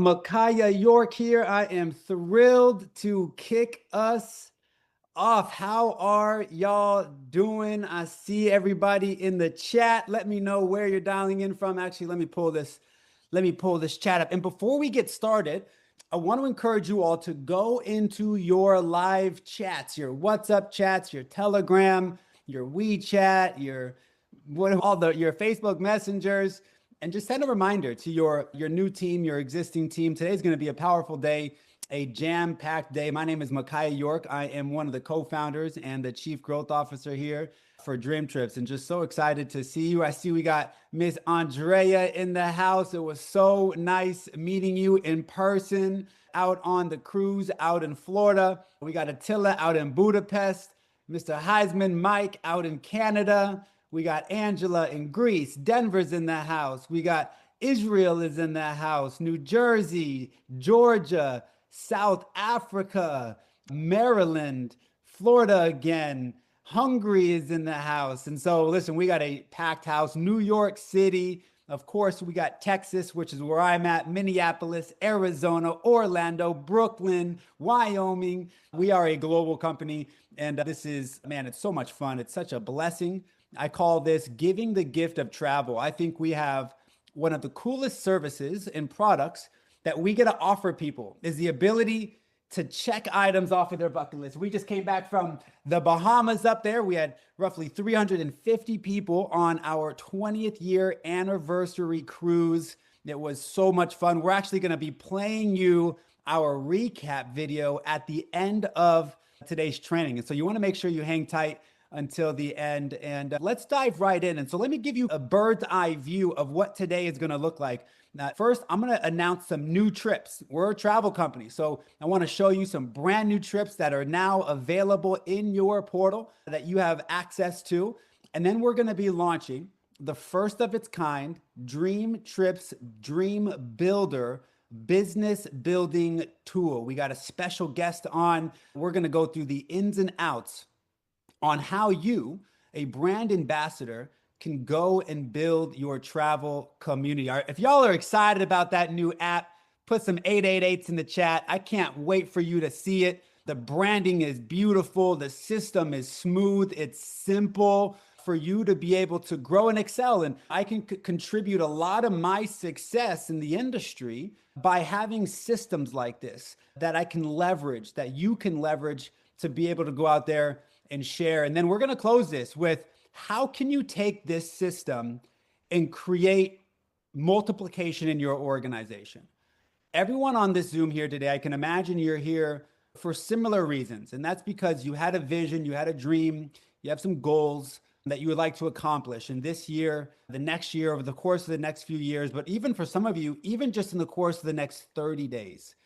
Micaiah York here. I am thrilled to kick us off. How are y'all doing? I see everybody in the chat. Let me know where you're dialing in from. Actually, let me pull this chat up. And before we get started, I want to encourage you all to go into your live chats, your WhatsApp chats, your Telegram, your WeChat, your Facebook messengers, and just send a reminder to your new team, your existing team. Today's going to be a powerful day, a jam-packed day. My name is Micaiah York. I am one of the co-founders and the chief growth officer here for DreamTrips, and just so excited to see you. I see we got Miss Andrea in the house. It was so nice meeting you in person out on the cruise out in Florida. We got Attila out in Budapest, Mr. Heisman Mike out in Canada. We got Angela in Greece. Denver's in the house. We got Israel is in the house. New Jersey, Georgia, South Africa, Maryland, Florida again. Hungary is in the house. And so listen, we got a packed house. New York City. Of course, we got Texas, which is where I'm at, Minneapolis, Arizona, Orlando, Brooklyn, Wyoming. We are a global company. And this is, man, it's so much fun. It's such a blessing. I call this giving the gift of travel. I think we have one of the coolest services and products that we get to offer people is the ability to check items off of their bucket list. We just came back from the Bahamas up there. We had roughly 350 people on our 20th year anniversary cruise. It was so much fun. We're actually going to be playing you our recap video at the end of today's training. And so you want to make sure you hang tight until the end, and let's dive right in. And so let me give you a bird's eye view of what today is going to look like. Now, first, I'm going to announce some new trips. We're a travel company, so I want to show you some brand new trips that are now available in your portal that you have access to. And then we're going to be launching the first of its kind DreamTrips DreamBuilder business building tool. We got a special guest on. We're going to go through the ins and outs on how you, a brand ambassador, can go and build your travel community. If y'all are excited about that new app, put some 888s in the chat. I can't wait for you to see it. The branding is beautiful. The system is smooth. It's simple for you to be able to grow and excel. And I can contribute a lot of my success in the industry by having systems like this that I can leverage, that you can leverage to be able to go out there and share. And then we're going to close this with how can you take this system and create multiplication in your organization? Everyone on this Zoom here today, I can imagine you're here for similar reasons. And that's because you had a vision, you had a dream, you have some goals that you would like to accomplish. And this year, the next year, over the course of the next few years, but even for some of you, even just in the course of the next 30 days.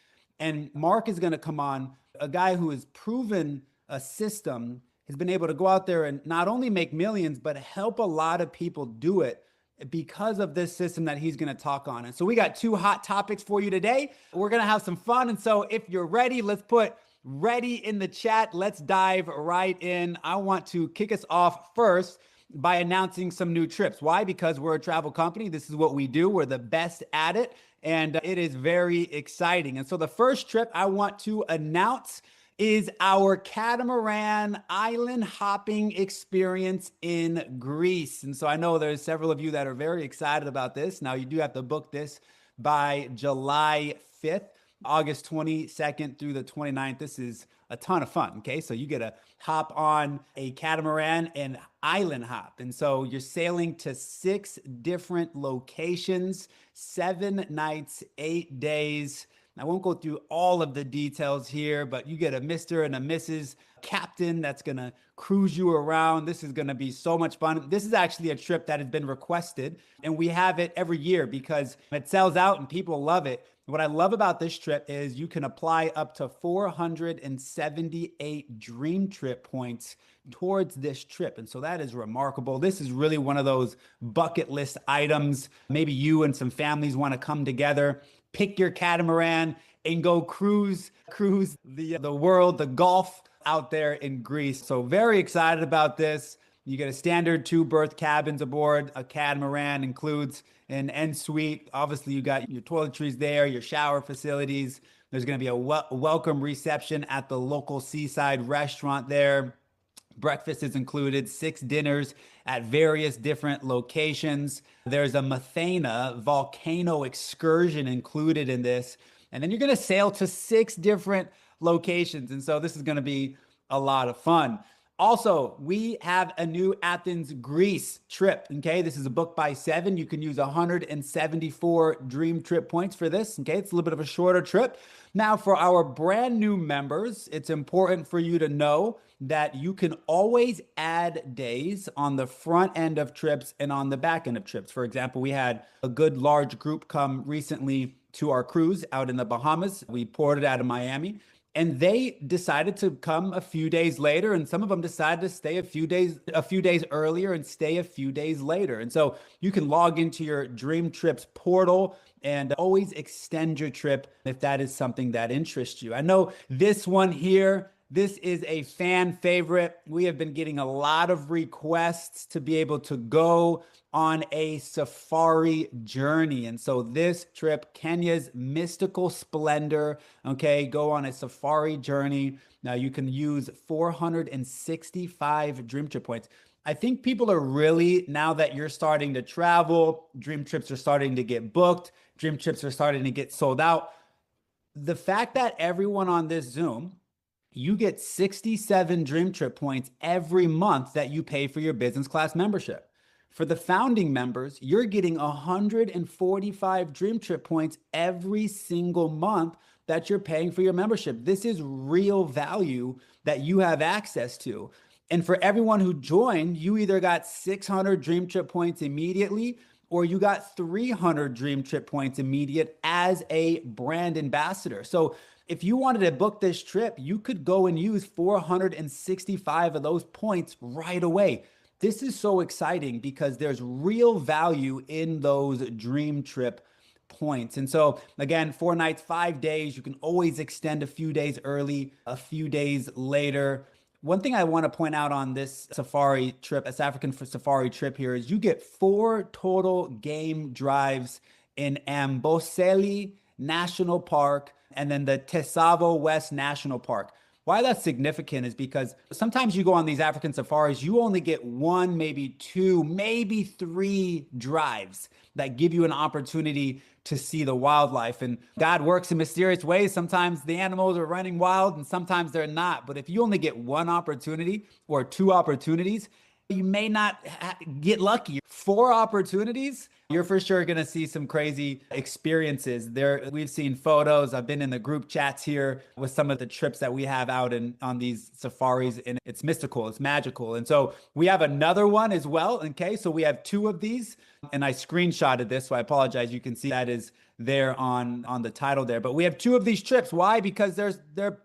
And Mark is going to come on, a guy who has proven a system, has been able to go out there and not only make millions, but help a lot of people do it because of this system that he's going to talk on. And so we got two hot topics for you today. We're going to have some fun. And so if you're ready, let's put ready in the chat. Let's dive right in. I want to kick us off first by announcing some new trips. Why? Because we're a travel company. This is what we do. We're the best at it. And it is very exciting. And so the first trip I want to announce is our catamaran island hopping experience in Greece. And so I know there's several of you that are very excited about this. Now you do have to book this by July 5th, August 22nd through the 29th. This is a ton of fun. Okay. So you get to hop on a catamaran and island hop. And so you're sailing to 6 different locations, 7 nights, 8 days. I won't go through all of the details here, but you get a Mr. and a Mrs. Captain that's going to cruise you around. This is going to be so much fun. This is actually a trip that has been requested, and we have it every year because it sells out and people love it. What I love about this trip is you can apply up to 478 Dream Trip points towards this trip. And so that is remarkable. This is really one of those bucket list items. Maybe you and some families want to come together, pick your catamaran and go cruise the world, the Gulf out there in Greece. So very excited about this. You get a standard 2 berth cabins aboard. A catamaran includes an en suite. Obviously, you got your toiletries there, your shower facilities. There's going to be a welcome reception at the local seaside restaurant there. Breakfast is included, 6 dinners at various different locations. There's a Methana volcano excursion included in this. And then you're going to sail to 6 different locations. And so this is going to be a lot of fun. Also, we have a new Athens, Greece trip. Okay, this is a book by 7. You can use 174 Dream Trip points for this. Okay, it's a little bit of a shorter trip. Now, for our brand new members, it's important for you to know that you can always add days on the front end of trips and on the back end of trips. For example, we had a good large group come recently to our cruise out in the Bahamas. We ported out of Miami. And they decided to come a few days later, and some of them decided to stay a few days earlier and stay a few days later. And so you can log into your DreamTrips portal and always extend your trip if that is something that interests you. I know this one here, this is a fan favorite. We have been getting a lot of requests to be able to go on a safari journey. And so this trip, Kenya's Mystical Splendor, okay, go on a safari journey. Now you can use 465 Dream Trip points. I think people are really, now that you're starting to travel, Dream Trips are starting to get booked, Dream Trips are starting to get sold out. The fact that everyone on this Zoom, you get 67 Dream Trip points every month that you pay for your business class membership. For the founding members, you're getting 145 Dream Trip points every single month that you're paying for your membership. This is real value that you have access to. And for everyone who joined, you either got 600 Dream Trip points immediately, or you got 300 Dream Trip points immediate as a brand ambassador. So if you wanted to book this trip, you could go and use 465 of those points right away. This is so exciting because there's real value in those Dream Trip points. And so again, 4 nights, 5 days, you can always extend a few days early, a few days later. One thing I want to point out on this safari trip, this African safari trip here, is you get 4 total game drives in Amboseli National Park and then the Tesavo West National Park. Why that's significant is because sometimes you go on these African safaris, you only get 1, maybe 2, maybe 3 drives that give you an opportunity to see the wildlife. And God works in mysterious ways. Sometimes the animals are running wild and sometimes they're not. But if you only get 1 opportunity or 2 opportunities, you may not get lucky. 4 opportunities, you're for sure going to see some crazy experiences there. We've seen photos. I've been in the group chats here with some of the trips that we have out on these safaris, and it's mystical, it's magical. And so we have another one as well. Okay, so we have 2 of these, and I screenshotted this, so I apologize. You can see that is there on the title there. But we have 2 of these trips. Why? Because they're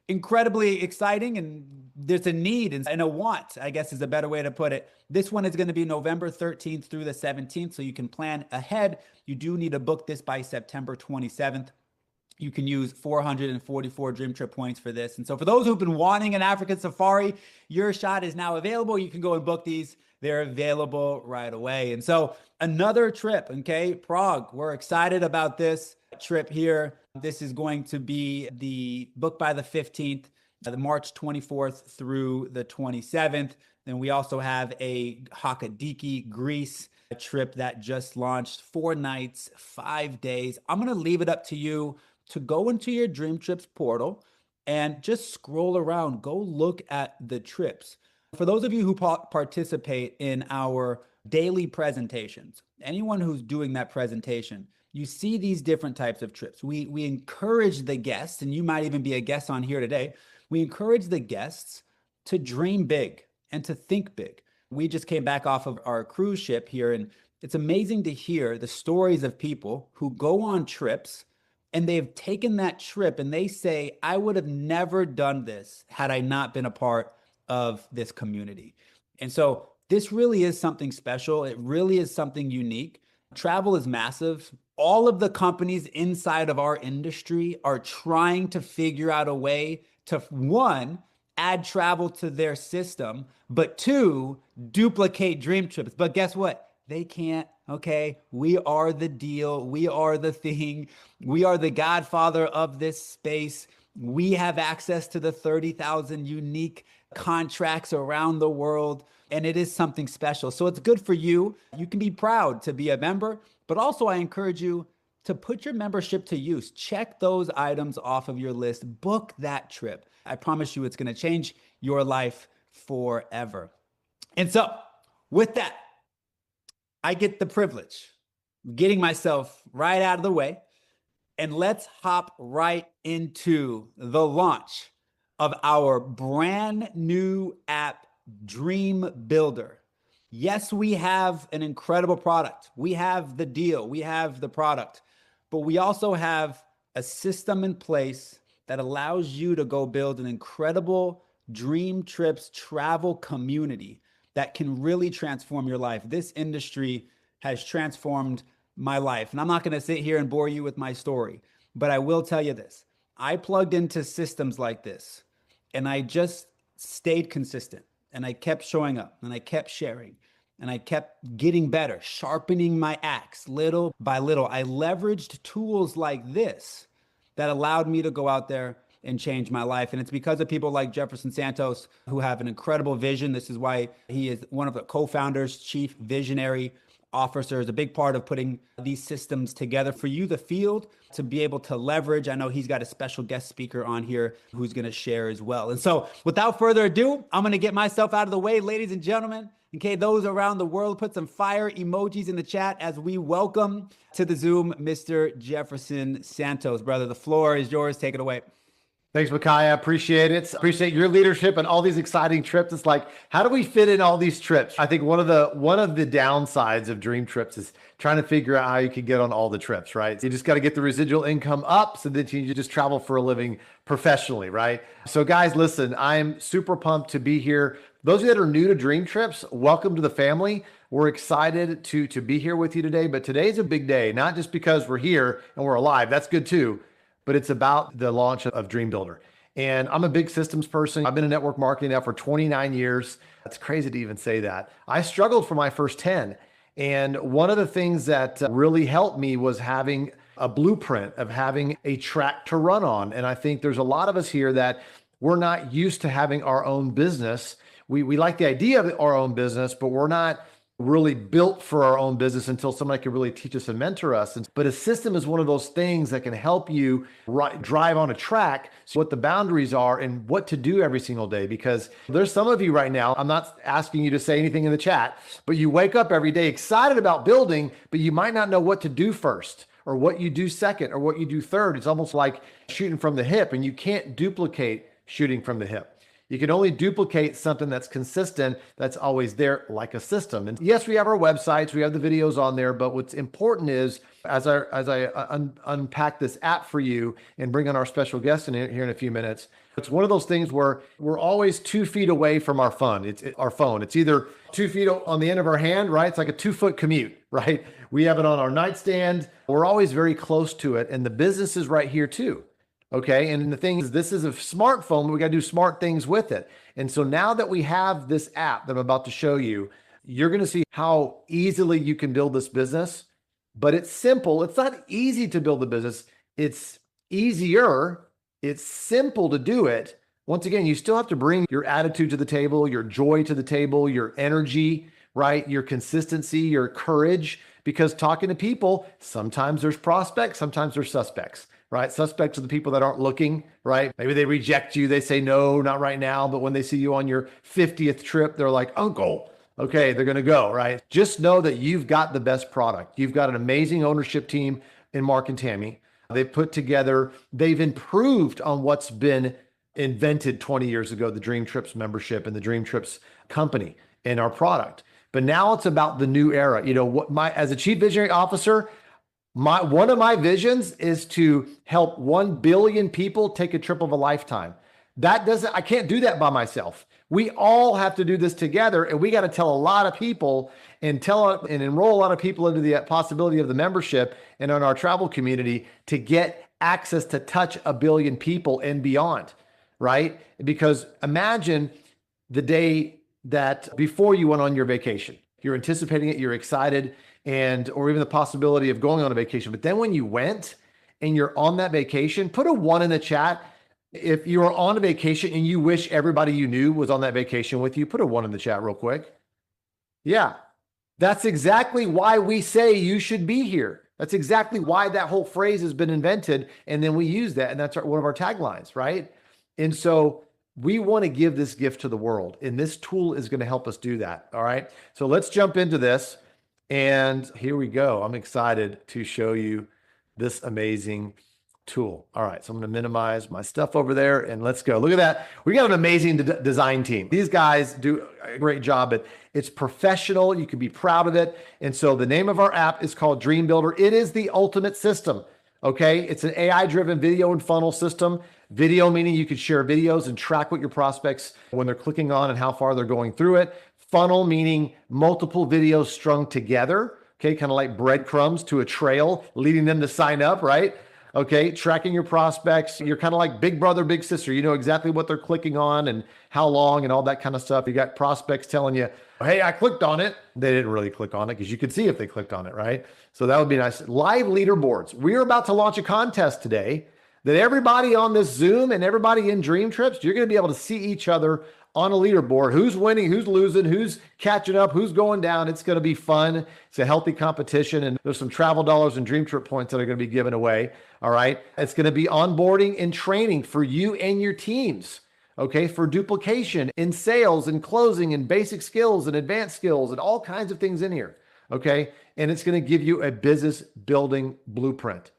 incredibly exciting, and there's a need and a want, I guess is a better way to put it. This one is going to be November 13th through the 17th, so you can plan ahead. You do need to book this by September 27th. You can use 444 Dream Trip points for this. And so for those who've been wanting an African safari, your shot is now available. You can go and book these. They're available right away. And so another trip, okay, Prague. We're excited about this trip here. This is going to be the book by the 15th, the March 24th through the 27th. Then we also have a Halkidiki, Greece trip that just launched, 4 nights, 5 days. I'm going to leave it up to you to go into your Dream Trips portal and just scroll around. Go look at the trips. For those of you who participate in our daily presentations, anyone who's doing that presentation, you see these different types of trips. We encourage the guests, and you might even be a guest on here today. We encourage the guests to dream big and to think big. We just came back off of our cruise ship here, and it's amazing to hear the stories of people who go on trips and they've taken that trip and they say, I would have never done this had I not been a part of this community. And so this really is something special. It really is something unique. Travel is massive. All of the companies inside of our industry are trying to figure out a way to, one, add travel to their system, but two, duplicate DreamTrips. But guess what? They can't. Okay. We are the deal. We are the thing. We are the godfather of this space. We have access to the 30,000 unique contracts around the world, and it is something special. So it's good for you. You can be proud to be a member, but also I encourage you to put your membership to use. Check those items off of your list. Book that trip. I promise you it's going to change your life forever. And so with that, I get the privilege of getting myself right out of the way, and let's hop right into the launch of our brand new app, DreamBuilder. Yes, we have an incredible product. We have the deal. We have the product, but we also have a system in place that allows you to go build an incredible DreamTrips travel community that can really transform your life. This industry has transformed my life. And I'm not going to sit here and bore you with my story, but I will tell you this. I plugged into systems like this and I just stayed consistent, and I kept showing up, and I kept sharing, and I kept getting better, sharpening my axe little by little. I leveraged tools like this that allowed me to go out there and change my life. And it's because of people like Jefferson Santos, who have an incredible vision. This is why he is one of the co-founders, chief visionary officer, is a big part of putting these systems together for you, the field, to be able to leverage. I know he's got a special guest speaker on here who's going to share as well. And so without further ado, I'm going to get myself out of the way, ladies and gentlemen. Okay, those around the world, put some fire emojis in the chat as we welcome to the Zoom Mr. Jefferson Santos. Brother, the floor is yours. Take it away. Thanks, Micaiah. Appreciate it. Appreciate your leadership and all these exciting trips. It's like, how do we fit in all these trips? I think one of the downsides of DreamTrips is trying to figure out how you can get on all the trips, right? You just got to get the residual income up so that you just travel for a living professionally, right? So guys, listen, I'm super pumped to be here. Those of you that are new to DreamTrips, welcome to the family. We're excited to be here with you today, but today's a big day, not just because we're here and we're alive. That's good too. But it's about the launch of DreamBuilder. And I'm a big systems person. I've been in network marketing now for 29 years. It's crazy to even say that. I struggled for my first 10. And one of the things that really helped me was having a blueprint, of having a track to run on. And I think there's a lot of us here that we're not used to having our own business. We like the idea of our own business, but we're not really built for our own business until somebody can really teach us and mentor us. But a system is one of those things that can help you drive on a track, so what the boundaries are and what to do every single day. Because there's some of you right now, I'm not asking you to say anything in the chat, but you wake up every day excited about building, but you might not know what to do first, or what you do second, or what you do third. It's almost like shooting from the hip, and you can't duplicate shooting from the hip. You can only duplicate something that's consistent, that's always there, like a system. And yes, we have our websites, we have the videos on there, but what's important is, as I unpack this app for you and bring on our special guest in here in a few minutes, it's one of those things where we're always 2 feet away from our phone. Our phone. It's either 2 feet on the end of our hand, right? It's like a 2-foot commute, right? We have it on our nightstand. We're always very close to it. And the business is right here too. Okay. And the thing is, this is a smartphone, but we got to do smart things with it. And so now that we have this app that I'm about to show you, you're going to see how easily you can build this business, but it's simple. It's not easy to build a business. It's easier. It's simple to do it. Once again, you still have to bring your attitude to the table, your joy to the table, your energy, right? Your consistency, your courage, because talking to people, sometimes there's prospects, sometimes there's suspects. Right? Suspects are the people that aren't looking, right? Maybe they reject you. They say, no, not right now. But when they see you on your 50th trip, they're like, uncle, okay, they're going to go, right? Just know that you've got the best product. You've got an amazing ownership team in Mark and Tammy. They've put together, they've improved on what's been invented 20 years ago, the DreamTrips membership and the DreamTrips company and our product. But now it's about the new era. You know, as a chief visionary officer, one of my visions is to help 1 billion people take a trip of a lifetime. I can't do that by myself. We all have to do this together, and we got to tell a lot of people and enroll a lot of people into the possibility of the membership and on our travel community to get access to touch 1 billion people and beyond. right? Because imagine the day that before you went on your vacation, you're anticipating it, you're excited, or even the possibility of going on a vacation. But then when you went and you're on that vacation, put a 1 in the chat. If you are on a vacation and you wish everybody you knew was on that vacation with you, put a 1 in the chat real quick. Yeah, that's exactly why we say you should be here. That's exactly why that whole phrase has been invented. And then we use that, and that's one of our taglines, right? And so we want to give this gift to the world, and this tool is going to help us do that. All right. So let's jump into this. And here we go. I'm excited to show you this amazing tool. All right. So I'm going to minimize my stuff over there and let's go. Look at that. We got an amazing design team. These guys do a great job. It's professional. You can be proud of it. And so the name of our app is called DreamBuilder. It is the ultimate system. Okay. It's an AI-driven video and funnel system. Video meaning you could share videos and track what your prospects, when they're clicking on and how far they're going through it. Funnel meaning multiple videos strung together. Okay. Kind of like breadcrumbs to a trail leading them to sign up, right? Okay, tracking your prospects. You're kind of like big brother, big sister. You know exactly what they're clicking on and how long and all that kind of stuff. You got prospects telling you, hey, I clicked on it. They didn't really click on it because you could see if they clicked on it, right? So that would be nice. Live leaderboards. We're about to launch a contest today that everybody on this Zoom and everybody in DreamTrips, you're going to be able to see each other on a leaderboard. Who's winning, who's losing, who's catching up, who's going down. It's going to be fun. It's a healthy competition, and there's some travel dollars and dream trip points that are going to be given away. All right. It's going to be onboarding and training for you and your teams. Okay. For duplication in sales and closing and basic skills and advanced skills and all kinds of things in here. Okay. And it's going to give you a business building blueprint.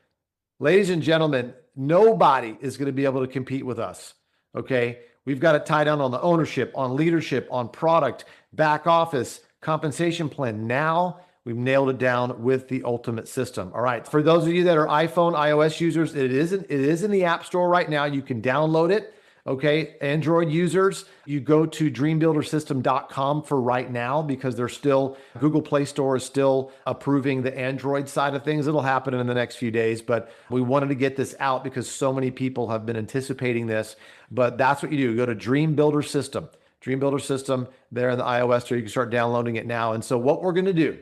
Ladies and gentlemen, nobody is going to be able to compete with us. Okay. We've got it tied down on the ownership, on leadership, on product, back office, compensation plan. Now we've nailed it down with the ultimate system. All right. For those of you that are iPhone, iOS users, it is in the App Store right now. You can download it. Okay. Android users, you go to dreambuildersystem.com for right now because they're still, Google Play Store is still approving the Android side of things. It'll happen in the next few days, but we wanted to get this out because so many people have been anticipating this. But that's what you do. Go to DreamBuilder System there in the iOS Store. You can start downloading it now. And so what we're going to do,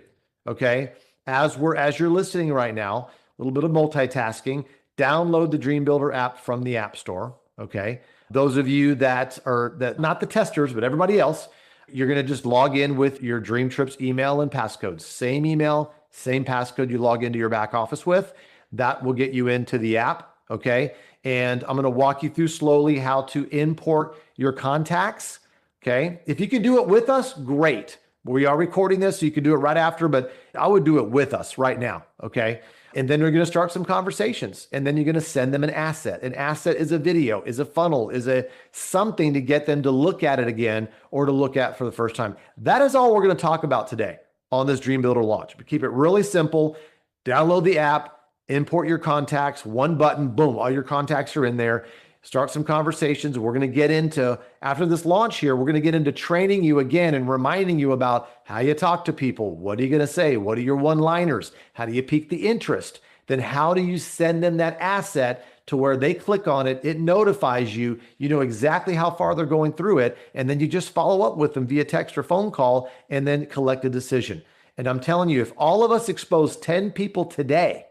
okay, as you're listening right now, a little bit of multitasking, download the DreamBuilder app from the App Store. Okay. Those of you that not the testers, but everybody else, you're going to just log in with your DreamTrips email and passcode. Same email, same passcode you log into your back office with. That will get you into the app. Okay. And I'm going to walk you through slowly how to import your contacts. Okay. If you can do it with us, great. We are recording this, so you can do it right after, but I would do it with us right now. Okay. And then we're going to start some conversations, and then you're going to send them an asset. An asset is a video, is a funnel, is something to get them to look at it again or to look at for the first time. That is all we're going to talk about today on this DreamBuilder launch. But keep it really simple. Download the app, import your contacts, one button, boom, all your contacts are in there. Start some conversations. We're going to get into, after this launch here, we're going to get into training you again and reminding you about how you talk to people. What are you going to say? What are your one-liners? How do you pique the interest? Then how do you send them that asset to where they click on it? It notifies you. You know exactly how far they're going through it. And then you just follow up with them via text or phone call and then collect a decision. And I'm telling you, if all of us expose 10 people today,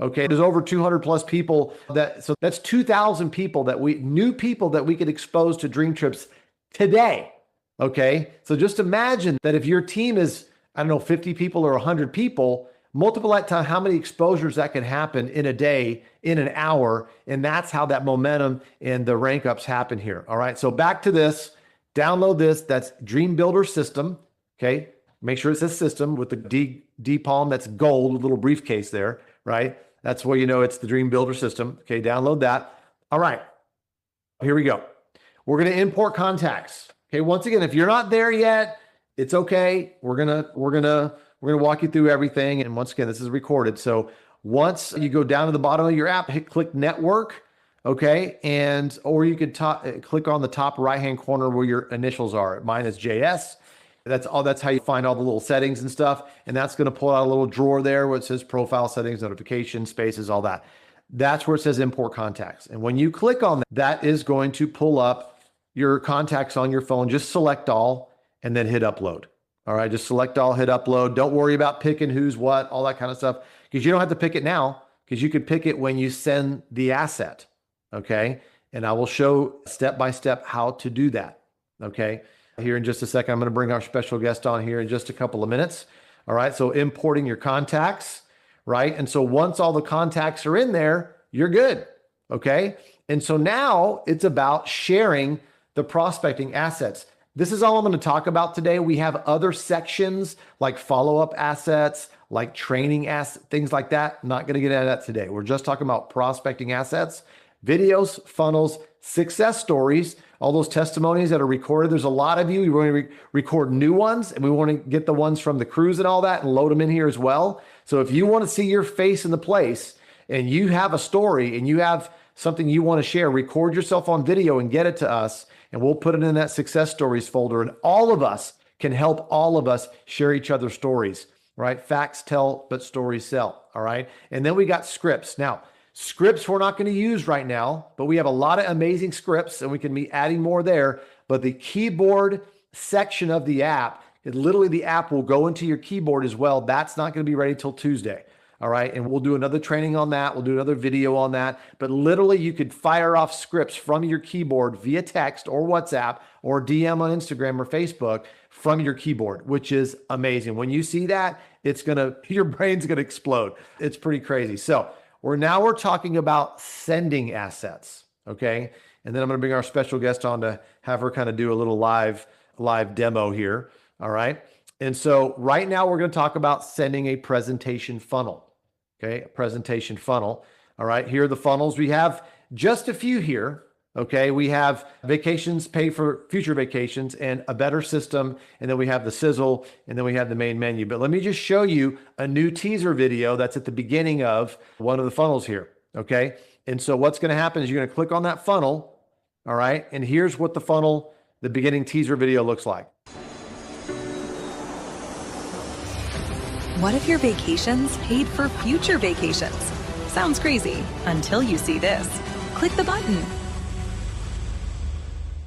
okay, there's over 200 plus people so that's 2,000 people new people that we could expose to DreamTrips today. Okay. So just imagine that if your team is, 50 people or 100 people, multiply that time, how many exposures that can happen in a day, in an hour. And that's how that momentum and the rank ups happen here. All right. So back to this, download this. That's DreamBuilder System. Okay. Make sure it says system with the D palm. That's gold with a little briefcase there, right? That's where you know it's the DreamBuilder System. Okay, download that. All right, here we go. We're going to import contacts. Okay, once again, if you're not there yet, it's okay. We're gonna walk you through everything. And once again, this is recorded. So once you go down to the bottom of your app, click Network. Okay, or you could click on the top right-hand corner where your initials are. Mine is JS. That's how you find all the little settings and stuff. And that's going to pull out a little drawer there where it says profile settings, notifications, spaces, all that. that's where it says import contacts. And when you click on that, that is going to pull up your contacts on your phone. Just select all and then hit upload. All right, just select all, hit upload. Don't worry about picking who's what, all that kind of stuff, because you don't have to pick it now, because you could pick it when you send the asset. Okay, and I will show step by step how to do that. Okay, here in just a second, I'm going to bring our special guest on here in just a couple of minutes. All right, so importing your contacts, right? And so once all the contacts are in there, you're good. Okay, and so now it's about sharing the prospecting assets. This is all I'm going to talk about today. We have other sections like follow-up assets, like training assets, things like that. I'm not going to get into that today. We're just talking about prospecting assets, videos, funnels, success stories, all those testimonies that are recorded. There's a lot of you. We want to record new ones, and we want to get the ones from the cruise and all that and load them in here as well. So if you want to see your face in the place and you have a story and you have something you want to share, record yourself on video and get it to us, and we'll put it in that success stories folder. And all of us can help all of us share each other's stories, right? Facts tell, but stories sell. All right. And then we got scripts. Now, scripts we're not going to use right now, but we have a lot of amazing scripts and we can be adding more there. But the keyboard section of the app, literally the app will go into your keyboard as well. That's not going to be ready till Tuesday. All right. And we'll do another training on that. We'll do another video on that. But literally you could fire off scripts from your keyboard via text or WhatsApp or DM on Instagram or Facebook from your keyboard, which is amazing. When you see that, your brain's going to explode. It's pretty crazy. So we're talking about sending assets. Okay. And then I'm going to bring our special guest on to have her kind of do a little live demo here. All right. And so right now we're going to talk about sending a presentation funnel. Okay, a presentation funnel. All right, here are the funnels. We have just a few here. Okay, we have vacations, pay for future vacations, and a better system. And then we have the sizzle, and then we have the main menu. But let me just show you a new teaser video that's at the beginning of one of the funnels here. Okay, and so what's going to happen is you're going to click on that funnel. All right, and here's what the beginning teaser video looks like. What if your vacations paid for future vacations? Sounds crazy until you see this. Click the button.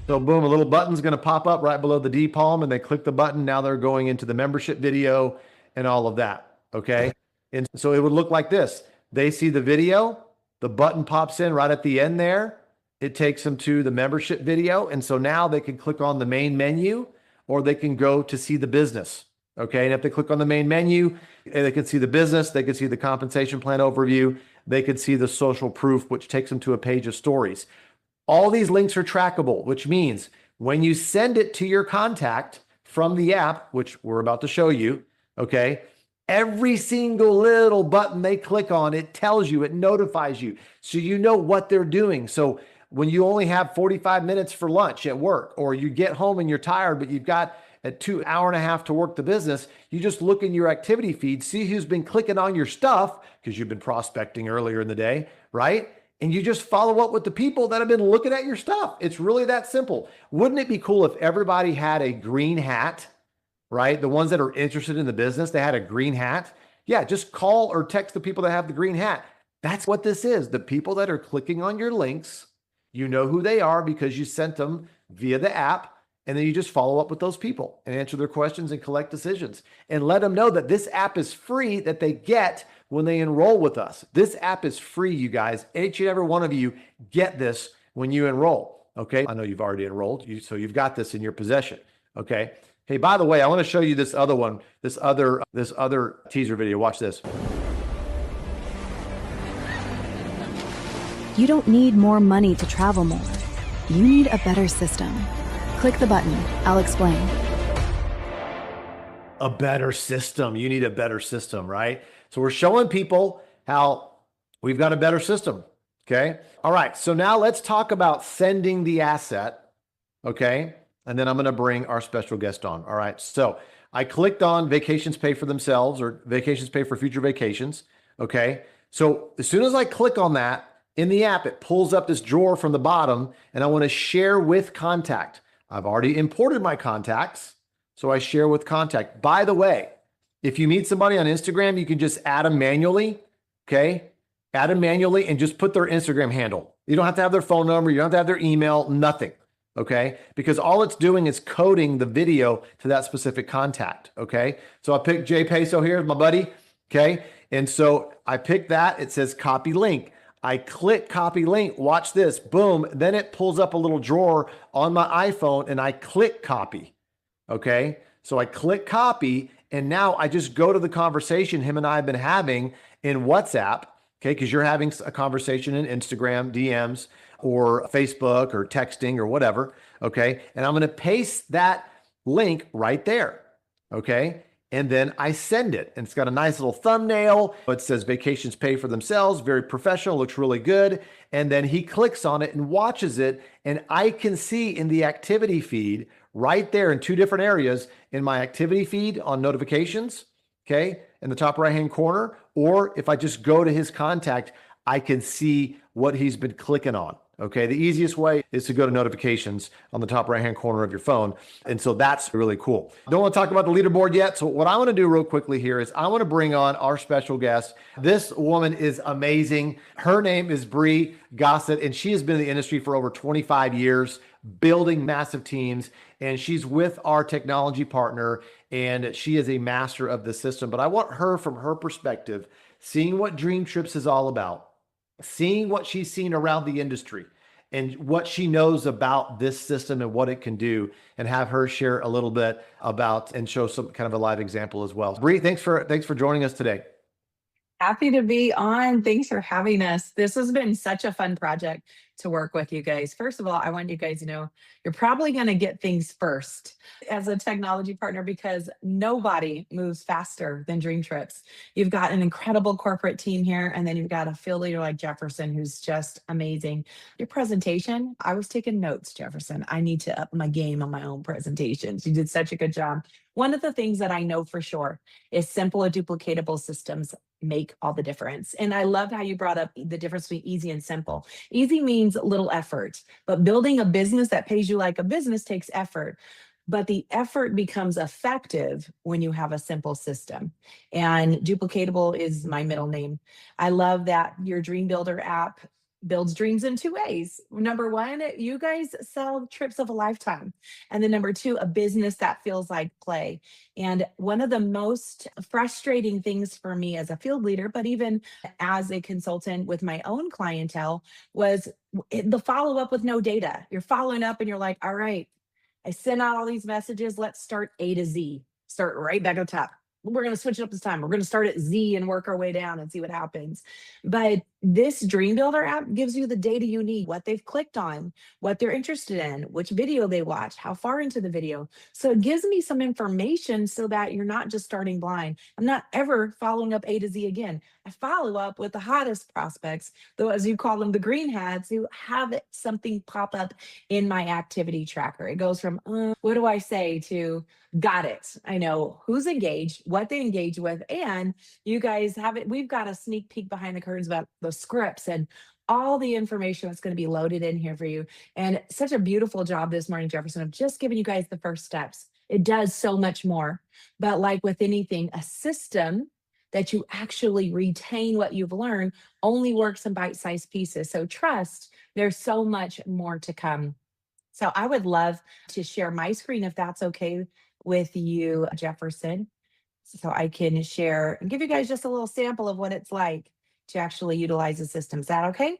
So boom, a little button's going to pop up right below the D palm, and they click the button. Now they're going into the membership video and all of that. Okay. And so it would look like this. They see the video, the button pops in right at the end there. It takes them to the membership video. And so now they can click on the main menu, or they can go to see the business. Okay, and if they click on the main menu, they can see the business, they can see the compensation plan overview, they can see the social proof, which takes them to a page of stories. All these links are trackable, which means when you send it to your contact from the app, which we're about to show you, okay, every single little button they click on, it tells you, it notifies you, so you know what they're doing. So when you only have 45 minutes for lunch at work, or you get home and you're tired, but you've got an 2 hour and a half to work the business, you just look in your activity feed, see who's been clicking on your stuff because you've been prospecting earlier in the day, right? And you just follow up with the people that have been looking at your stuff. It's really that simple. Wouldn't it be cool if everybody had a green hat, right? The ones that are interested in the business, they had a green hat. Yeah, just call or text the people that have the green hat. That's what this is. The people that are clicking on your links, you know who they are because you sent them via the app. And then you just follow up with those people and answer their questions and collect decisions and let them know that this app is free, that they get when they enroll with us. This app is free, you guys. Each and every one of you get this when you enroll. Okay. I know you've already enrolled, so you've got this in your possession. Okay. Hey, by the way, I want to show you this other one, this other teaser video. Watch this. You don't need more money to travel more. You need a better system. Click the button. I'll explain. A better system. You need a better system, right? So we're showing people how we've got a better system. Okay. All right. So now let's talk about sending the asset. Okay. And then I'm going to bring our special guest on. All right. So I clicked on vacations pay for themselves, or vacations pay for future vacations. Okay. So as soon as I click on that in the app, it pulls up this drawer from the bottom, and I want to share with contact. I've already imported my contacts, so I share with contact. By the way, if you meet somebody on Instagram, you can just add them manually, okay? add them manually and just put their Instagram handle. You don't have to have their phone number. You don't have to have their email, nothing. Okay. Because all it's doing is coding the video to that specific contact. Okay. So I picked Jay Peso here, my buddy. Okay. And so I picked that. It says copy link. I click copy link. Watch this. Boom. Then it pulls up a little drawer on my iPhone and I click copy. Okay. So I click copy and now I just go to the conversation him and I have been having in WhatsApp. Okay. Because you're having a conversation in Instagram, DMs, or Facebook or texting or whatever. Okay. And I'm going to paste that link right there. Okay. And then I send it. And it's got a nice little thumbnail. It says vacations pay for themselves. Very professional, looks really good. And then he clicks on it and watches it. And I can see in the activity feed right there in two different areas in my activity feed on notifications, okay, in the top right-hand corner. Or if I just go to his contact, I can see what he's been clicking on. Okay, the easiest way is to go to notifications on the top right-hand corner of your phone. And so that's really cool. Don't want to talk about the leaderboard yet. So what I want to do real quickly here is I want to bring on our special guest. This woman is amazing. Her name is Bree Gossett, and she has been in the industry for over 25 years, building massive teams. And she's with our technology partner, and she is a master of the system. But I want her, from her perspective, seeing what DreamTrips is all about, seeing what she's seen around the industry and what she knows about this system and what it can do, and have her share a little bit about and show some kind of a live example as well. Bree, thanks for joining us today. Happy to be on. Thanks for having us. This has been such a fun project to work with you guys. First of all, I want you guys to know you're probably going to get things first as a technology partner, because nobody moves faster than DreamTrips. You've got an incredible corporate team here, and then you've got a field leader like Jefferson, who's just amazing. Your presentation, I was taking notes, Jefferson. I need to up my game on my own presentations. You did such a good job. One of the things that I know for sure is simple and duplicatable systems make all the difference. And I love how you brought up the difference between easy and simple. Easy means little effort, but building a business that pays you like a business takes effort. But the effort becomes effective when you have a simple system. And duplicatable is my middle name. I love that your DreamBuilder app builds dreams in two ways. Number one, you guys sell trips of a lifetime. And then number two, a business that feels like play. And one of the most frustrating things for me as a field leader, but even as a consultant with my own clientele, was the follow-up with no data. You're following up and you're like, all right, I sent out all these messages. Let's start A to Z. Start right back at the top. We're going to switch it up this time. We're going to start at Z and work our way down and see what happens. But this DreamBuilder app gives you the data you need, what they've clicked on, what they're interested in, which video they watched, how far into the video. So it gives me some information so that you're not just starting blind. I'm not ever following up A to Z again. I follow up with the hottest prospects, though, as you call them, the green hats, who have something pop up in my activity tracker. It goes from, what do I say, to got it. I know who's engaged, what they engage with, and you guys have it. We've got a sneak peek behind the curtains about the scripts and all the information that's going to be loaded in here for you. And such a beautiful job this morning, Jefferson, of just giving you guys the first steps. It does so much more. But like with anything, a system that you actually retain what you've learned only works in bite-sized pieces. So trust, there's so much more to come. So I would love to share my screen, if that's okay with you, Jefferson, so I can share and give you guys just a little sample of what it's like to actually utilize the system. Is that okay?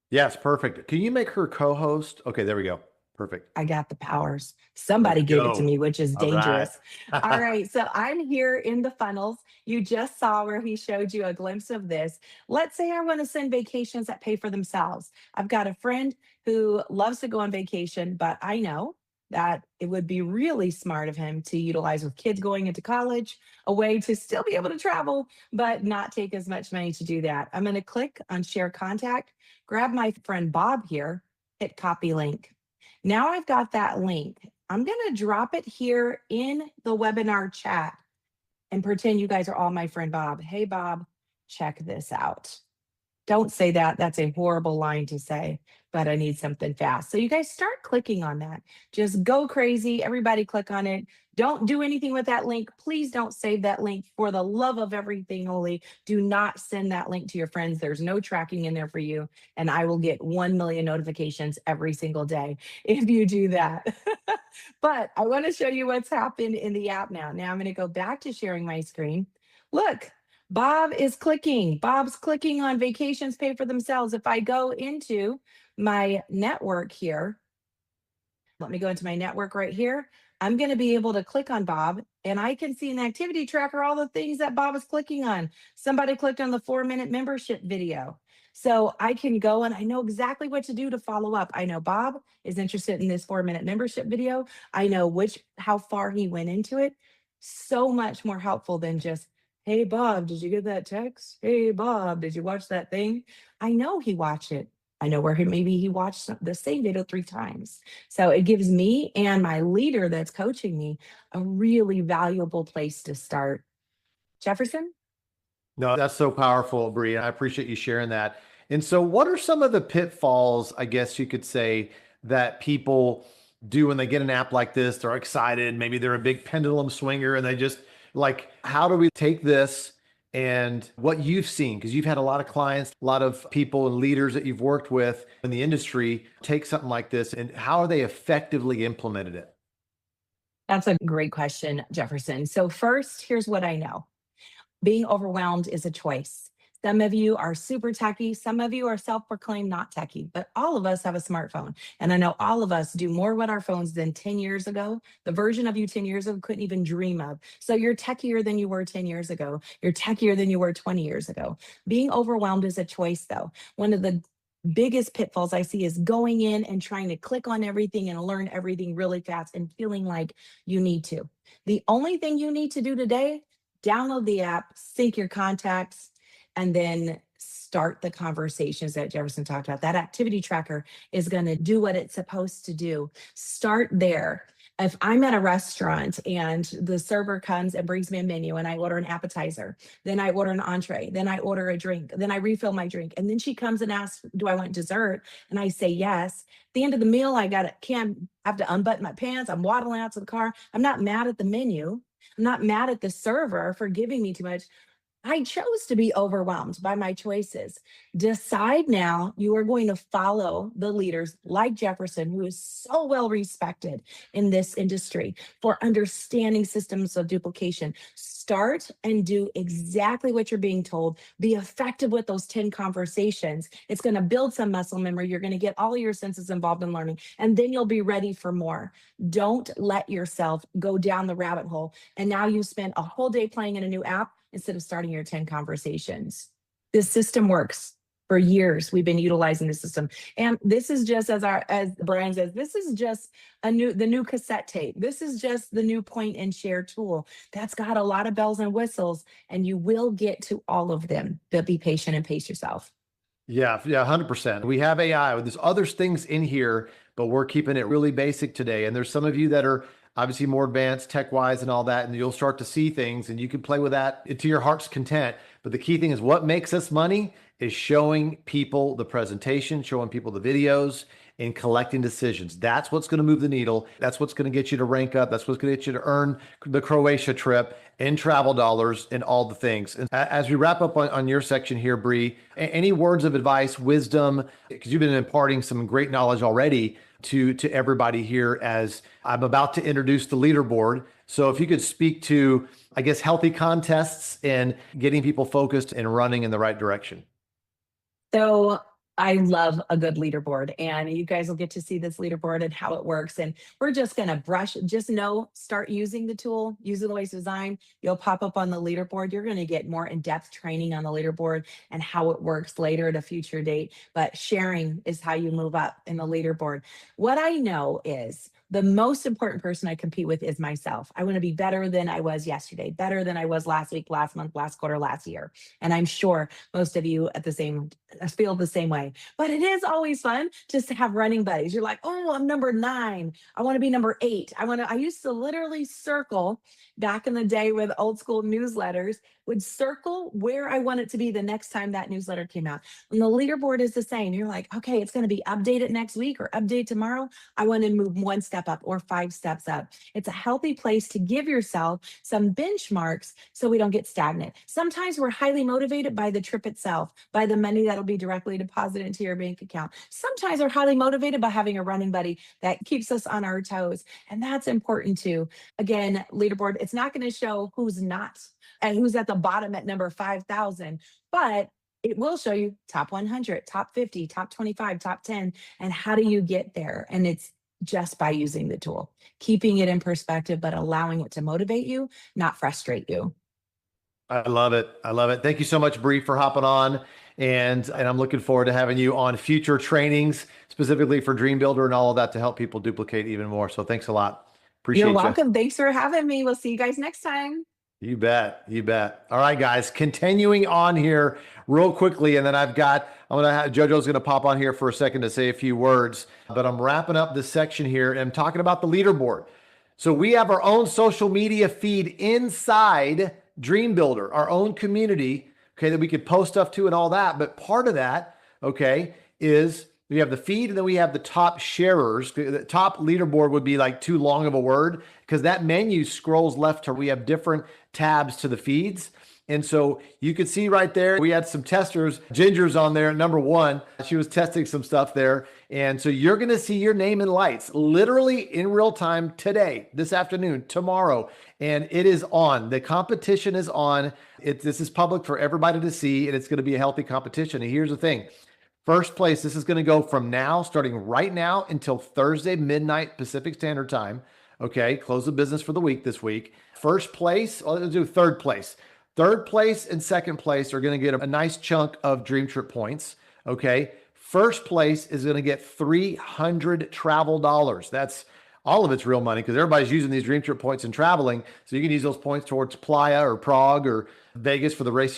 Yes, perfect. Can you make her co-host? Okay, there we go. Perfect. I got the powers. Somebody gave it to me, which is dangerous. All right. All right, so I'm here in the funnels. You just saw where he showed you a glimpse of this. Let's say I want to send vacations that pay for themselves. I've got a friend who loves to go on vacation, but I know that it would be really smart of him to utilize, with kids going into college, a way to still be able to travel, but not take as much money to do that. I'm going to click on share contact, grab my friend Bob here, hit copy link. Now I've got that link. I'm going to drop it here in the webinar chat and pretend you guys are all my friend Bob. Hey, Bob, check this out. Don't say that. That's a horrible line to say, but I need something fast. So you guys start clicking on that. Just go crazy. Everybody click on it. Don't do anything with that link. Please don't save that link. For the love of everything holy, do not send that link to your friends. There's no tracking in there for you. And I will get 1 million notifications every single day if you do that. But I want to show you what's happened in the app now. Now I'm going to go back to sharing my screen. Look, Bob is clicking. Bob's clicking on vacations pay for themselves. If I go into my network here, let me go into my network right here. I'm going to be able to click on Bob and I can see an activity tracker, all the things that Bob is clicking on. Somebody clicked on the 4-minute membership video. So I can go and I know exactly what to do to follow up. I know Bob is interested in this 4-minute membership video. I know how far he went into it. So much more helpful than just, hey, Bob, did you get that text? Hey, Bob, did you watch that thing? I know he watched it. I know where maybe he watched the same video 3 times. So it gives me and my leader that's coaching me a really valuable place to start. Jefferson? No, that's so powerful, Bree. I appreciate you sharing that. And so what are some of the pitfalls, I guess you could say, that people do when they get an app like this? They're excited. Maybe they're a big pendulum swinger and they just like, how do we take this and what you've seen? Because you've had a lot of clients, a lot of people and leaders that you've worked with in the industry take something like this, and how are they effectively implemented it? That's a great question, Jefferson. So first, here's what I know. Being overwhelmed is a choice. Some of you are super techie. Some of you are self-proclaimed not techie, but all of us have a smartphone. And I know all of us do more with our phones than 10 years ago. The version of you 10 years ago couldn't even dream of. So you're techier than you were 10 years ago. You're techier than you were 20 years ago. Being overwhelmed is a choice though. One of the biggest pitfalls I see is going in and trying to click on everything and learn everything really fast and feeling like you need to. The only thing you need to do today, download the app, sync your contacts, and then start the conversations that Jefferson talked about. That activity tracker is going to do what it's supposed to do. Start there. If I'm at a restaurant and the server comes and brings me a menu and I order an appetizer, then I order an entree, then I order a drink, then I refill my drink. And then she comes and asks, do I want dessert? And I say yes. At the end of the meal, I have to unbutton my pants. I'm waddling out to the car. I'm not mad at the menu. I'm not mad at the server for giving me too much. I chose to be overwhelmed by my choices. Decide now you are going to follow the leaders like Jefferson, who is so well respected in this industry for understanding systems of duplication. Start and do exactly what you're being told. Be effective with those 10 conversations. It's going to build some muscle memory. You're going to get all your senses involved in learning, and then you'll be ready for more. Don't let yourself go down the rabbit hole. And now you spend a whole day playing in a new app instead of starting your 10 conversations. This system works. For years, we've been utilizing the system. And this is just, as Brian says, this is just the new cassette tape. This is just the new point and share tool. That's got a lot of bells and whistles, and you will get to all of them. But be patient and pace yourself. Yeah, 100%. We have AI. There's other things in here, but we're keeping it really basic today. And there's some of you that are obviously more advanced tech-wise and all that, and you'll start to see things and you can play with that to your heart's content. But the key thing is what makes us money is showing people the presentation, showing people the videos, and collecting decisions. That's what's going to move the needle. That's what's going to get you to rank up. That's what's going to get you to earn the Croatia trip and travel dollars and all the things. And as we wrap up on your section here, Bree, any words of advice, wisdom, because you've been imparting some great knowledge already to everybody here as I'm about to introduce the leaderboard. So if you could speak to, I guess, healthy contests and getting people focused and running in the right direction. So I love a good leaderboard, and you guys will get to see this leaderboard and how it works. And we're just going to start using the tool, use it the way it's designed. You'll pop up on the leaderboard. You're going to get more in-depth training on the leaderboard and how it works later at a future date. But sharing is how you move up in the leaderboard. What I know is the most important person I compete with is myself. I want to be better than I was yesterday, better than I was last week, last month, last quarter, last year. And I'm sure most of you feel the same way. But it is always fun just to have running buddies. You're like, oh, I'm number 9. I want to be number 8. I used to literally circle back in the day with old school newsletters. would circle where I want it to be the next time that newsletter came out. And the leaderboard is the same. You're like, okay, it's going to be updated next week or update tomorrow. I want to move 1 step up or 5 steps up. It's a healthy place to give yourself some benchmarks so we don't get stagnant. Sometimes we're highly motivated by the trip itself, by the money that'll be directly deposited into your bank account. Sometimes we're highly motivated by having a running buddy that keeps us on our toes. And that's important too. Again, leaderboard, it's not going to show who's not and who's at the bottom at number 5,000, but it will show you top 100, top 50, top 25, top 10, and how do you get there? And it's just by using the tool, keeping it in perspective, but allowing it to motivate you, not frustrate you. I love it. I love it. Thank you so much, Bree, for hopping on. And I'm looking forward to having you on future trainings, specifically for DreamBuilder and all of that to help people duplicate even more. So thanks a lot. Appreciate You're you. welcome. Thanks for having me. We'll see you guys next time. You bet. You bet. All right, guys, continuing on here real quickly. And then JoJo's going to pop on here for a second to say a few words, but I'm wrapping up this section here and I'm talking about the leaderboard. So we have our own social media feed inside DreamBuilder, our own community, okay, that we could post stuff to and all that. But part of that, okay, is we have the feed and then we have the top sharers. The top leaderboard would be like too long of a word because that menu scrolls left to, we have different tabs to the feeds. And so you could see right there, we had some testers, Ginger's on there, number 1. She was testing some stuff there. And so you're going to see your name in lights literally in real time today, this afternoon, tomorrow. And it is on. The competition is on. This is public for everybody to see, and it's going to be a healthy competition. And here's the thing. First place, this is going to go from now, starting right now until Thursday, midnight Pacific Standard Time. Okay, close the business for the week this week. First place, let's do third place. Third place and second place are going to get a nice chunk of DreamTrip points. Okay. First place is going to get 300 travel dollars. That's all of it's real money because everybody's using these DreamTrip points and traveling. So you can use those points towards Playa or Prague or Vegas for the race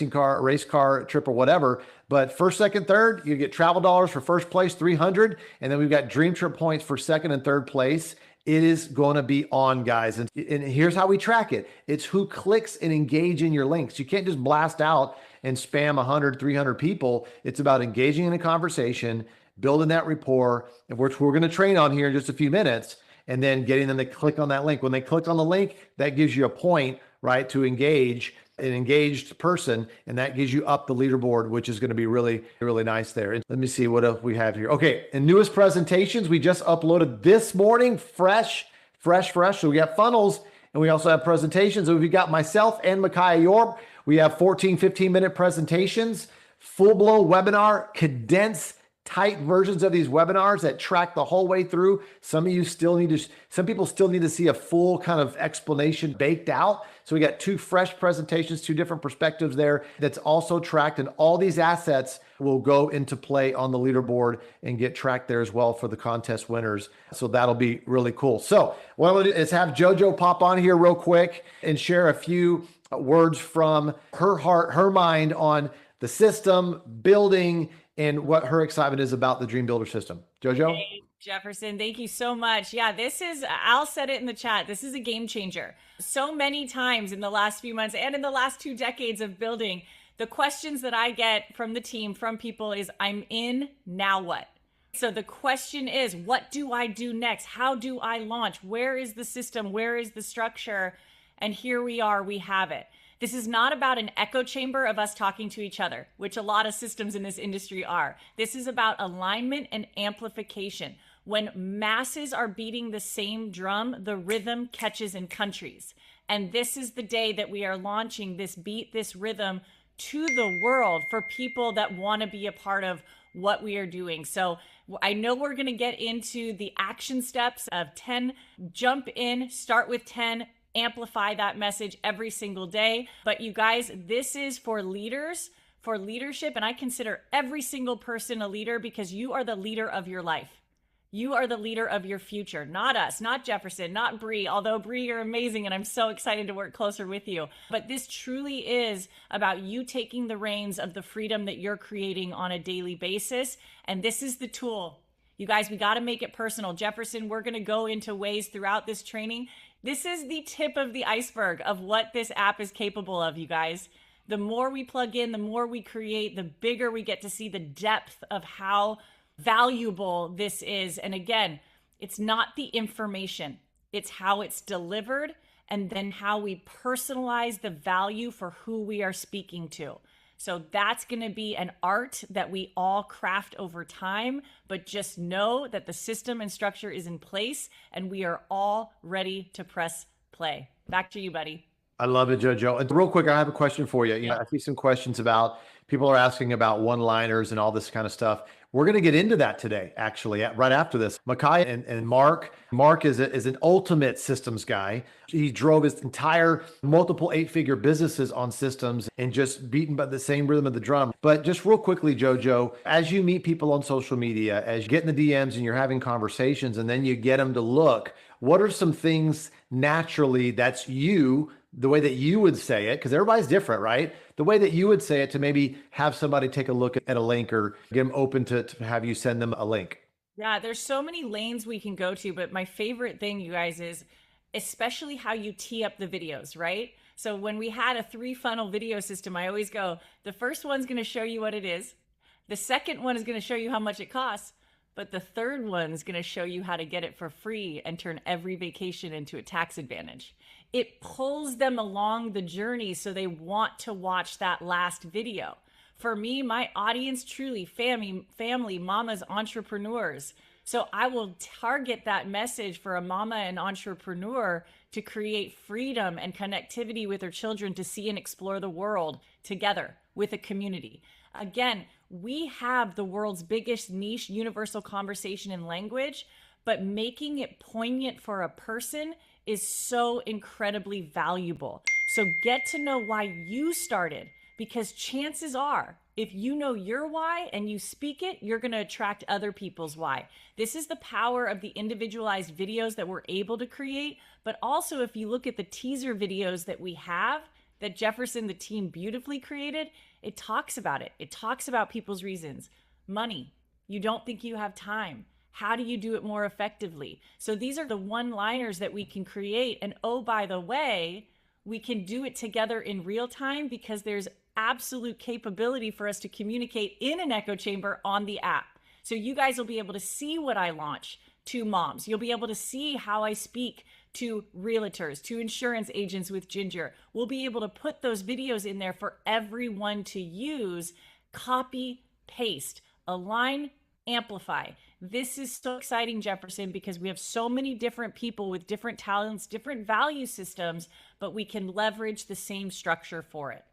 car trip or whatever. But first, second, third, you get travel dollars for first place, 300. And then we've got DreamTrip points for second and third place. It is going to be on, guys. And here's how we track it. It's who clicks and engage in your links. You can't just blast out and spam 100, 300 people. It's about engaging in a conversation, building that rapport, which we're going to train on here in just a few minutes, and then getting them to click on that link. When they click on the link, that gives you a point, right, to engage an engaged person, and that gives you up the leaderboard, which is going to be really, really nice there. And let me see what else we have here. Okay, and newest presentations we just uploaded this morning, fresh. So we got funnels, and we also have presentations. So we've got myself and Micaiah York. We have 14, 15-minute presentations, full-blown webinar, condensed, tight versions of these webinars that track the whole way through. Some people still need to see a full kind of explanation baked out. So we got 2 fresh presentations, 2 different perspectives there that's also tracked. And all these assets will go into play on the leaderboard and get tracked there as well for the contest winners. So that'll be really cool. So what I'm going to do is have JoJo pop on here real quick and share a few words from her heart, her mind on the system, building, and what her excitement is about the DreamBuilder system. JoJo? Hey, Jefferson, thank you so much. Yeah, Al said it in the chat, this is a game changer. So many times in the last few months and in the last 2 decades of building, the questions that I get from the team, from people is, I'm in, now what? So the question is, what do I do next? How do I launch? Where is the system? Where is the structure? And here we are, we have it. This is not about an echo chamber of us talking to each other, which a lot of systems in this industry are. This is about alignment and amplification. When masses are beating the same drum, the rhythm catches in countries. And this is the day that we are launching this beat, this rhythm to the world for people that want to be a part of what we are doing. So I know we're going to get into the action steps of 10, jump in, start with 10, amplify that message every single day. But you guys, this is for leaders, for leadership. And I consider every single person a leader because you are the leader of your life. You are the leader of your future, not us, not Jefferson, not Bree, although Bree, you're amazing and I'm so excited to work closer with you. But this truly is about you taking the reins of the freedom that you're creating on a daily basis. And this is the tool. You guys, we got to make it personal. Jefferson, we're going to go into ways throughout this training. This is the tip of the iceberg of what this app is capable of, you guys. The more we plug in, the more we create, the bigger we get to see the depth of how valuable this is. And again, it's not the information, it's how it's delivered and then how we personalize the value for who we are speaking to. So that's going to be an art that we all craft over time, but just know that the system and structure is in place and we are all ready to press play. Back to you, buddy. I love it, JoJo. And real quick, I have a question for you. I see some questions about, people are asking about one-liners and all this kind of stuff. We're going to get into that today, actually, right after this. Micaiah and Mark. Mark is an ultimate systems guy. He drove his entire multiple 8-figure businesses on systems and just beaten by the same rhythm of the drum. But just real quickly, JoJo, as you meet people on social media, as you get in the DMs and you're having conversations and then you get them to look, what are some things naturally that's you, the way that you would say it, because everybody's different, right? The way that you would say it to maybe have somebody take a look at a link or get them open to have you send them a link. Yeah, there's so many lanes we can go to, but my favorite thing, you guys, is especially how you tee up the videos, right? So when we had a 3-funnel video system, I always go, the first one's going to show you what it is. The second one is going to show you how much it costs. But the third one is going to show you how to get it for free and turn every vacation into a tax advantage. It pulls them along the journey so they want to watch that last video. For me, my audience truly family, mamas, entrepreneurs. So I will target that message for a mama and entrepreneur to create freedom and connectivity with their children to see and explore the world together with a community. Again, we have the world's biggest niche universal conversation and language, but making it poignant for a person is so incredibly valuable. So get to know why you started, because chances are, if you know your why and you speak it, you're going to attract other people's why. This is the power of the individualized videos that we're able to create. But also, if you look at the teaser videos that we have, that Jefferson, the team, beautifully created, it talks about it. It talks about people's reasons. Money. You don't think you have time. How do you do it more effectively? So these are the one-liners that we can create. And oh, by the way, we can do it together in real time because there's absolute capability for us to communicate in an echo chamber on the app. So you guys will be able to see what I launch to moms. You'll be able to see how I speak to realtors, to insurance agents with Ginger. We'll be able to put those videos in there for everyone to use, copy, paste, align, amplify. This is so exciting, Jefferson, because we have so many different people with different talents, different value systems, but we can leverage the same structure for it.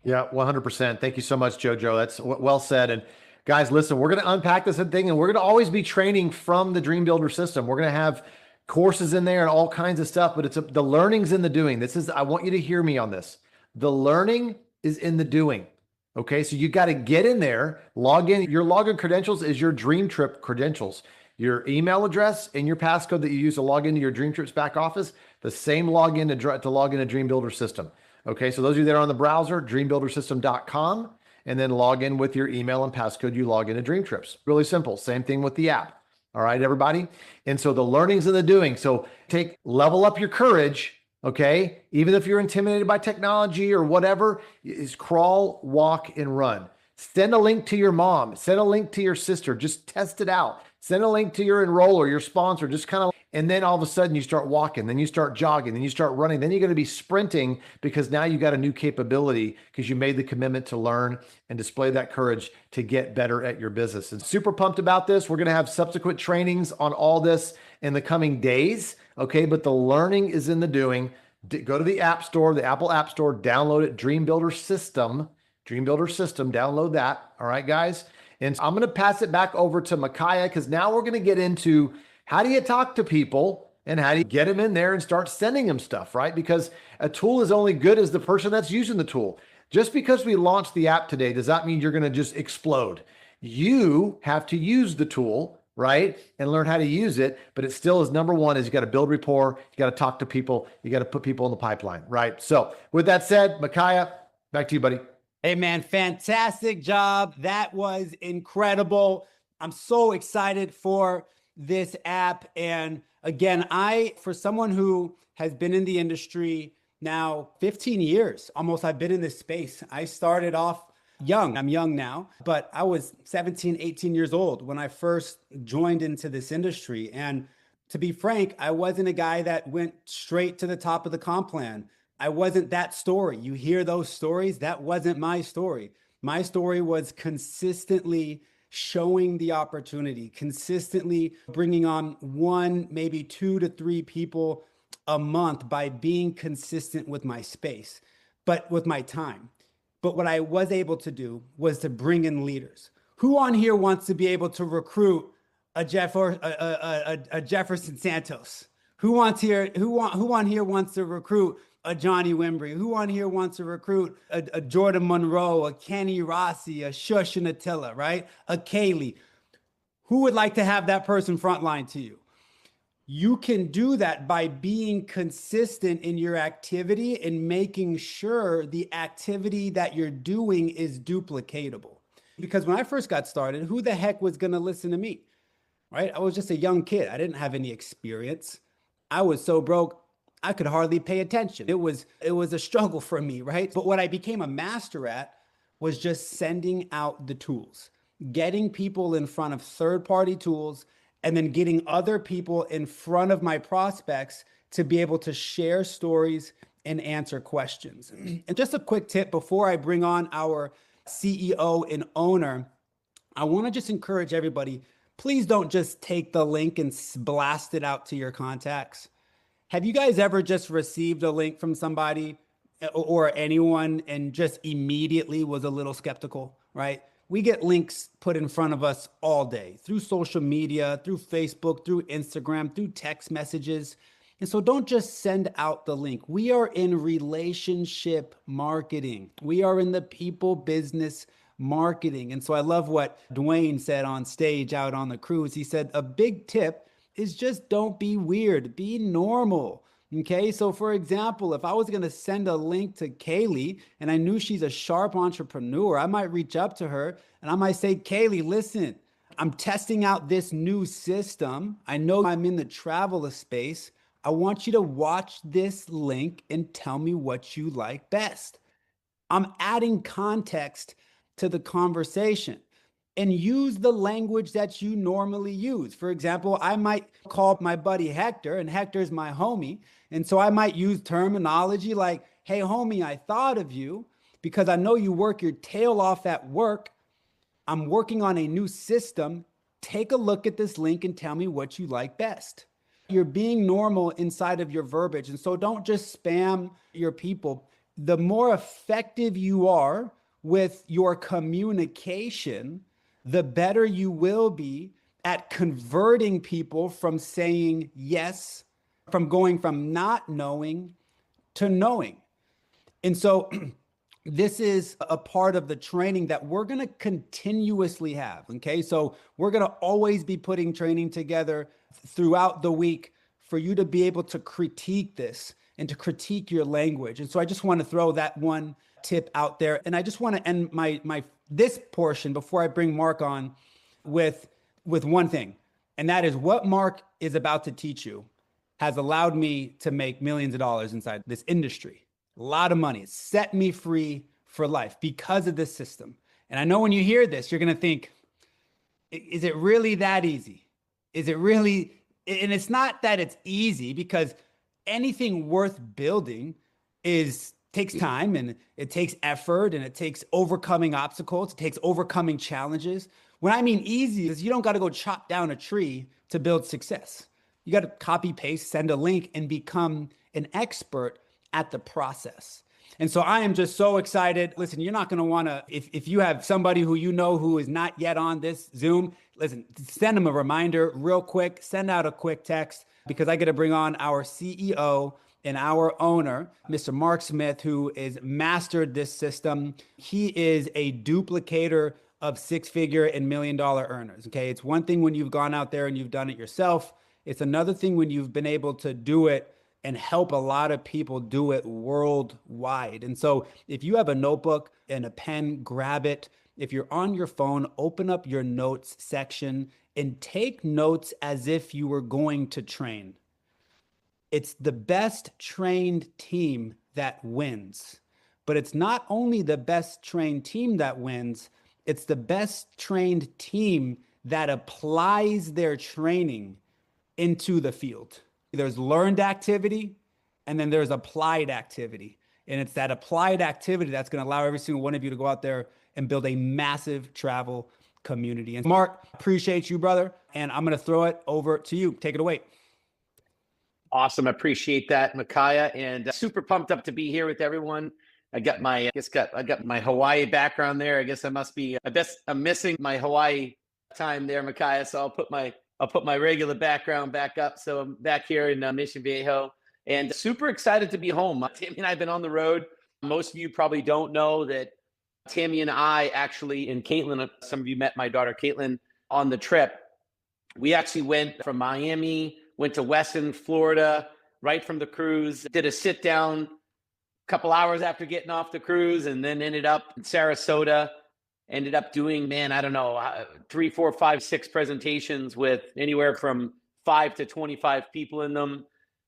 Yeah, 100%. Thank you so much, JoJo. That's well said. And guys, listen, we're going to unpack this thing, and we're going to always be training from the DreamBuilder system. We're going to have courses in there and all kinds of stuff, but it's the learning's in the doing. I want you to hear me on this. The learning is in the doing. Okay. So you got to get in there, log in. Your login credentials is your DreamTrip credentials, your email address and your passcode that you use to log into your DreamTrips back office, the same login to log into DreamBuilder system. Okay. So those of you that are on the browser, dreambuildersystem.com, and then log in with your email and passcode. You log into DreamTrips. Really simple. Same thing with the app. All right, everybody. And so the learning's in the doing. So level up your courage. Okay. Even if you're intimidated by technology or whatever, is crawl, walk, and run. Send a link to your mom. Send a link to your sister. Just test it out. Send a link to your enroller, your sponsor, just kind of, and then all of a sudden you start walking, then you start jogging, then you start running, then you're going to be sprinting because now you got a new capability because you made the commitment to learn and display that courage to get better at your business. And super pumped about this. We're going to have subsequent trainings on all this in the coming days. Okay. But the learning is in the doing. Go to the App Store, the Apple App Store, download it, DreamBuilder System, download that. All right, guys. And I'm going to pass it back over to Micaiah because now we're going to get into how do you talk to people and how do you get them in there and start sending them stuff, right? Because a tool is only good as the person that's using the tool. Just because we launched the app today does not mean you're going to just explode. You have to use the tool, right? And learn how to use it. But it still is number one is you got to build rapport. You got to talk to people. You got to put people in the pipeline, right? So with that said, Micaiah, back to you, buddy. Hey, man, fantastic job. That was incredible. I'm so excited for this app. And again, for someone who has been in the industry now 15 years almost I've been in this space. I started off young. I'm young now, but I was 17, 18 years old when I first joined into this industry. And to be frank, I wasn't a guy that went straight to the top of the comp plan. I wasn't that story. You hear those stories. That wasn't my story. My story was consistently showing the opportunity, consistently bringing on one, maybe 2 to 3 people a month by being consistent with my space, but with my time. But what I was able to do was to bring in leaders. Who on here wants to be able to recruit a Jefferson Santos? Who on here wants to recruit a Johnny Wimbrey? Who on here wants to recruit a Jordan Monroe, a Kenny Rossi, a Shush and Attila, right? A Kaylee. Who would like to have that person frontline to you? You can do that by being consistent in your activity and making sure the activity that you're doing is duplicatable. Because when I first got started, who the heck was going to listen to me, right? I was just a young kid. I didn't have any experience. I was so broke, I could hardly pay attention. It was a struggle for me, right? But what I became a master at was just sending out the tools, getting people in front of third-party tools, and then getting other people in front of my prospects to be able to share stories and answer questions. And just a quick tip before I bring on our CEO and owner, I want to just encourage everybody, please don't just take the link and blast it out to your contacts. Have you guys ever just received a link from somebody or anyone and just immediately was a little skeptical, right? We get links put in front of us all day through social media, through Facebook, through Instagram, through text messages. And so don't just send out the link. We are in relationship marketing. We are in the people business marketing. And so I love what Dwayne said on stage out on the cruise. He said, a big tip is just don't be weird, be normal. Okay, so for example, if I was going to send a link to Kaylee and I knew she's a sharp entrepreneur, I might reach up to her and I might say, Kaylee, listen, I'm testing out this new system. I know I'm in the travel space. I want you to watch this link and tell me what you like best. I'm adding context to the conversation. And use the language that you normally use. For example, I might call my buddy Hector, and Hector's my homie. And so I might use terminology like, hey, homie, I thought of you because I know you work your tail off at work. I'm working on a new system. Take a look at this link and tell me what you like best. You're being normal inside of your verbiage. And so don't just spam your people. The more effective you are with your communication, the better you will be at converting people from saying yes, from going from not knowing to knowing. And so this is a part of the training that we're going to continuously have. Okay. So we're going to always be putting training together throughout the week for you to be able to critique this and to critique your language. And so I just want to throw that one tip out there. And I just want to end this portion before I bring Mark on with one thing. And that is what Mark is about to teach you has allowed me to make millions of dollars inside this industry. A lot of money. It's set me free for life because of this system. And I know when you hear this, you're going to think, is it really that easy? Is it really? And it's not that it's easy, because anything worth building takes time and it takes effort and it takes overcoming obstacles. It takes overcoming challenges. When I mean easy is you don't got to go chop down a tree to build success. You got to copy, paste, send a link and become an expert at the process. And so I am just so excited. Listen, you're not going to want to, if you have somebody who you know who is not yet on this Zoom, listen, send them a reminder real quick, send out a quick text, because I get to bring on our CEO and our owner, Mr. Mark Smith, who is mastered this system. He is a duplicator of six-figure and million-dollar earners. Okay, it's one thing when you've gone out there and you've done it yourself. It's another thing when you've been able to do it and help a lot of people do it worldwide. And so if you have a notebook and a pen, grab it. If you're on your phone, open up your notes section and take notes as if you were going to train. It's the best trained team that wins. But it's not only the best trained team that wins, it's the best trained team that applies their training into the field. There's learned activity, and then there's applied activity. And it's that applied activity that's going to allow every single one of you to go out there and build a massive travel community. And Mark, appreciate you, brother. And I'm going to throw it over to you. Take it away. Awesome. Appreciate that, Micaiah, and super pumped up to be here with everyone. I got my Hawaii background there. I guess I'm missing my Hawaii time there, Micaiah. So I'll put my regular background back up. So I'm back here in Mission Viejo, and super excited to be home. Tammy and I have been on the road. Most of you probably don't know that Tammy and I actually, and Caitlin, some of you met my daughter Caitlin on the trip. We actually went from Miami, went to Weston, Florida, right from the cruise, did a sit down a couple hours after getting off the cruise, and then ended up in Sarasota, ended up doing, 3, 4, 5, 6 presentations with anywhere from 5 to 25 people in them.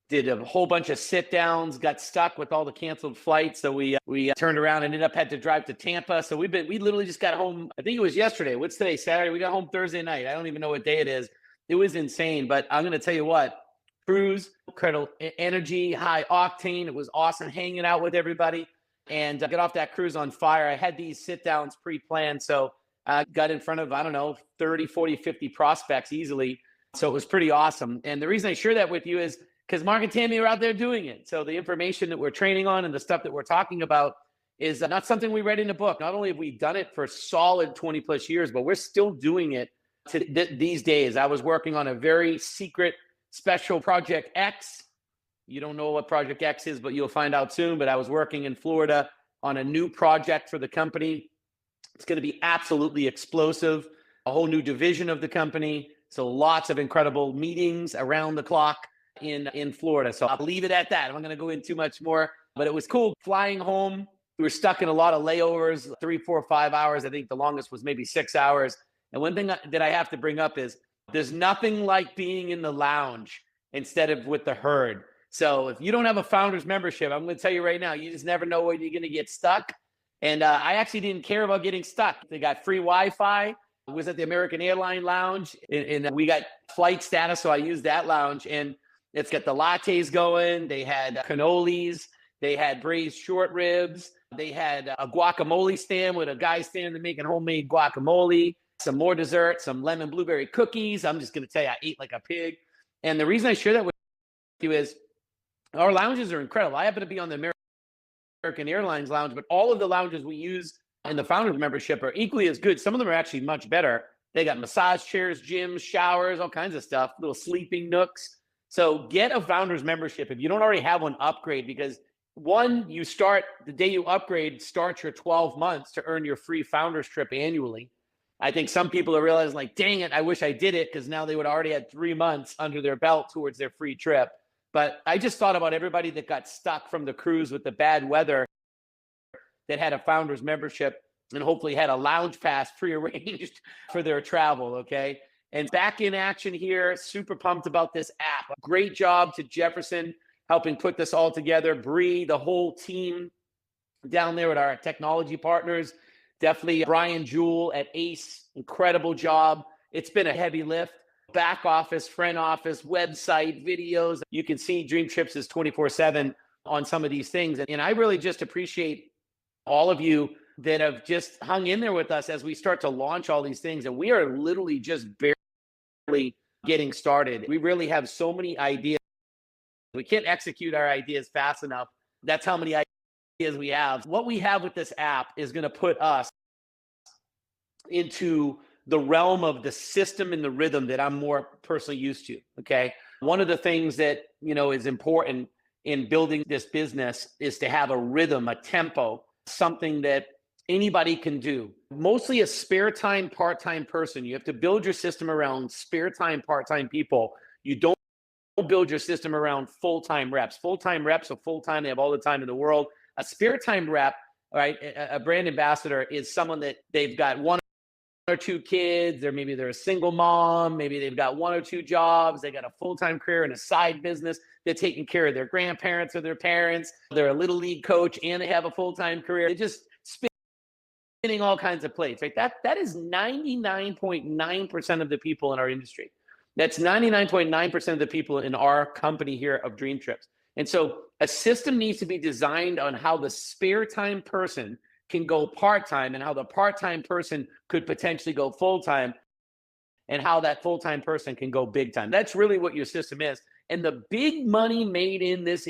Did a whole bunch of sit downs, got stuck with all the canceled flights. So we turned around and had to drive to Tampa. So we literally just got home. I think it was yesterday. What's today? Saturday. We got home Thursday night. I don't even know what day it is. It was insane, but I'm going to tell you what, cruise, incredible energy, high octane. It was awesome hanging out with everybody, and get off that cruise on fire. I had these sit downs pre-planned. So I got in front of, 30, 40, 50 prospects easily. So it was pretty awesome. And the reason I share that with you is because Mark and Tammy are out there doing it. So the information that we're training on and the stuff that we're talking about is not something we read in a book. Not only have we done it for solid 20 plus years, but we're still doing it these days. I was working on a very secret special Project X. You don't know what Project X is, but you'll find out soon. But I was working in Florida on a new project for the company. It's going to be absolutely explosive, a whole new division of the company. So lots of incredible meetings around the clock in Florida. So I'll leave it at that. I'm not going to go in too much more, but it was cool flying home. We were stuck in a lot of layovers, 3, 4, 5 hours. I think the longest was maybe 6 hours. And one thing that I have to bring up is there's nothing like being in the lounge instead of with the herd. So if you don't have a founder's membership, I'm going to tell you right now, you just never know when you're going to get stuck. And I actually didn't care about getting stuck. They got free Wi-Fi. I was at the American Airline Lounge, and we got flight status, so I used that lounge. And it's got the lattes going. They had cannolis. They had braised short ribs. They had a guacamole stand with a guy standing there making homemade guacamole, some more dessert, some lemon blueberry cookies. I'm just going to tell you, I ate like a pig. And the reason I share that with you is our lounges are incredible. I happen to be on the American Airlines lounge, but all of the lounges we use in the founders membership are equally as good. Some of them are actually much better. They got massage chairs, gyms, showers, all kinds of stuff, little sleeping nooks. So get a founders membership. If you don't already have one, upgrade, because one, you start the day you upgrade, start your 12 months to earn your free founders trip annually. I think some people are realizing, like, dang it, I wish I did it, because now they would already had 3 months under their belt towards their free trip. But I just thought about everybody that got stuck from the cruise with the bad weather that had a founders membership and hopefully had a lounge pass prearranged for their travel, okay? And back in action here, super pumped about this app. Great job to Jefferson helping put this all together. Bree, the whole team down there with our technology partners. Definitely Brian Jewell at Ace, incredible job. It's been a heavy lift. Back office, front office, website, videos. You can see DreamTrips is 24/7 on some of these things. And I really just appreciate all of you that have just hung in there with us as we start to launch all these things. And we are literally just barely getting started. We really have so many ideas. We can't execute our ideas fast enough. That's how many ideas we have. What we have with this app is going to put us into the realm of the system and the rhythm that I'm more personally used to. Okay. One of the things that, is important in building this business is to have a rhythm, a tempo, something that anybody can do. Mostly a spare time, part-time person. You have to build your system around spare time, part-time people. You don't build your system around full-time reps. Full-time reps are full-time. They have all the time in the world. A spare time rep, right? A brand ambassador is someone that they've got one or two kids, or maybe they're a single mom, maybe they've got one or two jobs, they got a full-time career and a side business, they're taking care of their grandparents or their parents, they're a little league coach and they have a full-time career. They just spinning all kinds of plates, right? That is 99.9% of the people in our industry. That's 99.9% of the people in our company here of DreamTrips. And so a system needs to be designed on how the spare time person can go part-time and how the part-time person could potentially go full-time and how that full-time person can go big time. That's really what your system is. And the big money made in this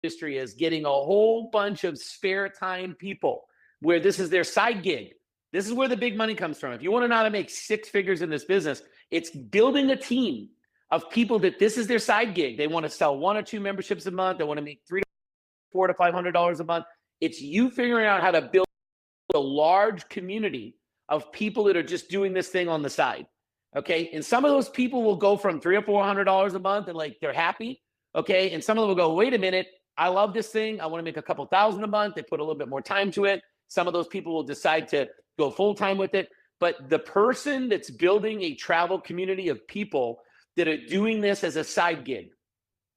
industry is getting a whole bunch of spare time people where this is their side gig. This is where the big money comes from. If you want to know how to make six figures in this business, it's building a team of people that this is their side gig. They want to sell one or two memberships a month. They want to make $300 to $500 a month. It's you figuring out how to build a large community of people that are just doing this thing on the side. Okay. And some of those people will go from $300 or $400 a month and like they're happy. Okay. And some of them will go, wait a minute, I love this thing. I want to make a couple thousand a month. They put a little bit more time to it. Some of those people will decide to go full time with it. But the person that's building a travel community of people that are doing this as a side gig,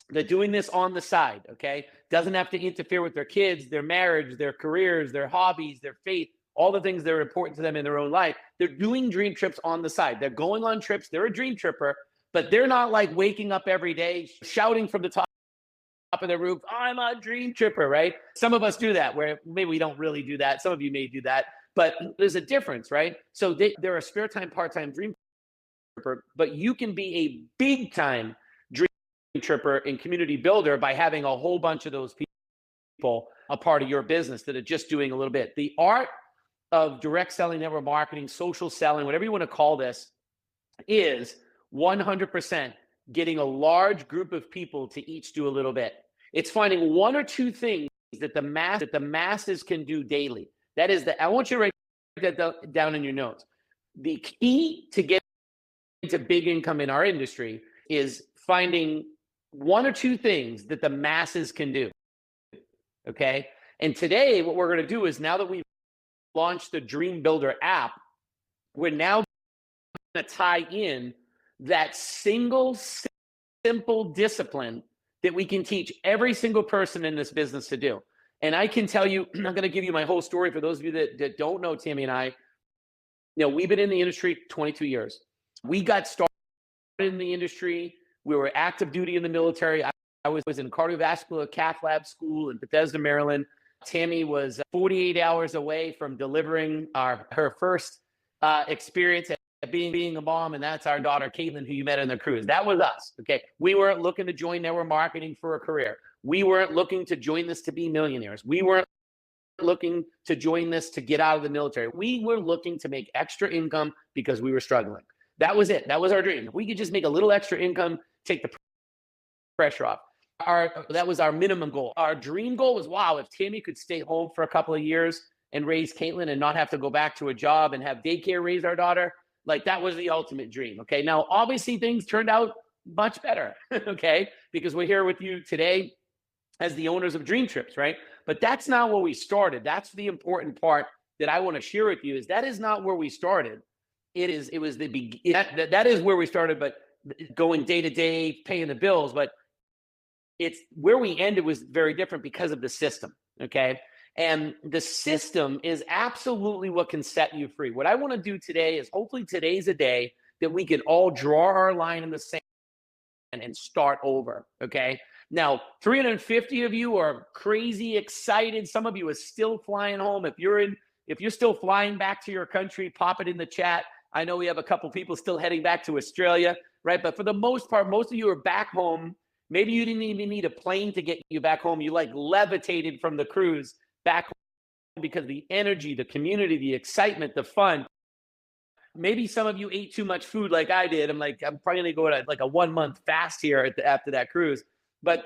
they're doing this on the side, okay? Doesn't have to interfere with their kids, their marriage, their careers, their hobbies, their faith, all the things that are important to them in their own life. They're doing dream trips on the side. They're going on trips. They're a dream tripper, but they're not like waking up every day shouting from the top of their roof, I'm a dream tripper, right? Some of us do that, where maybe we don't really do that. Some of you may do that, but there's a difference, right? So they're a spare time, part-time dream tripper, but you can be a big time dream tripper and community builder by having a whole bunch of those people a part of your business that are just doing a little bit. The art of direct selling, network marketing, social selling, whatever you want to call this, is 100% getting a large group of people to each do a little bit. It's finding one or two things that the masses can do daily. That is I want you to write that down in your notes. The key to getting to big income in our industry is finding one or two things that the masses can do. Okay. And today, what we're going to do is, now that we've launched the DreamBuilder app, we're now going to tie in that single simple discipline that we can teach every single person in this business to do. And I can tell you, I'm going to give you my whole story for those of you that don't know Tammy and I. You know, we've been in the industry 22 years. We got started in the industry. We were active duty in the military. I was in cardiovascular cath lab school in Bethesda, Maryland. Tammy was 48 hours away from delivering her first experience at being a mom, and that's our daughter Caitlin, who you met on the cruise. That was us. Okay, we weren't looking to join network marketing for a career. We weren't looking to join this to be millionaires. We weren't looking to join this to get out of the military. We were looking to make extra income because we were struggling. That was it. That was our dream. If we could just make a little extra income, take the pressure off. That was our minimum goal. Our dream goal was, wow, if Tammy could stay home for a couple of years and raise Caitlin and not have to go back to a job and have daycare raise our daughter, like that was the ultimate dream. Okay. Now, obviously things turned out much better. Okay. Because we're here with you today as the owners of DreamTrips, right? But that's not where we started. That's the important part that I want to share with you, is that is not where we started. That is where we started, but going day to day, paying the bills, but it's where we ended was very different because of the system. Okay. And the system is absolutely what can set you free. What I want to do today is, hopefully today's a day that we can all draw our line in the sand and start over. Okay. Now, 350 of you are crazy excited. Some of you are still flying home. If you're still flying back to your country, pop it in the chat. I know we have a couple people still heading back to Australia, right? But for the most part, most of you are back home. Maybe you didn't even need a plane to get you back home. You like levitated from the cruise back home because the energy, the community, the excitement, the fun. Maybe some of you ate too much food like I did. I'm probably gonna go at like a 1 month fast here after that cruise. But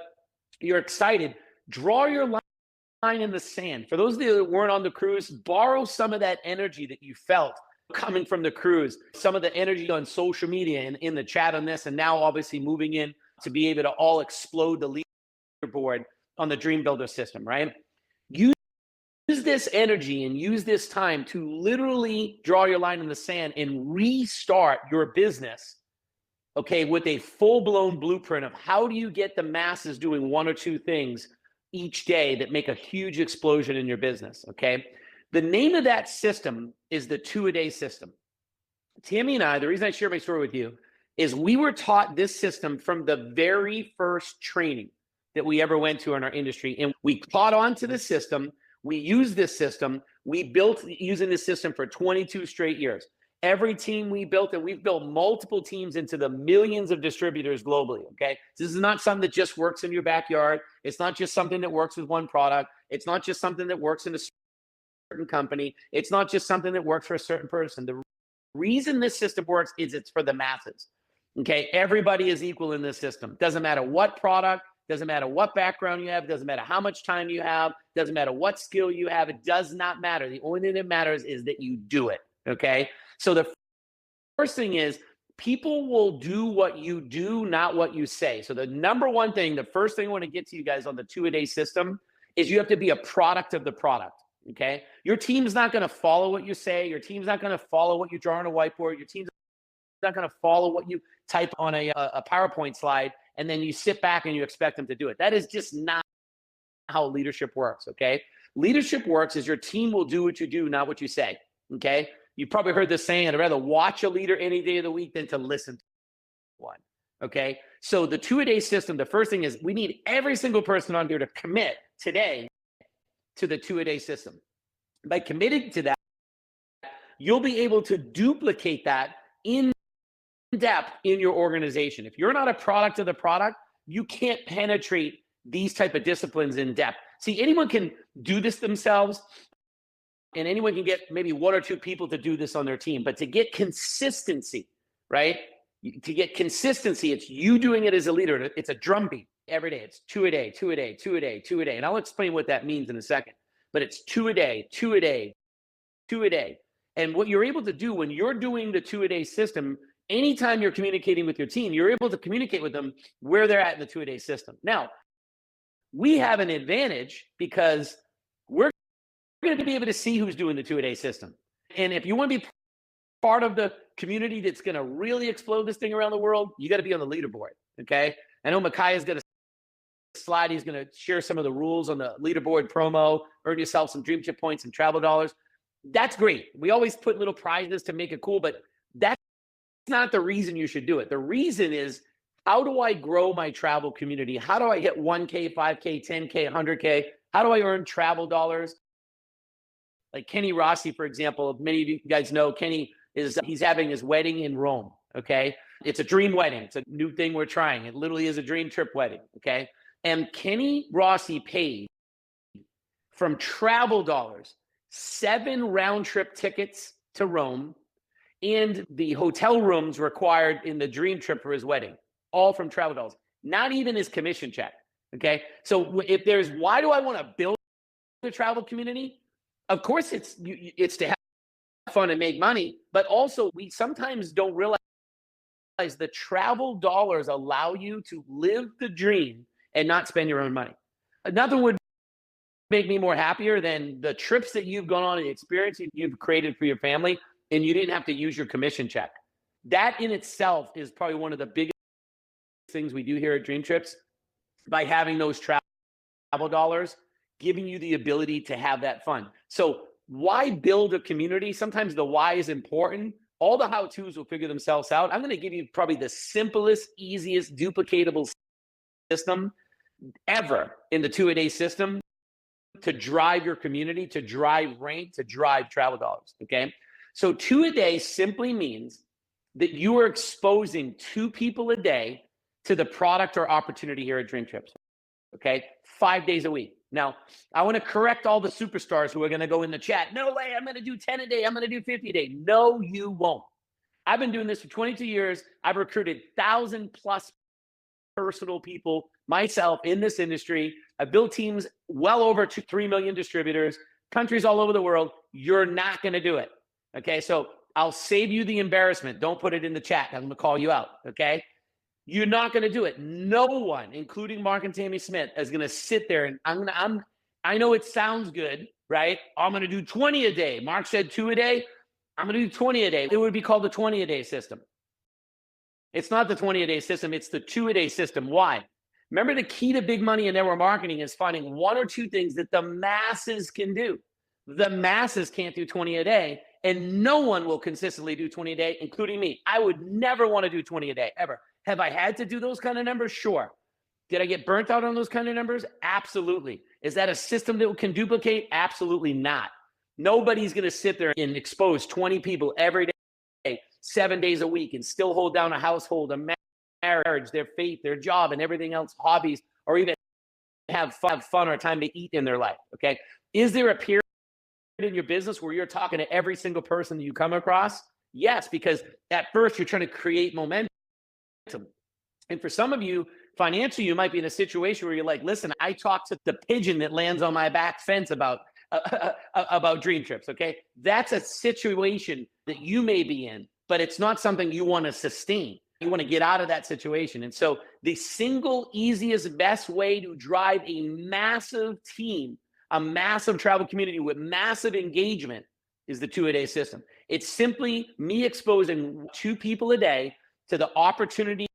you're excited. Draw your line in the sand. For those of you that weren't on the cruise, borrow some of that energy that you felt coming from the cruise, some of the energy on social media and in the chat on this, and now obviously moving in to be able to all explode the leaderboard on the DreamBuilder system, right? Use this this energy and use this time to literally draw your line in the sand and restart your business, okay, with a full-blown blueprint of how do you get the masses doing one or two things each day that make a huge explosion in your business, okay? The name of that system is the 2-a-day system. Tammy and I, the reason I share my story with you is we were taught this system from the very first training that we ever went to in our industry. And we caught on to the system. We used this system. We built using this system for 22 straight years. Every team we built, and we've built multiple teams into the millions of distributors globally, okay? This is not something that just works in your backyard. It's not just something that works with one product. It's not just something that works in a certain company. It's not just something that works for a certain person. The reason this system works is it's for the masses, okay? Everybody is equal in this system. Doesn't matter what product, doesn't matter what background you have, doesn't matter how much time you have, doesn't matter what skill you have, it does not matter. The only thing that matters is that you do it, okay? So the first thing is people will do what you do, not what you say. So the number one thing, the first thing I want to get to you guys on the 2-a-day system is you have to be a product of the product, okay? Your team's not going to follow what you say. Your team's not going to follow what you draw on a whiteboard. Your team's not going to follow what you type on a PowerPoint slide, and then you sit back and you expect them to do it. That is just not how leadership works, okay? Leadership works is your team will do what you do, not what you say, okay? You probably heard this saying, I'd rather watch a leader any day of the week than to listen to one, okay? So the 2-a-day system, the first thing is we need every single person on here to commit today to the 2-a-day system. By committing to that, you'll be able to duplicate that in depth in your organization. If you're not a product of the product, you can't penetrate these type of disciplines in depth. See, anyone can do this themselves, and anyone can get maybe one or two people to do this on their team. But to get consistency, right? To get consistency, it's you doing it as a leader. It's a drumbeat every day. It's 2-a-day, 2-a-day, 2-a-day, 2-a-day. And I'll explain what that means in a second. But it's 2-a-day, 2-a-day, 2-a-day. And what you're able to do when you're doing the 2-a-day system, anytime you're communicating with your team, you're able to communicate with them where they're at in the 2-a-day system. Now, we have an advantage because we're going to be able to see who's doing the 2-a-day system. And if you want to be part of the community that's going to really explode this thing around the world, you got to be on the leaderboard, okay? I know Micaiah's got a slide. He's going to share some of the rules on the leaderboard promo, earn yourself some DreamTrip points and travel dollars. That's great. We always put little prizes to make it cool, but that's not the reason you should do it. The reason is, how do I grow my travel community? How do I hit 1K, 5K, 10K, 100K? How do I earn travel dollars? Like Kenny Rossi, for example, many of you guys know Kenny he's having his wedding in Rome, okay? It's a dream wedding. It's a new thing we're trying. It literally is a dream trip wedding, okay? And Kenny Rossi paid from travel dollars 7 round trip tickets to Rome and the hotel rooms required in the dream trip for his wedding, all from travel dollars, not even his commission check, okay? So if there's, why do I want to build the travel community? Of course, it's to have fun and make money, but also we sometimes don't realize the travel dollars allow you to live the dream and not spend your own money. Nothing would make me more happier than the trips that you've gone on and the experience you've created for your family, and you didn't have to use your commission check. That in itself is probably one of the biggest things we do here at DreamTrips, by having those travel dollars, giving you the ability to have that fun. So why build a community? Sometimes the why is important. All the how-tos will figure themselves out. I'm going to give you probably the simplest, easiest, duplicatable system ever in the 2-a-day system to drive your community, to drive rank, to drive travel dollars, okay? So 2-a-day simply means that you are exposing 2 people a day to the product or opportunity here at DreamTrips, okay? 5 days a week. Now, I want to correct all the superstars who are going to go in the chat. No way, I'm going to do 10 a day. I'm going to do 50 a day. No, you won't. I've been doing this for 22 years. I've recruited 1,000+ personal people myself in this industry. I've built teams well over 3 million distributors, countries all over the world. You're not going to do it, okay? So I'll save you the embarrassment. Don't put it in the chat. I'm going to call you out, okay? You're not going to do it. No one, including Mark and Tammy Smith, is going to sit there and I know it sounds good, right? I'm going to do 20 a day. Mark said 2 a day. I'm going to do 20 a day. It would be called the 20 a day system. It's not the 20 a day system. It's the 2 a day system. Why? Remember, the key to big money in network marketing is finding 1 or 2 things that the masses can do. The masses can't do 20 a day, and no one will consistently do 20 a day, including me. I would never want to do 20 a day, ever. Have I had to do those kind of numbers? Sure. Did I get burnt out on those kind of numbers? Absolutely. Is that a system that can duplicate? Absolutely not. Nobody's going to sit there and expose 20 people every day, 7 days a week, and still hold down a household, a marriage, their faith, their job, and everything else, hobbies, or even have fun or time to eat in their life. Okay. Is there a period in your business where you're talking to every single person that you come across? Yes, because at first you're trying to create momentum. And for some of you, financially, you might be in a situation where you're like, listen, I talked to the pigeon that lands on my back fence about DreamTrips. Okay. That's a situation that you may be in, but it's not something you want to sustain. You want to get out of that situation. And so the single easiest, best way to drive a massive team, a massive travel community with massive engagement, is the 2 a day system. It's simply me exposing 2 people a day to the opportunity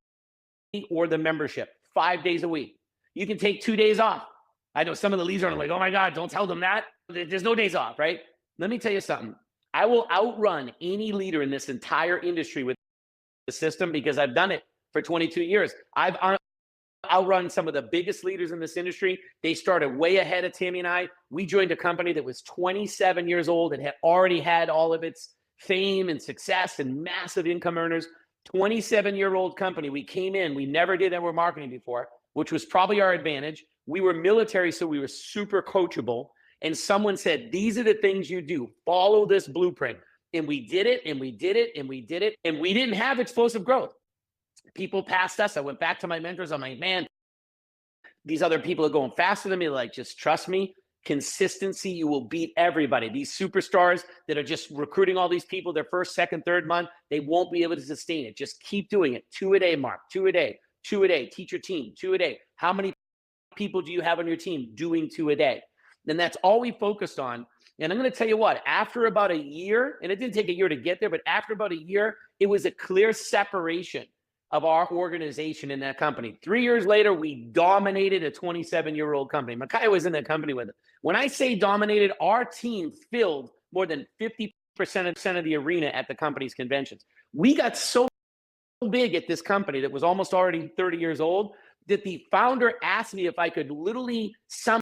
or the membership 5 days a week. You can take 2 days off. I know some of the leads are like, oh my God, don't tell them that. There's no days off, right? Let me tell you something. I will outrun any leader in this entire industry with the system because I've done it for 22 years. I've outrun some of the biggest leaders in this industry. They started way ahead of Tammy and I. We joined a company that was 27 years old and had already had all of its fame and success and massive income earners. 27-year-old company. We came in, we never did network marketing before, which was probably our advantage. We were military, so we were super coachable. And someone said, these are the things you do. Follow this blueprint. And we did it, and we did it, and we did it. And we didn't have explosive growth. People passed us. I went back to my mentors. I'm like, man, these other people are going faster than me. Like, just trust me. Consistency, you will beat everybody. These superstars that are just recruiting all these people their first, second, third month, they won't be able to sustain it. Just keep doing it. 2 a day, Mark. 2 a day. 2 a day. Teach your team. 2 a day. How many people do you have on your team doing 2 a day? And that's all we focused on. And I'm going to tell you what, after about a year, and it didn't take a year to get there, but after about a year, it was a clear separation of our organization in that company. 3 years later, we dominated a 27-year-old company. Micaiah was in that company with us. When I say dominated, our team filled more than 50% of the arena at the company's conventions. We got so big at this company that was almost already 30 years old that the founder asked me if I could literally somehow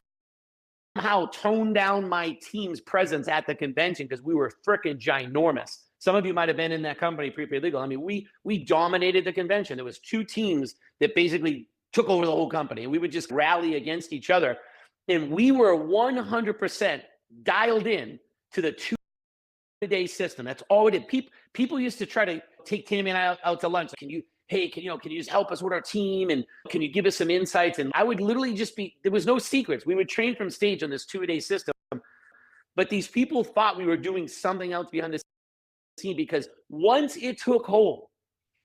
tone down my team's presence at the convention because we were freaking ginormous. Some of you might have been in that company, Prepaid Legal. I mean, we dominated the convention. There was 2 teams that basically took over the whole company, and we would just rally against each other. And we were 100% dialed in to the 2 a day system. That's all we did. People used to try to take Tammy and I out to lunch. Can you just help us with our team? And can you give us some insights? And I would literally there was no secrets. We would train from stage on this 2 a day system. But these people thought we were doing something else behind the team because once it took hold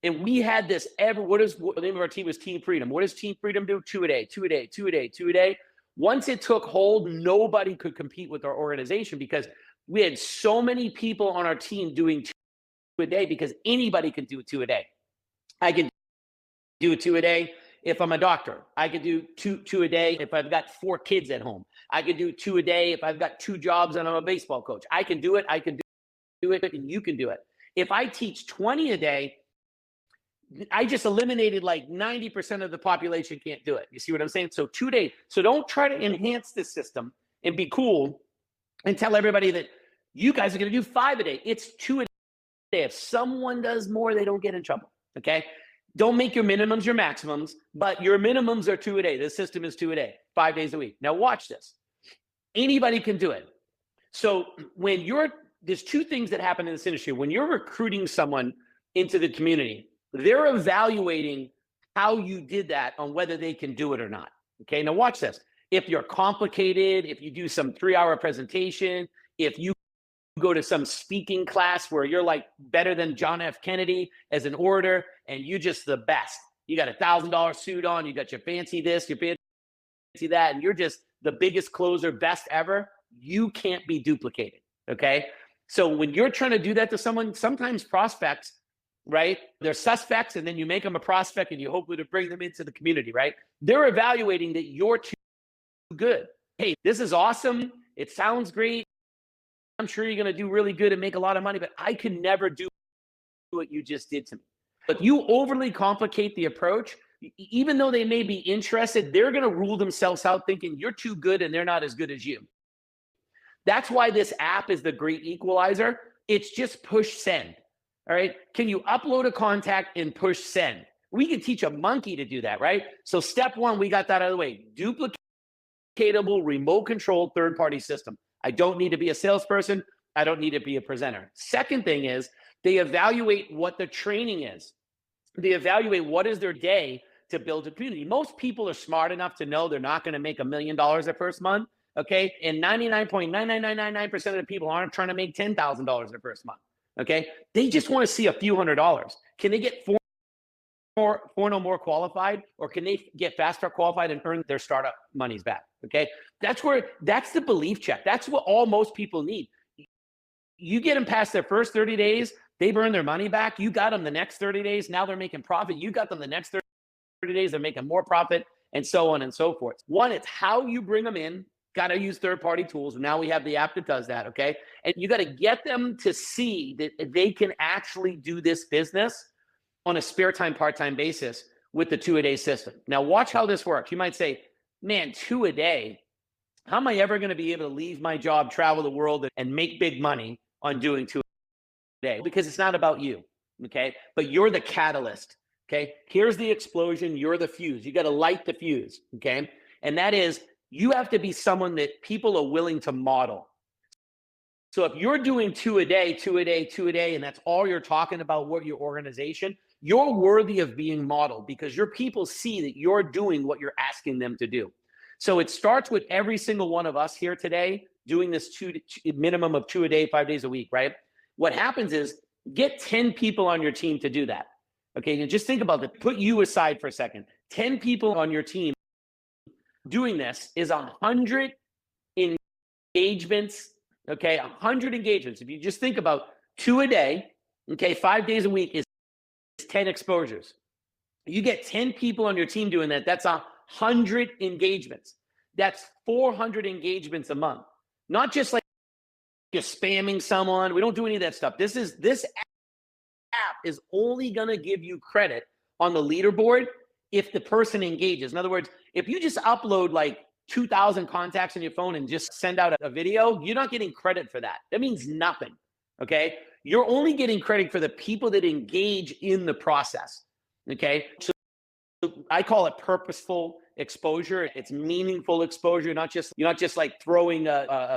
and we had this the name of our team was Team Freedom. What does Team Freedom do? 2 a day, 2 a day, 2 a day, 2 a day. Once it took hold, nobody could compete with our organization because we had so many people on our team doing 2 a day because anybody can do 2 a day. I can do 2 a day if I'm a doctor. I could do two a day if I've got 4 kids at home. I could do 2 a day if I've got 2 jobs and I'm a baseball coach. I can do it. I can do it, and you can do it. If I teach 20 a day, I just eliminated like 90% of the population can't do it. You see what I'm saying? So 2 days. So don't try to enhance this system and be cool and tell everybody that you guys are going to do 5 a day. It's 2 a day. If someone does more, they don't get in trouble. Okay. Don't make your minimums your maximums, but your minimums are 2 a day. The system is 2 a day, 5 days a week. Now watch this. Anybody can do it. So there's 2 things that happen in this industry. When you're recruiting someone into the community, they're evaluating how you did that on whether they can do it or not. Okay, now watch this. If you're complicated, if you do some 3-hour presentation, if you go to some speaking class where you're like better than John F. Kennedy as an orator and you're just the best. You got a $1,000 suit on, you got your fancy this, your fancy that, and you're just the biggest closer, best ever. you can't be duplicated. Okay. So when you're trying to do that to someone, sometimes prospects, right? They're suspects, and then you make them a prospect and you hopefully to bring them into the community, right? They're evaluating that you're too good. Hey, this is awesome. It sounds great. I'm sure you're going to do really good and make a lot of money, but I can never do what you just did to me. If you overly complicate the approach, even though they may be interested, they're going to rule themselves out thinking you're too good and they're not as good as you. That's why this app is the great equalizer. It's just push send. All right. Can you upload a contact and push send? We can teach a monkey to do that, right? So step one, we got that out of the way. Duplicatable, remote controlled third-party system. I don't need to be a salesperson. I don't need to be a presenter. Second thing is they evaluate what the training is. They evaluate what is their day to build a community. Most people are smart enough to know they're not going to make $1 million their first month. Okay. And 99.99999% of the people aren't trying to make $10,000 their first month. Okay. They just want to see a few $100s. Can they get four no more qualified, or can they get fast start qualified and earn their startup monies back? Okay. That's the belief check. That's what most people need. You get them past their first 30 days, they've earned their money back. You got them the next 30 days. Now they're making profit. You got them the next 30 days, they're making more profit, and so on and so forth. One, it's how you bring them in. Got to use third-party tools. Now we have the app that does that, okay? And you got to get them to see that they can actually do this business on a spare time, part-time basis with the 2-a-day system. Now watch how this works. You might say, man, 2 a day, how am I ever going to be able to leave my job, travel the world, and make big money on doing 2 a day? Because it's not about you, okay? But you're the catalyst, okay? Here's the explosion. You're the fuse. You got to light the fuse, okay? And that is, you have to be someone that people are willing to model. So if you're doing 2 a day, 2 a day, 2 a day, and that's all you're talking about, what your organization, you're worthy of being modeled because your people see that you're doing what you're asking them to do. So it starts with every single one of us here today doing this minimum of 2 a day, 5 days a week, right? What happens is get 10 people on your team to do that. Okay, and just think about it. Put you aside for a second. 10 people on your team doing this is 100 engagements, okay? 100 engagements. If you just think about 2 a day, okay, 5 days a week is 10 exposures. You get 10 people on your team doing that, that's 100 engagements. That's 400 engagements a month. Not just like you're spamming someone. We don't do any of that stuff. This app is only gonna give you credit on the leaderboard if the person engages. In other words, if you just upload like 2,000 contacts on your phone and just send out a video, you're not getting credit for that. That means nothing, okay? You're only getting credit for the people that engage in the process, okay? So I call it purposeful exposure. It's meaningful exposure. You're not just like throwing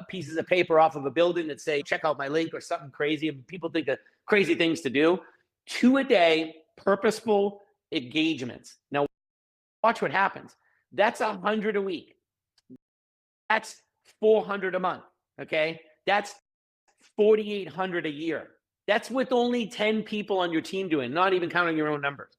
pieces of paper off of a building that say, check out my link or something crazy. People think of crazy things to do. 2 a day, purposeful engagements. Now, watch what happens. That's 100 a week. That's 400 a month, okay? That's 4,800 a year. That's with only 10 people on your team doing, not even counting your own numbers,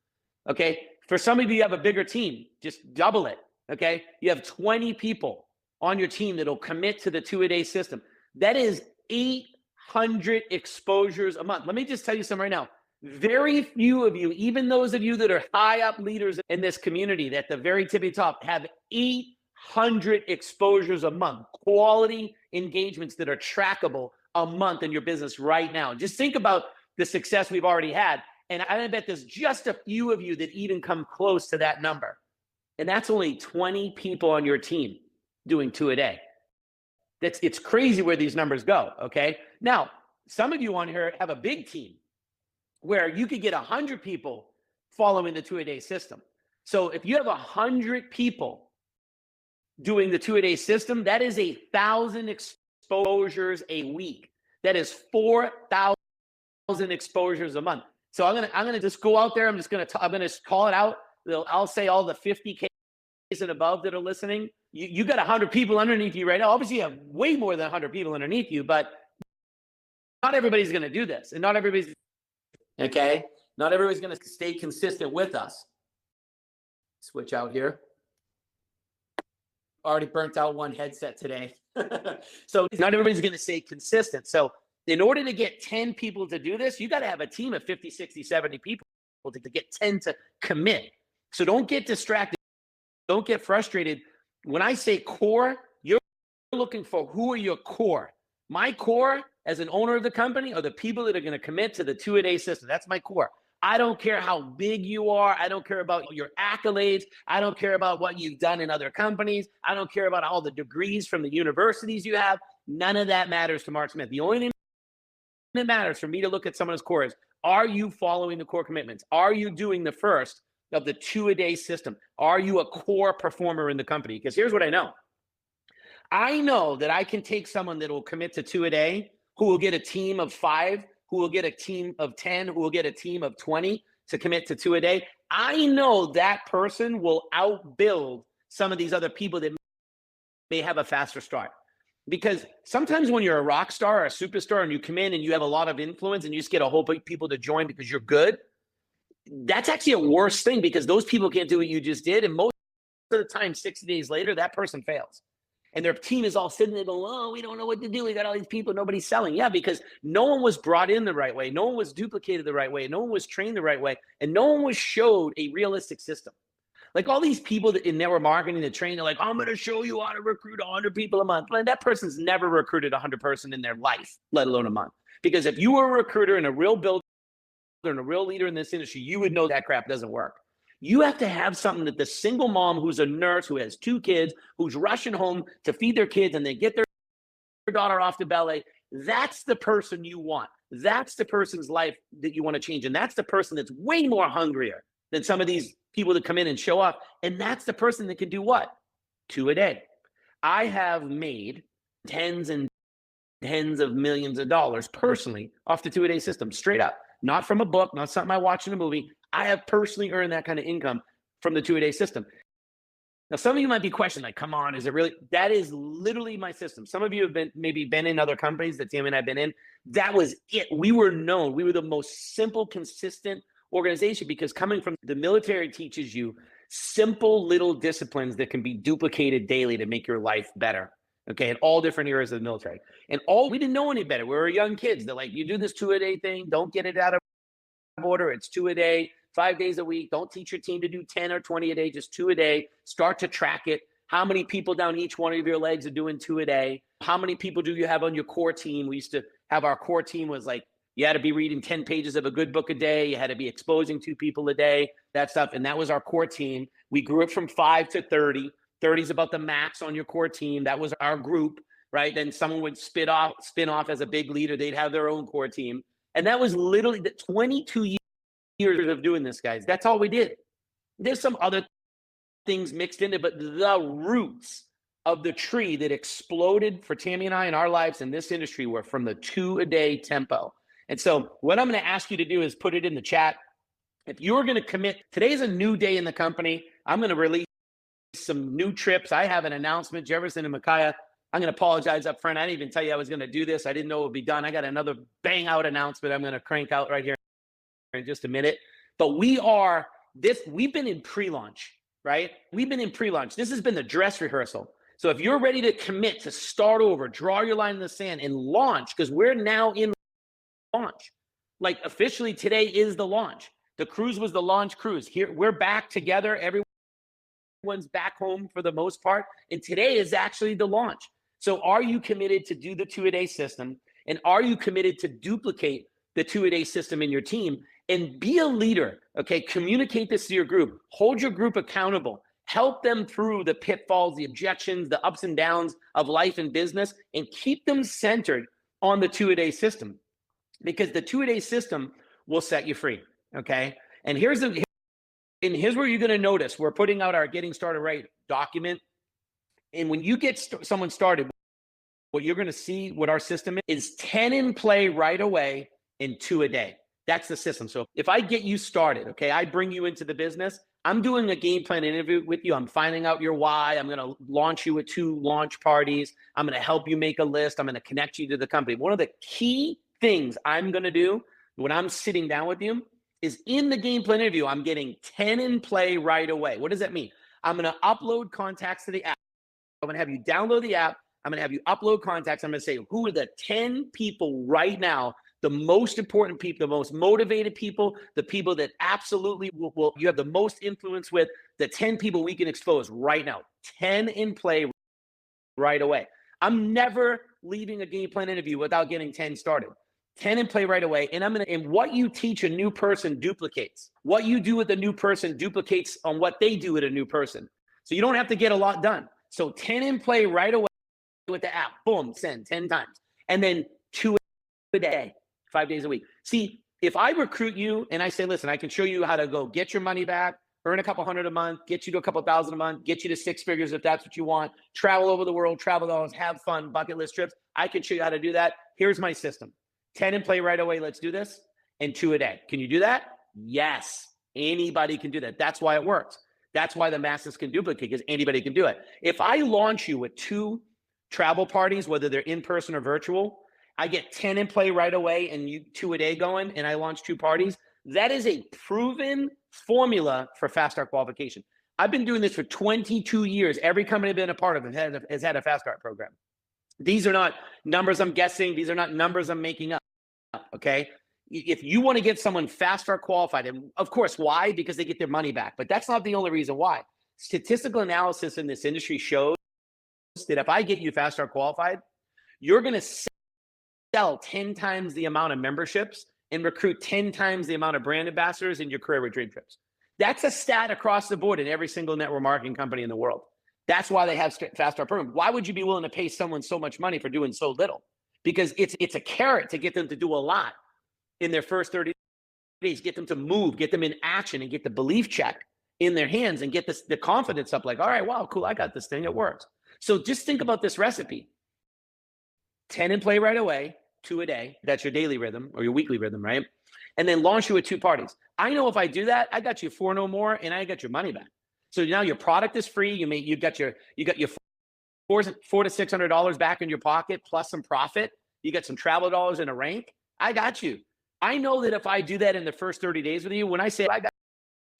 okay? For some of you have a bigger team, just double it, okay? You have 20 people on your team that'll commit to the 2 a day system. That is 800 exposures a month. Let me just tell you something right now. Very few of you, even those of you that are high up leaders in this community, at the very tippy top, have 800 exposures a month, quality engagements that are trackable a month in your business right now. Just think about the success we've already had. And I bet there's just a few of you that even come close to that number. And that's only 20 people on your team doing 2 a day. It's crazy where these numbers go, okay? Now, some of you on here have a big team where you could get 100 people following the 2 a day system. So if you have 100 people doing the 2 a day system, that is 1,000 exposures a week. That is 4,000 exposures a month. So I'm gonna just go out there. I'm gonna call it out. I'll say all the 50K and above that are listening. You got 100 people underneath you right now. Obviously, you have way more than 100 people underneath you, but not everybody's gonna do this, and not everybody's gonna stay consistent with us. Switch out here. Already burnt out one headset today. So not everybody's going to stay consistent. So in order to get 10 people to do this, you got to have a team of 50, 60, 70 people to get 10 to commit. So don't get distracted. Don't get frustrated. When I say core, you're looking for who are your core. My core as an owner of the company are the people that are going to commit to the 2-a-day system. That's my core. I don't care how big you are. I don't care about your accolades. I don't care about what you've done in other companies. I don't care about all the degrees from the universities you have. None of that matters to Mark Smith. The only thing that matters for me to look at someone's core is, are you following the core commitments? Are you doing the first of the 2-a-day system? Are you a core performer in the company? Because here's what I know. I know that I can take someone that will commit to 2-a-day, who will get a team of 5, who will get a team of 10, who will get a team of 20 to commit to 2-a-day. I know that person will outbuild some of these other people that may have a faster start. Because sometimes when you're a rock star or a superstar and you come in and you have a lot of influence and you just get a whole bunch of people to join because you're good, that's actually a worse thing, because those people can't do what you just did. And most of the time, 60 days later, that person fails. And their team is all sitting there going, oh, we don't know what to do. We got all these people, nobody's selling. Yeah, because no one was brought in the right way. No one was duplicated the right way. No one was trained the right way. And no one was showed a realistic system. Like all these people that in network marketing that train, they're like, I'm going to show you how to recruit 100 people a month. But that person's never recruited 100 person in their life, let alone a month. Because if you were a recruiter and a real builder and a real leader in this industry, you would know that crap doesn't work. You have to have something that the single mom who's a nurse, who has 2 kids, who's rushing home to feed their kids and they get their daughter off to ballet, that's the person you want. That's the person's life that you want to change. And that's the person that's way more hungrier than some of these people that come in and show up. And that's the person that can do what? 2-a-day. I have made tens and tens of millions of dollars personally off the 2-a-day system, straight up. Not from a book, not something I watch in a movie. I have personally earned that kind of income from the 2-a-day system. Now, some of you might be questioning, like, come on, is it really? That is literally my system. Some of you have maybe been in other companies that Tammy and I have been in. That was it. We were known. We were the most simple, consistent organization, because coming from the military teaches you simple little disciplines that can be duplicated daily to make your life better. Okay, in all different areas of the military. And we didn't know any better. We were young kids. They're like, you do this 2-a-day thing, don't get it out of order. It's 2-a-day, 5 days a week. Don't teach your team to do 10 or 20 a day, just 2-a-day. Start to track it. How many people down each one of your legs are doing 2-a-day? How many people do you have on your core team? We used to have our core team was like, you had to be reading 10 pages of a good book a day. You had to be exposing 2 people a day, that stuff. And that was our core team. We grew it from 5 to 30. 30 is about the max on your core team. That was our group, right? Then someone would spin off as a big leader. They'd have their own core team. And that was literally the 22 years of doing this, guys. That's all we did. There's some other things mixed in it, but the roots of the tree that exploded for Tammy and I in our lives in this industry were from the 2-a-day tempo. And so what I'm going to ask you to do is put it in the chat. If you're going to commit, today's a new day in the company. I'm going to release some new trips. I have an announcement, Jefferson and Micaiah. I'm going to apologize up front. I didn't even tell you I was going to do this. I didn't know it would be done. I got another bang out announcement I'm going to crank out right here in just a minute. But we've been in pre-launch, right? We've been in pre-launch. This has been the dress rehearsal. So if you're ready to commit to start over, draw your line in the sand and launch, because we're now in launch. Like officially today is the launch. The cruise was the launch cruise. Here we're back together. Everyone's back home for the most part. And today is actually the launch. So are you committed to do the 2-a-day system? And are you committed to duplicate the 2-a-day system in your team? And be a leader, okay? Communicate this to your group. Hold your group accountable. Help them through the pitfalls, the objections, the ups and downs of life and business, and keep them centered on the 2-a-day system. Because the 2-a-day system will set you free, okay? And here's where you're going to notice we're putting out our Getting Started Right document. And when you get someone started, what you're going to see, what our system is 10 in play right away and 2-a-day. That's the system. So if I get you started, okay, I bring you into the business, I'm doing a game plan interview with you. I'm finding out your why. I'm going to launch you with 2 launch parties. I'm going to help you make a list. I'm going to connect you to the company. One of the key things I'm going to do when I'm sitting down with you is in the game plan interview, I'm getting 10 in play right away. What does that mean? I'm going to upload contacts to the app. I'm going to have you download the app. I'm going to have you upload contacts. I'm going to say, who are the 10 people right now, the most important people, the most motivated people, the people that absolutely will you have the most influence with, the 10 people we can expose right now. 10 in play right away. I'm never leaving a game plan interview without getting 10 started. 10 in play right away. And what you teach a new person duplicates. What you do with a new person duplicates on what they do with a new person. So you don't have to get a lot done. So 10 in play right away with the app. Boom, send 10 times. And then 2 a day, 5 days a week. See, if I recruit you and I say, listen, I can show you how to go get your money back, earn a couple hundred a month, get you to a couple thousand a month, get you to 6 figures if that's what you want, travel over the world, travel dollars, have fun, bucket list trips. I can show you how to do that. Here's my system. 10 in play right away. Let's do this. And 2 a day. Can you do that? Yes. Anybody can do that. That's why it works. That's why the masses can duplicate, because anybody can do it. If I launch you with 2 travel parties, whether they're in person or virtual, I get 10 in play right away and you 2 a day going, and I launch 2 parties. That is a proven formula for fast start qualification. I've been doing this for 22 years. Every company I've been a part of has had a fast start program. These are not numbers I'm guessing. These are not numbers I'm making up. Okay. If you want to get someone fast start qualified, and of course, why? Because they get their money back. But that's not the only reason why. Statistical analysis in this industry shows that if I get you fast start qualified, you're going to sell 10 times the amount of memberships and recruit 10 times the amount of brand ambassadors in your career with DreamTrips. That's a stat across the board in every single network marketing company in the world. That's why they have fast start programs. Why would you be willing to pay someone so much money for doing so little? Because it's a carrot to get them to do a lot in their first 30 days, get them to move, get them in action, and get the belief check in their hands and get the confidence up like, all right, wow, cool, I got this thing, it works. So just think about this recipe. 10 in play right away, 2 a day. That's your daily rhythm or your weekly rhythm, right? And then launch you with 2 parties. I know if I do that, I got you 4 no more, and I got your money back. So now your product is free. You got your $400 to $600 back in your pocket plus some profit. You got some travel dollars and a rank. I got you. I know that if I do that in the first 30 days with you, when I say I got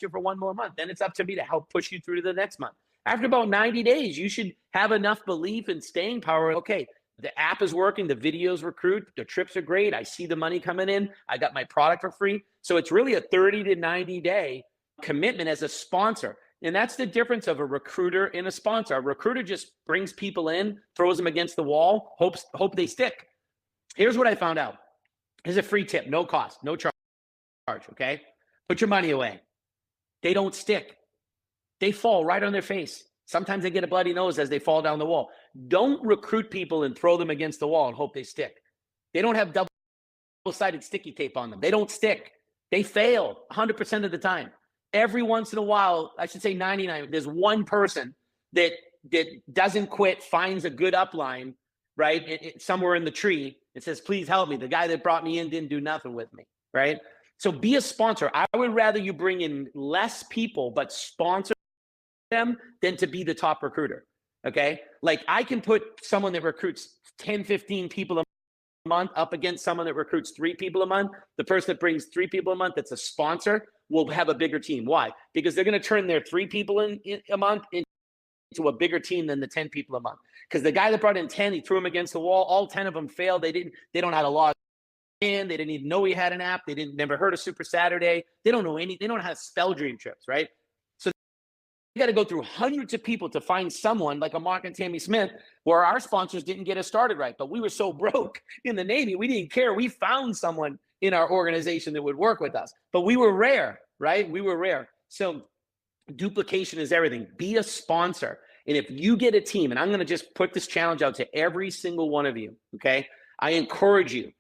you for 1 more month, then it's up to me to help push you through to the next month. After about 90 days, you should have enough belief and staying power. Okay, the app is working, the videos recruit, the trips are great. I see the money coming in. I got my product for free. So it's really a 30 to 90 day commitment as a sponsor. And that's the difference of a recruiter and a sponsor. A recruiter just brings people in, throws them against the wall, hope they stick. Here's what I found out. Here's a free tip, no cost, no charge, okay? Put your money away. They don't stick. They fall right on their face. Sometimes they get a bloody nose as they fall down the wall. Don't recruit people and throw them against the wall and hope they stick. They don't have double-sided sticky tape on them. They don't stick. They fail 100% of the time. Every once in a while, I should say 99, there's one person that doesn't quit, finds a good upline, right? Somewhere in the tree. It says, please help me. The guy that brought me in didn't do nothing with me, right? So be a sponsor. I would rather you bring in less people, but sponsor them than to be the top recruiter, okay? Like I can put someone that recruits 10, 15 people a month up against someone that recruits 3 people a month. The person that brings 3 people a month that's a sponsor will have a bigger team. Why? Because they're going to turn their 3 people in a month into a bigger team than the 10 people a month. Because the guy that brought in 10, he threw them against the wall. All 10 of them failed. They don't know how to log in. They didn't even know he had an app. They never heard of Super Saturday. They don't know they don't know how to spell DreamTrips, right? So you got to go through hundreds of people to find someone like a Mark and Tammy Smith, where our sponsors didn't get us started right. But we were so broke in the Navy, we didn't care. We found someone in our organization that would work with us. But we were rare, right? We were rare. So duplication is everything. Be a sponsor. And if you get a team, and I'm going to just put this challenge out to every single one of you, okay? I encourage you,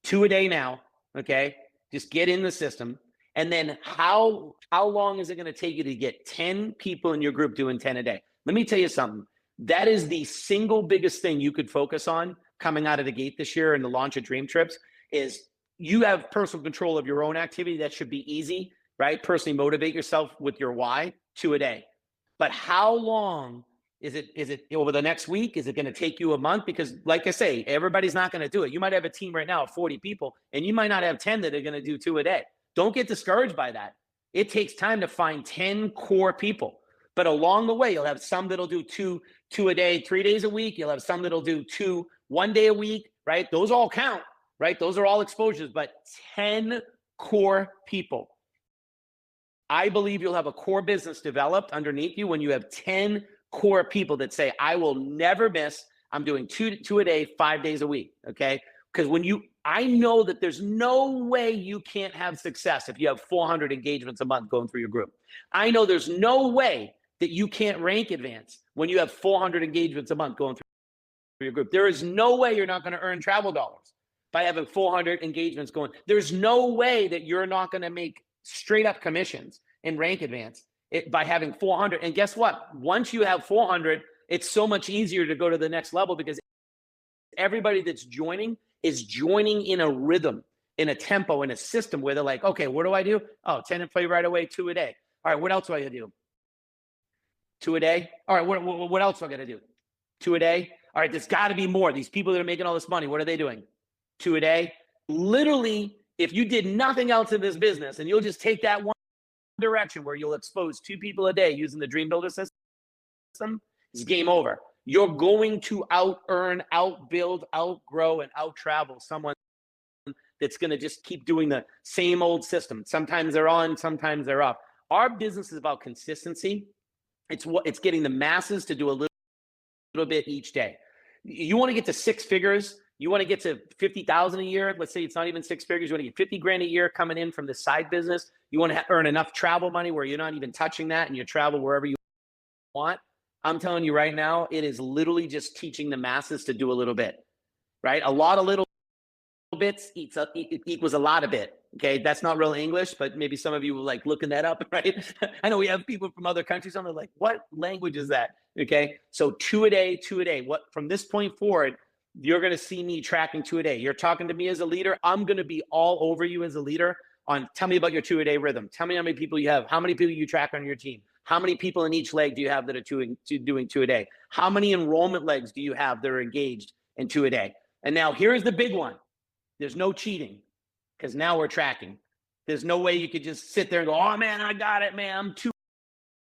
2 a day now, okay? Just get in the system. And then how long is it going to take you to get 10 people in your group doing 10 a day? Let me tell you something. That is the single biggest thing you could focus on coming out of the gate this year in the launch of DreamTrips is you have personal control of your own activity. That should be easy, right? Personally motivate yourself with your why, 2 a day. But how long is it over the next week? Is it going to take you a month? Because like I say, everybody's not going to do it. You might have a team right now of 40 people, and you might not have 10 that are going to do 2 a day. Don't get discouraged by that. It takes time to find 10 core people. But along the way, you'll have some that'll do two a day, 3 days a week. You'll have some that'll do 2 1 day a week, right? Those all count, right? Those are all exposures, but 10 core people. I believe you'll have a core business developed underneath you when you have 10 core people that say, I will never miss. I'm doing two a day, 5 days a week. Okay. Because I know that there's no way you can't have success if you have 400 engagements a month going through your group. I know there's no way that you can't rank advance when you have 400 engagements a month going through your group. There is no way you're not going to earn travel dollars by having 400 engagements going. There's no way that you're not going to make straight up commissions in rank advance by having 400. And guess what? Once you have 400, it's so much easier to go to the next level because everybody that's joining is joining in a rhythm, in a tempo, in a system where they're like, okay, what do I do? Oh, 10 and play right away, 2 a day. All right, what else do I do? 2 a day? All right, what else do I got to do? 2 a day? All right, there's got to be more. These people that are making all this money, what are they doing? 2 a day? Literally, if you did nothing else in this business and you'll just take that one direction where you'll expose 2 people a day using the DreamBuilder system, it's game over. You're going to out-earn, out-build, outgrow, and out-travel someone that's going to just keep doing the same old system. Sometimes they're on, sometimes they're off. Our business is about consistency. It's getting the masses to do a little bit each day. You want to get to 6 figures. You want to get to 50,000 a year. Let's say it's not even 6 figures. You want to get 50 grand a year coming in from the side business. You want to earn enough travel money where you're not even touching that and you travel wherever you want. I'm telling you right now, it is literally just teaching the masses to do a little bit, right? A lot of little bits equals a lot of bit. Okay, that's not real English, but maybe some of you were like looking that up, right? I know we have people from other countries. I'm like, what language is that? Okay, so 2 a day, 2 a day. What from this point forward, you're going to see me tracking 2 a day. You're talking to me as a leader. I'm going to be all over you as a leader on tell me about your 2 a day rhythm. Tell me how many people you have. How many people you track on your team? How many people in each leg do you have that are doing 2 a day? How many enrollment legs do you have that are engaged in 2 a day? And now here's the big one. There's no cheating because now we're tracking. There's no way you could just sit there and go, oh man, I got it, man. I'm 2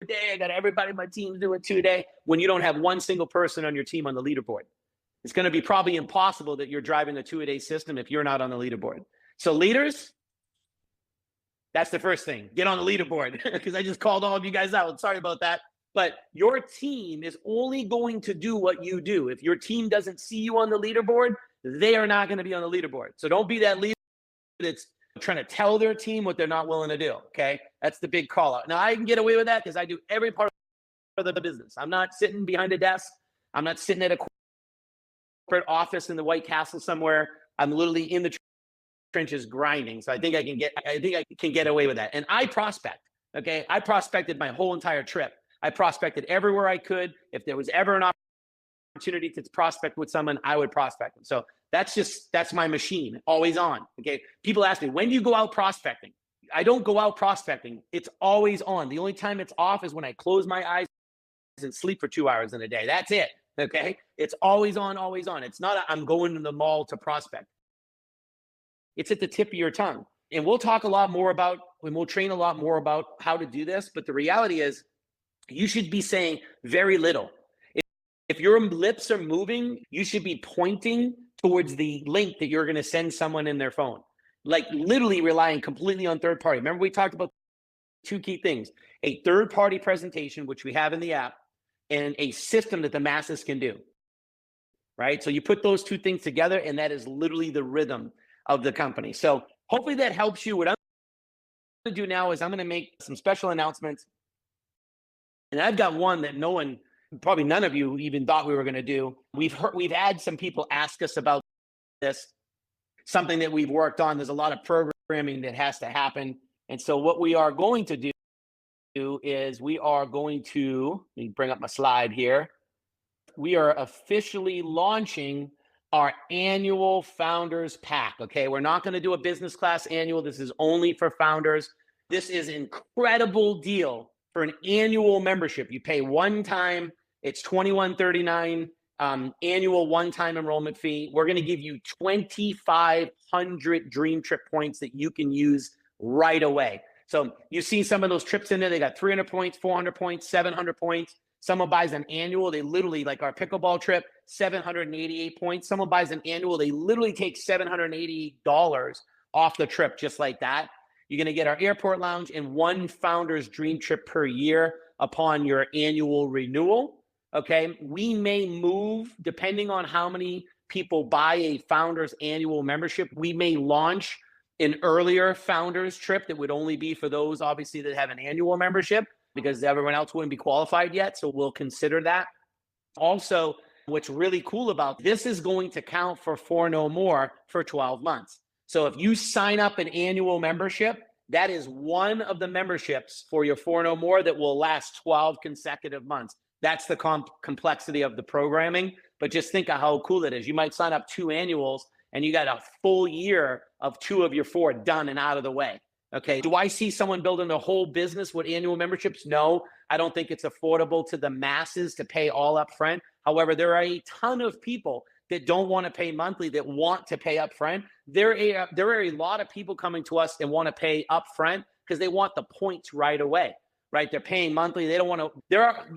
a day. I got everybody on my team doing 2 a day when you don't have one single person on your team on the leaderboard. It's going to be probably impossible that you're driving a 2 a day system if you're not on the leaderboard. So leaders, that's the first thing. Get on the leaderboard because I just called all of you guys out. Sorry about that. But your team is only going to do what you do. If your team doesn't see you on the leaderboard, they are not going to be on the leaderboard. So don't be that leader that's trying to tell their team what they're not willing to do. Okay. That's the big call out. Now I can get away with that because I do every part of the business. I'm not sitting behind a desk. I'm not sitting at a corporate office in the White Castle somewhere. I'm literally in the trenches grinding. So I think I can get away with that. And I prospect. Okay. I prospected my whole entire trip. I prospected everywhere I could. If there was ever an opportunity to prospect with someone, I would prospect them. So that's my machine, always on. Okay. People ask me, when do you go out prospecting? I don't go out prospecting. It's always on. The only time it's off is when I close my eyes and sleep for 2 hours in a day. That's it. Okay. It's always on, always on. It's not I'm going to the mall to prospect. It's at the tip of your tongue. And we'll talk a lot more about, and we'll train a lot more about how to do this. But the reality is you should be saying very little. If your lips are moving, you should be pointing towards the link that you're going to send someone in their phone. Like literally relying completely on third party. Remember we talked about 2 key things, a third party presentation, which we have in the app, and a system that the masses can do, right? So you put those 2 things together and that is literally the rhythm of the company. So hopefully that helps you. What I'm going to do now is I'm going to make some special announcements. And I've got one that probably none of you even thought we were going to do. We've had some people ask us about this, something that we've worked on. There's a lot of programming that has to happen. And so what we are going to do is we are going to, let me bring up my slide here. We are officially launching our annual founders pack. Okay. We're not going to do a business class annual. This is only for founders. This is an incredible deal for an annual membership. You pay one time. It's $21.39 annual one-time enrollment fee. We're going to give you 2,500 Dream Trip points that you can use right away. So you see some of those trips in there, they got 300 points, 400 points, 700 points. Someone buys an annual, they literally, like our pickleball trip, 788 points. Someone buys an annual, they literally take $780 off the trip just like that. You're going to get our airport lounge and one founder's dream trip per year upon your annual renewal. Okay. We may move, depending on how many people buy a founder's annual membership, we may launch an earlier founders trip that would only be for those obviously that have an annual membership, because everyone else wouldn't be qualified yet. So we'll consider that. Also, what's really cool about this is going to count for No More for 12 months. So if you sign up an annual membership, that is one of the memberships for your No More that will last 12 consecutive months. That's the complexity of the programming. But just think of how cool it is. You might sign up 2 annuals and you got a full year of 2 of your 4 done and out of the way. Okay. Do I see someone building a whole business with annual memberships? No, I don't think it's affordable to the masses to pay all up front. However, there are a ton of people that don't want to pay monthly that want to pay up front. There are a lot of people coming to us and want to pay up front because they want the points right away, right? They're paying monthly. They don't want to,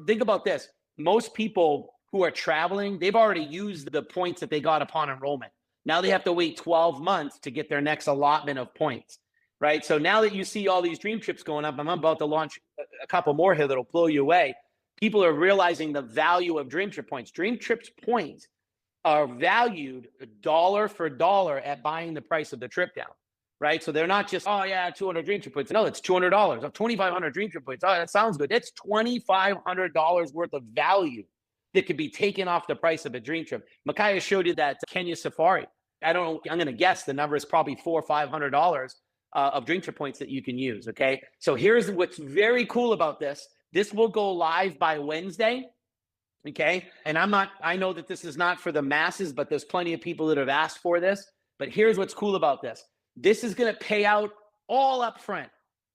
think about this. Most people who are traveling, they've already used the points that they got upon enrollment. Now they have to wait 12 months to get their next allotment of points. Right. So now that you see all these dream trips going up, I'm about to launch a couple more here that'll blow you away. People are realizing the value of dream trip points. Dream trips points are valued dollar for dollar at buying the price of the trip down. Right. So they're not just, oh, yeah, 200 dream trip points. No, it's $200. 2,500 dream trip points. Oh, that sounds good. It's $2,500 worth of value that could be taken off the price of a dream trip. Micaiah showed you that Kenya safari. I don't know. I'm going to guess the number is probably $400 or $500. Of dream trip points that you can use. Okay. So here's what's very cool about this. This will go live by Wednesday. Okay. And I know that this is not for the masses, but there's plenty of people that have asked for this. But here's what's cool about this. This is going to pay out all up front.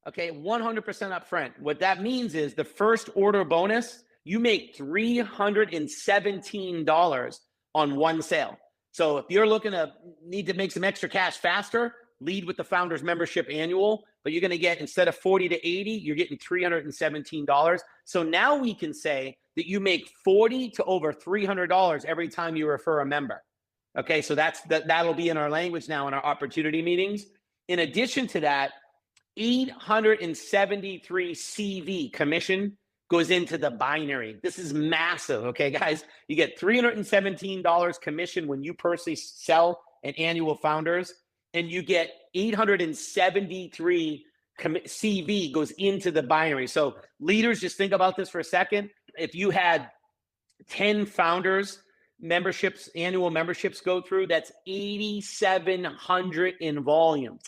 Okay. 100% up front. What that means is the first order bonus, you make $317 on one sale. So if you're looking to need to make some extra cash faster, lead with the founders membership annual, but you're going to get, instead of 40 to 80, you're getting $317. So now we can say that you make $40 to over $300 every time you refer a member. Okay. So that'll be in our language now in our opportunity meetings. In addition to that, 873 CV commission goes into the binary. This is massive. Okay, guys, you get $317 commission when you personally sell an annual founders, and you get 873 CV goes into the binary. So leaders, just think about this for a second. If you had 10 founders memberships, annual memberships go through, that's 8,700 in volume.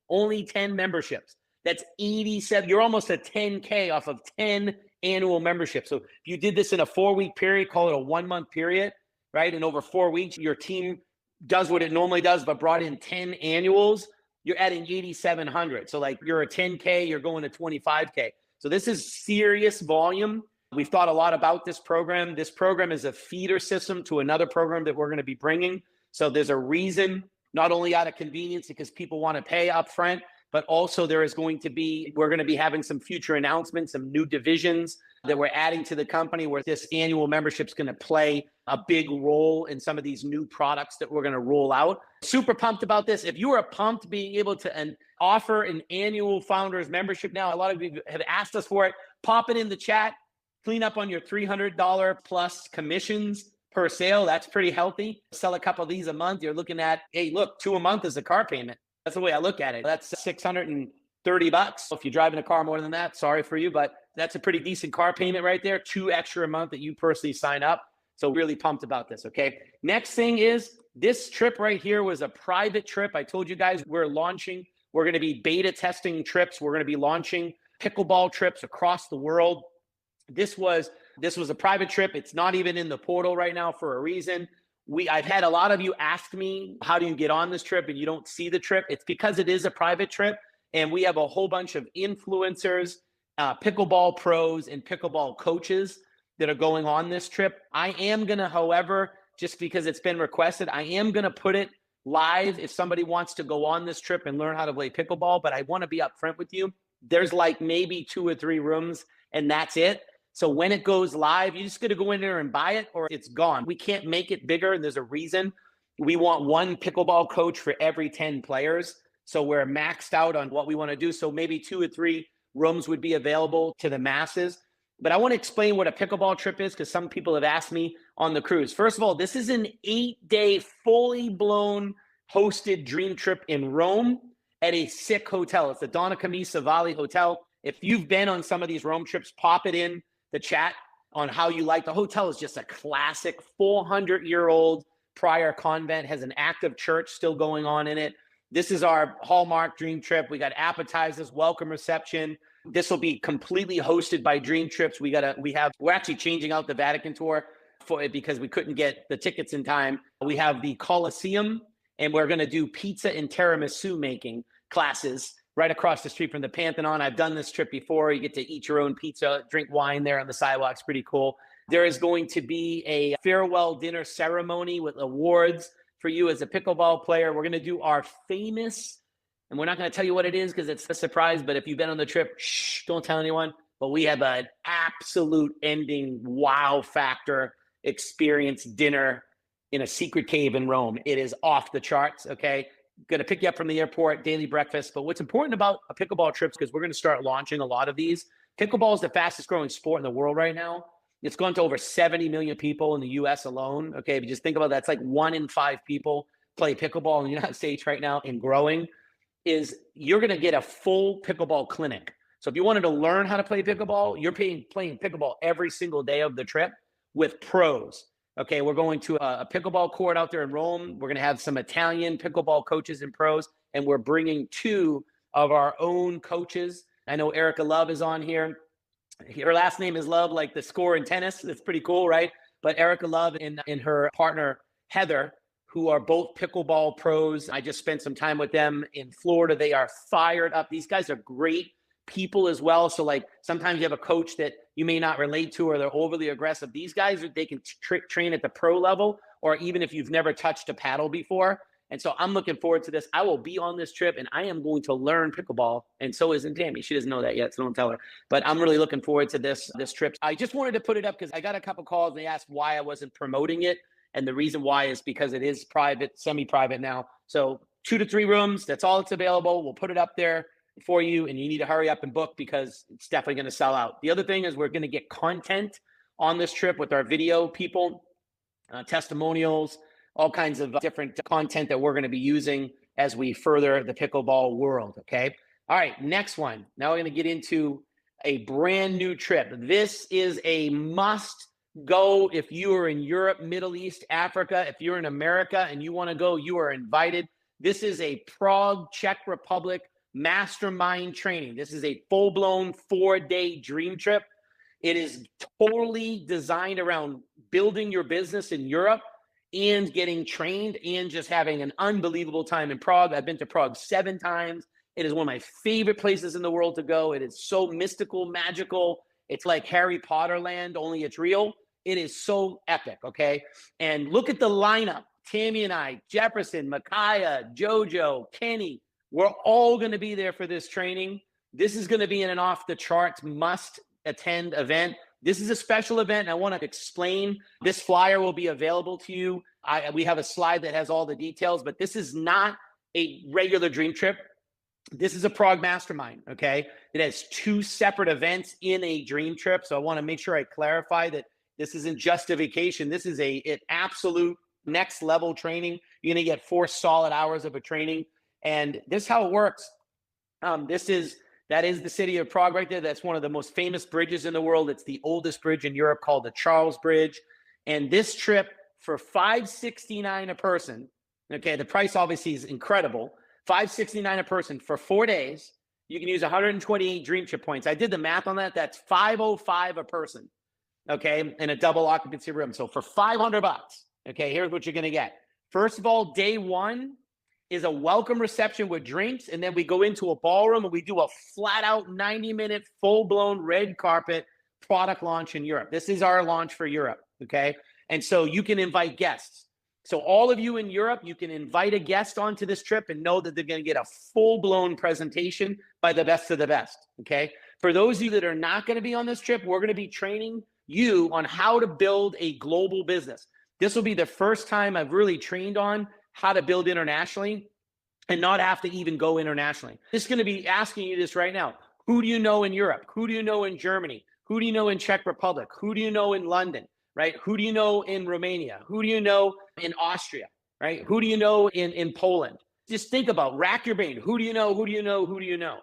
Only 10 memberships. That's 87. You're almost at 10K off of 10 annual memberships. So if you did this in a 4-week period, call it a 1-month period, right? And over 4 weeks, your team does what it normally does, but brought in 10 annuals, you're adding 8,700. So like you're a 10K, you're going to 25K. So this is serious volume. We've thought a lot about this program. This program is a feeder system to another program that we're going to be bringing. So there's a reason, not only out of convenience because people want to pay upfront, but also we're going to be having some future announcements, some new divisions that we're adding to the company where this annual membership is going to play a big role in some of these new products that we're going to roll out. Super pumped about this. If you are pumped being able to offer an annual founders membership now, a lot of you have asked us for it, pop it in the chat, clean up on your $300 plus commissions per sale. That's pretty healthy. Sell a couple of these a month. You're looking at, hey, look, 2 a month is a car payment. That's the way I look at it. That's $630. If you're driving a car more than that, sorry for you, but that's a pretty decent car payment right there. 2 extra a month that you personally sign up. So really pumped about this. Okay. Next thing is this trip right here was a private trip. I told you guys we're launching. We're going to be beta testing trips. We're going to be launching pickleball trips across the world. This was a private trip. It's not even in the portal right now for a reason. I've had a lot of you ask me, how do you get on this trip and you don't see the trip? It's because it is a private trip and we have a whole bunch of influencers, pickleball pros and pickleball coaches that are going on this trip. I am going to, however, just because it's been requested, I am going to put it live if somebody wants to go on this trip and learn how to play pickleball, but I want to be upfront with you. there's like maybe 2 or 3 rooms and that's it. So when it goes live, you just got to go in there and buy it or it's gone. We can't make it bigger, and there's a reason. We want one pickleball coach for every 10 players. So we're maxed out on what we want to do. So maybe 2 or 3 rooms would be available to the masses. But I want to explain what a pickleball trip is, because some people have asked me on the cruise. First of all, this is an 8-day, fully blown, hosted dream trip in Rome at a sick hotel. It's the Donna Camisa Valley Hotel. If you've been on some of these Rome trips, pop it in the chat on how you like. The hotel is just a classic 400-year-old prior convent, has an active church still going on in it. This is our hallmark dream trip. We got appetizers, welcome reception. This will be completely hosted by DreamTrips. We're actually changing out the Vatican tour for it because we couldn't get the tickets in time. We have the Colosseum, and we're going to do pizza and tiramisu making classes right across the street from the Pantheon. I've done this trip before. You get to eat your own pizza, drink wine there on the sidewalks. Pretty cool. There is going to be a farewell dinner ceremony with awards for you as a pickleball player. We're going to do our famous, and we're not going to tell you what it is because it's a surprise, but if you've been on the trip, don't tell anyone. But we have an absolute ending wow factor experience dinner in a secret cave in Rome. It is off the charts, okay? Going to pick you up from the airport, daily breakfast. But what's important about a pickleball trip, because we're going to start launching a lot of these. Pickleball is the fastest growing sport in the world right now. It's gone to over 70 million people in the US alone. Okay, if you just think about that, it's like 1 in 5 people play pickleball in the United States right now, and growing. Is you're going to get a full pickleball clinic. So if you wanted to learn how to play pickleball, you're playing pickleball every single day of the trip with pros. Okay, we're going to a pickleball court out there in Rome. We're going to have some Italian pickleball coaches and pros, and we're bringing 2 of our own coaches. I know Erica Love is on here. Her last name is Love, like the score in tennis. That's pretty cool, right? But Erica Love and her partner, Heather, who are both pickleball pros. I just spent some time with them in Florida. They are fired up. These guys are great people as well. So like sometimes you have a coach that you may not relate to or they're overly aggressive. These guys, they can train at the pro level, or even if you've never touched a paddle before. And so I'm looking forward to this. I will be on this trip and I am going to learn pickleball. And so isn't Tammy. She doesn't know that yet, so don't tell her. But I'm really looking forward to this trip. I just wanted to put it up because I got a couple calls and they asked why I wasn't promoting it. And the reason why is because it is private, semi-private now. So 2 to 3 rooms, that's all that's available. We'll put it up there for you, and you need to hurry up and book because it's definitely going to sell out. The other thing is we're going to get content on this trip with our video people, testimonials, all kinds of different content that we're going to be using as we further the pickleball world, okay? All right, next one. Now we're going to get into a brand new trip. This is a must go if you are in Europe, Middle East, Africa. If you're in America and you want to go, you are invited. This is a Prague, Czech Republic mastermind training. This is a full-blown 4-day dream trip. It is totally designed around building your business in Europe and getting trained and just having an unbelievable time in Prague. I've been to Prague 7 times. It is one of my favorite places in the world to go. It is so mystical, magical. It's like Harry Potter land, only it's real. It is so epic, okay? And look at the lineup. Tammy and I, Jefferson, Micaiah, Jojo, Kenny, we're all going to be there for this training. This is going to be an off-the-charts must-attend event. This is a special event, and I want to explain. This flyer will be available to you. We have a slide that has all the details, but this is not a regular dream trip. This is a Prague mastermind, okay? It has 2 separate events in a dream trip, so I want to make sure I clarify that this isn't just a vacation. This is an absolute next-level training. You're going to get 4 solid hours of a training. And this is how it works. That is the city of Prague right there. That's one of the most famous bridges in the world. It's the oldest bridge in Europe called the Charles Bridge. And this trip for $569 a person, okay, the price obviously is incredible. $569 a person for 4 days. You can use 128 dream trip points. I did the math on that. That's $505 a person, okay, in a double occupancy room. So for $500, okay, here's what you're going to get. First of all, day 1 is a welcome reception with drinks, and then we go into a ballroom and we do a flat-out 90-minute full-blown red carpet product launch in Europe. This is our launch for Europe, okay? And so you can invite guests. So all of you in Europe, you can invite a guest onto this trip and know that they're going to get a full-blown presentation by the best of the best, okay? For those of you that are not going to be on this trip, we're going to be training you on how to build a global business. This will be the first time I've really trained on how to build internationally and not have to even go internationally. This is going to be asking you this right now. Who do you know in Europe? Who do you know in Germany? Who do you know in Czech Republic? Who do you know in London, right? Who do you know in Romania? Who do you know in Austria, right? Who do you know in Poland? Just think about, rack your brain. Who do you know? Who do you know? Who do you know?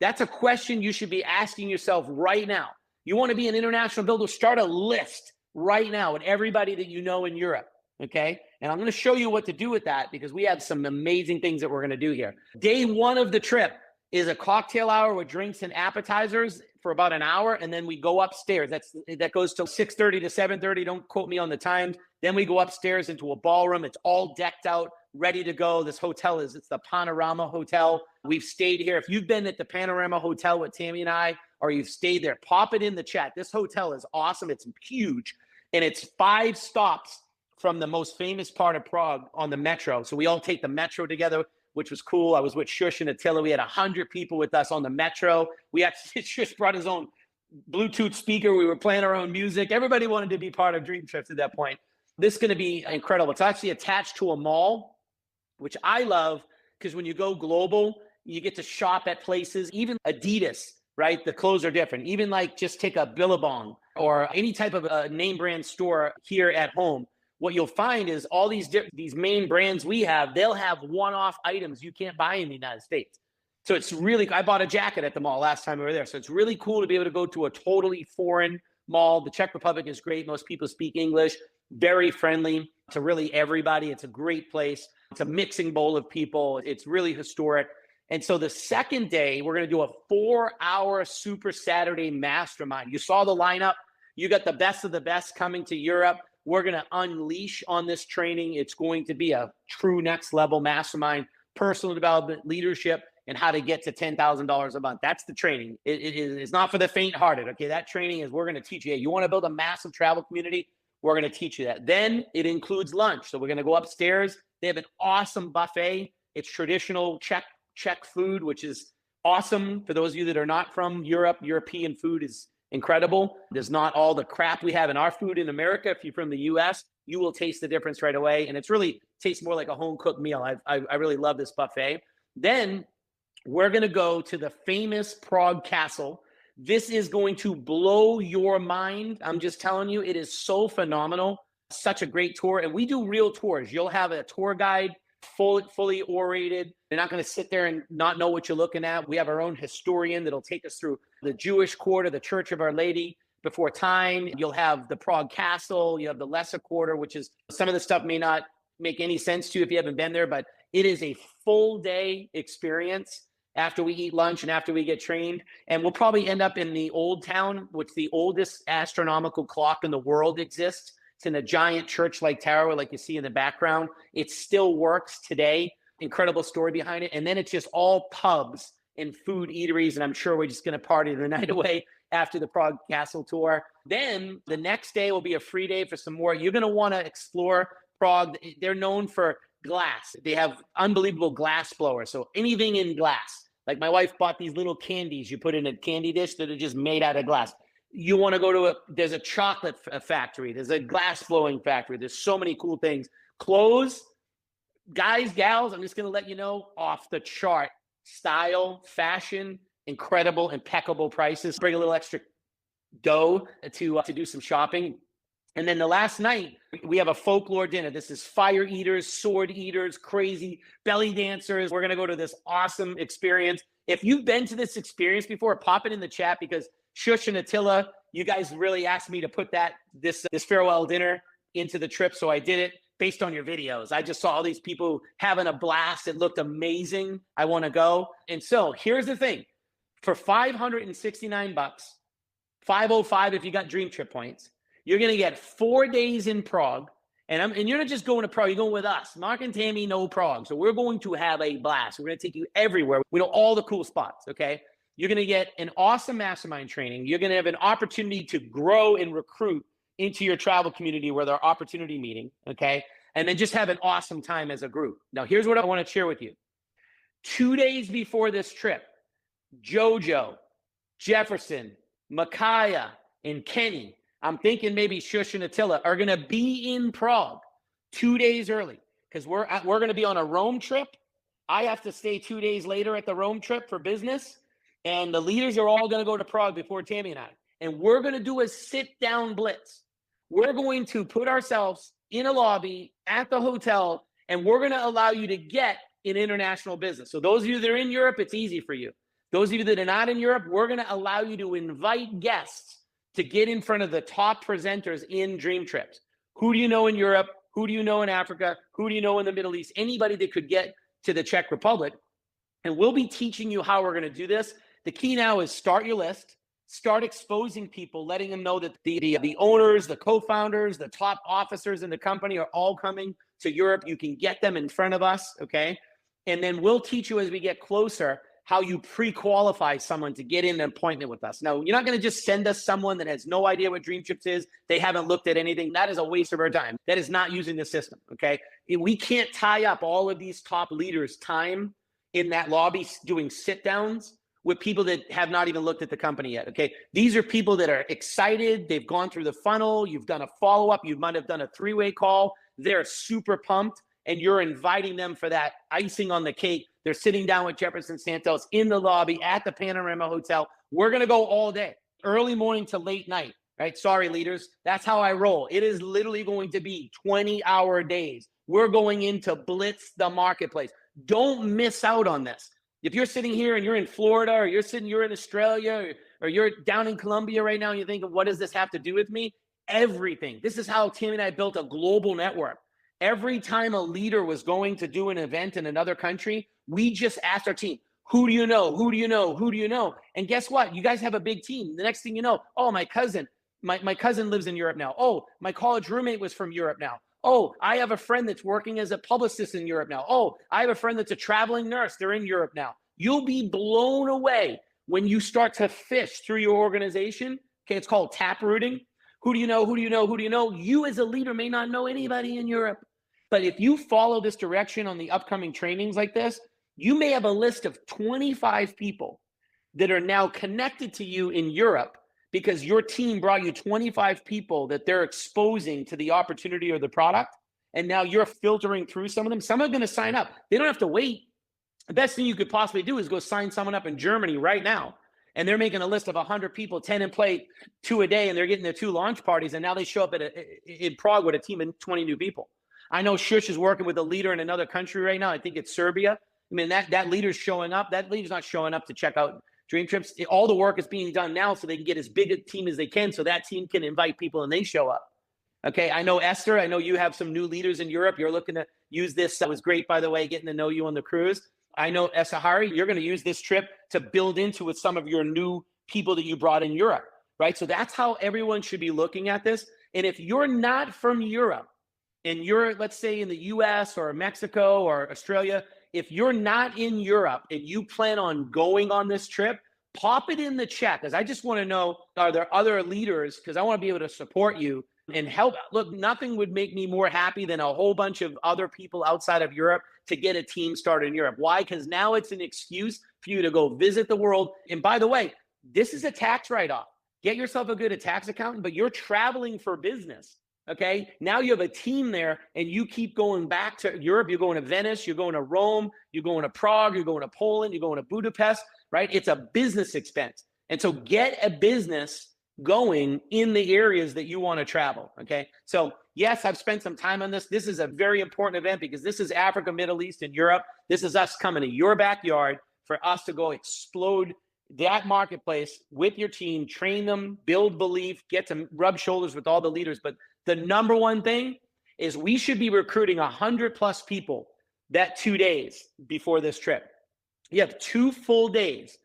That's a question you should be asking yourself right now. You want to be an international builder? Start a list right now with everybody that you know in Europe, okay? And I'm going to show you what to do with that because we have some amazing things that we're going to do here. Day one of the trip is a cocktail hour with drinks and appetizers for about an hour, and then we go upstairs. That goes till 6:30 to 7:30. Don't quote me on the times. Then we go upstairs into a ballroom. It's all decked out, ready to go. This hotel it's the Panorama Hotel. We've stayed here. If you've been at the Panorama Hotel with Tammy and I, or you've stayed there, pop it in the chat. This hotel is awesome. It's huge, and it's 5 stops from the most famous part of Prague on the metro. So we all take the metro together, which was cool. I was with Shush and Attila. We had 100 people with us on the metro. We actually, Shush brought his own Bluetooth speaker. We were playing our own music. Everybody wanted to be part of DreamTrips at that point. This is going to be incredible. It's actually attached to a mall, which I love because when you go global, you get to shop at places, even Adidas, right? The clothes are different. Even like just take a Billabong or any type of a name brand store here at home. What you'll find is all these main brands we have, they'll have one-off items you can't buy in the United States. So it's really, I bought a jacket at the mall last time we were there. So it's really cool to be able to go to a totally foreign mall. The Czech Republic is great. Most people speak English, very friendly to really everybody. It's a great place. It's a mixing bowl of people. It's really historic. And so the second day, we're going to do a 4-hour Super Saturday mastermind. You saw the lineup. You got the best of the best coming to Europe. We're going to unleash on this training. It's going to be a true next level mastermind, personal development, leadership, and how to get to $10,000 a month. That's the training. It's not for the faint hearted. Okay. That training is, we're going to teach you, hey, you want to build a massive travel community? We're going to teach you that. Then it includes lunch. So we're going to go upstairs. They have an awesome buffet. It's traditional Czech food, which is awesome. For those of you that are not from Europe, European food is incredible. There's not all the crap we have in our food in America. If you're from the US, you will taste the difference right away. And it's really tastes more like a home cooked meal. I really love this buffet. Then we're going to go to the famous Prague Castle. This is going to blow your mind. I'm just telling you, it is so phenomenal. Such a great tour. And we do real tours. You'll have a tour guide, fully orated. You're not going to sit there and not know what you're looking at. We have our own historian that'll take us through the Jewish quarter, the Church of Our Lady before time. You'll have the Prague Castle. You have the Lesser Quarter, which is, some of the stuff may not make any sense to you if you haven't been there, but it is a full day experience after we eat lunch and after we get trained. And we'll probably end up in the Old Town, which the oldest astronomical clock in the world exists. It's in a giant church-like tower like you see in the background. It still works today. Incredible story behind it. And then it's just all pubs and food eateries. And I'm sure we're just going to party the night away after the Prague Castle tour. Then the next day will be a free day for some more. You're going to want to explore Prague. They're known for glass. They have unbelievable glass blowers. So anything in glass. Like my wife bought these little candies you put in a candy dish that are just made out of glass. You want to go to there's a chocolate factory. There's a glass blowing factory. There's so many cool things. Clothes, guys, gals, I'm just going to let you know, off the chart. Style, fashion, incredible, impeccable prices. Bring a little extra dough to do some shopping. And then the last night, we have a folklore dinner. This is fire eaters, sword eaters, crazy belly dancers. We're going to go to this awesome experience. If you've been to this experience before, pop it in the chat, because Shush and Attila, you guys really asked me to put this farewell dinner into the trip. So I did it based on your videos. I just saw all these people having a blast. It looked amazing. I want to go. And so here's the thing. For $569, $505 if you got Dream Trip points, you're going to get 4 days in Prague. And you're not just going to Prague, you're going with us. Mark and Tammy know Prague. So we're going to have a blast. We're going to take you everywhere. We know all the cool spots, okay? You're going to get an awesome mastermind training. You're going to have an opportunity to grow and recruit into your travel community with our opportunity meeting, okay? and then just have an awesome time as a group. Now, here's what I want to share with you. 2 days before this trip, Jojo, Jefferson, Micaiah, and Kenny, I'm thinking maybe Shush and Attila, are going to be in Prague 2 days early, because we're going to be on a Rome trip. I have to stay 2 days later at the Rome trip for business, and the leaders are all going to go to Prague before Tammy and I. And we're going to do a sit-down blitz. We're going to put ourselves in a lobby at the hotel, and we're going to allow you to get an international business. So those of you that are in Europe, it's easy for you. Those of you that are not in Europe, we're going to allow you to invite guests to get in front of the top presenters in DreamTrips. Who do you know in Europe? Who do you know in Africa? Who do you know in the Middle East? Anybody that could get to the Czech Republic. And we'll be teaching you how we're going to do this. The key now is start your list, start exposing people, letting them know that the owners, the co-founders, the top officers in the company are all coming to Europe. You can get them in front of us, okay? And then we'll teach you as we get closer how you pre-qualify someone to get in an appointment with us. Now, you're not going to just send us someone that has no idea what DreamTrips is. They haven't looked at anything. That is a waste of our time. That is not using the system, okay? We can't tie up all of these top leaders' time in that lobby doing sit-downs with people that have not even looked at the company yet, okay? These are people that are excited. They've gone through the funnel. You've done a follow-up. You might have done a three-way call. They're super pumped, and you're inviting them for that icing on the cake. They're sitting down with Jefferson Santos in the lobby at the Panorama Hotel. We're going to go all day, early morning to late night, right? Sorry, leaders. That's how I roll. It is literally going to be 20-hour days. We're going in to blitz the marketplace. Don't miss out on this. If you're sitting here and you're in Florida, or you're in Australia, or you're down in Colombia right now, and you think, what does this have to do with me? Everything. This is how Tim and I built a global network. Every time a leader was going to do an event in another country, we just asked our team, who do you know? Who do you know? Who do you know? And guess what? You guys have a big team. The next thing you know, oh, my cousin lives in Europe now. Oh, my college roommate was from Europe now. Oh, I have a friend that's working as a publicist in Europe now. Oh, I have a friend that's a traveling nurse. They're in Europe now. You'll be blown away when you start to fish through your organization. Okay, it's called tap rooting. Who do you know? Who do you know? Who do you know? You as a leader may not know anybody in Europe. But if you follow this direction on the upcoming trainings like this, you may have a list of 25 people that are now connected to you in Europe because your team brought you 25 people that they're exposing to the opportunity or the product. And now you're filtering through some of them. Some are going to sign up. They don't have to wait. The best thing you could possibly do is go sign someone up in Germany right now. And they're making a list of 100 people, 10 in play, 2 a day, and they're getting their 2 launch parties. And now they show up in Prague with a team of 20 new people. I know Shush is working with a leader in another country right now. I think it's Serbia. I mean, that leader's showing up. That leader's not showing up to check out DreamTrips. All the work is being done now so they can get as big a team as they can so that team can invite people and they show up. Okay, I know Esther, I know you have some new leaders in Europe. You're looking to use this. That was great, by the way, getting to know you on the cruise. I know Esahari, you're going to use this trip to build into with some of your new people that you brought in Europe, right? So that's how everyone should be looking at this. And if you're not from Europe and you're, let's say, in the US or Mexico or Australia, if you're not in Europe and you plan on going on this trip, pop it in the chat, because I just want to know, are there other leaders? Because I want to be able to support you and help. Look, nothing would make me more happy than a whole bunch of other people outside of Europe to get a team started in Europe. Why? Because now it's an excuse for you to go visit the world. And by the way, this is a tax write-off. Get yourself a good tax accountant, but you're traveling for business. Okay, now you have a team there and you keep going back to Europe. You're going to Venice, you're going to Rome, you're going to Prague, you're going to Poland, you're going to Budapest, right? It's a business expense. And so get a business going in the areas that you want to travel. Okay, so yes, I've spent some time on this. This is a very important event because this is Africa, Middle East, and Europe. This is us coming to your backyard for us to go explode that marketplace with your team, train them, build belief, get to rub shoulders with all the leaders. But the number one thing is we should be recruiting 100+ people that 2 days before this trip. You have 2 full days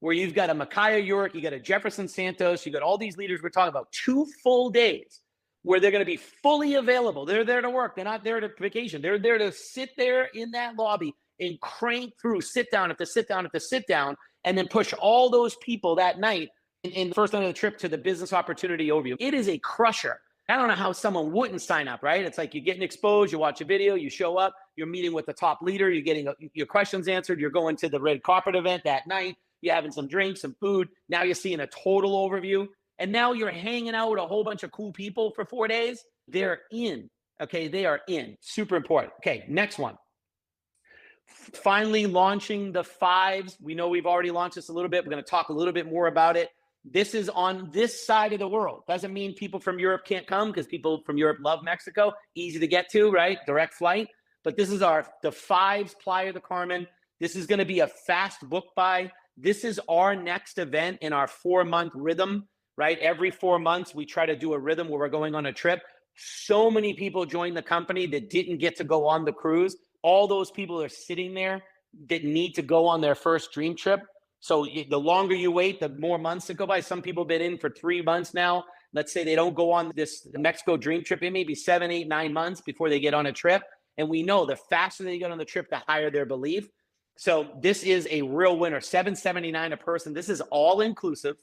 where you've got a Micaiah York, you got a Jefferson Santos, you got all these leaders we're talking about. 2 full days where they're going to be fully available. They're there to work. They're not there to vacation. They're there to sit there in that lobby and crank through sit down after sit down after sit down, and then push all those people that night in the first night of the trip to the business opportunity overview. It is a crusher. I don't know how someone wouldn't sign up, right? It's like you're getting exposed, you watch a video, you show up, you're meeting with the top leader, you're getting your questions answered, you're going to the red carpet event that night, you're having some drinks, some food. Now you're seeing a total overview. And now you're hanging out with a whole bunch of cool people for 4 days. They're in. Okay, they are in. Super important. Okay, next one. Finally launching the fives. We know we've already launched this a little bit. We're going to talk a little bit more about it. This is on this side of the world. Doesn't mean people from Europe can't come, because people from Europe love Mexico. Easy to get to, right? Direct flight. But this is the fives Playa del Carmen. This is going to be a fast book buy. This is our next event in our 4-month rhythm, right? Every 4 months, we try to do a rhythm where we're going on a trip. So many people joined the company that didn't get to go on the cruise. All those people are sitting there that need to go on their first dream trip. So the longer you wait, the more months that go by. Some people have been in for 3 months now. Let's say they don't go on this Mexico dream trip. It may be 7, 8, 9 months before they get on a trip. And we know the faster they get on the trip, the higher their belief. So this is a real winner. $779 a person. This is all inclusive.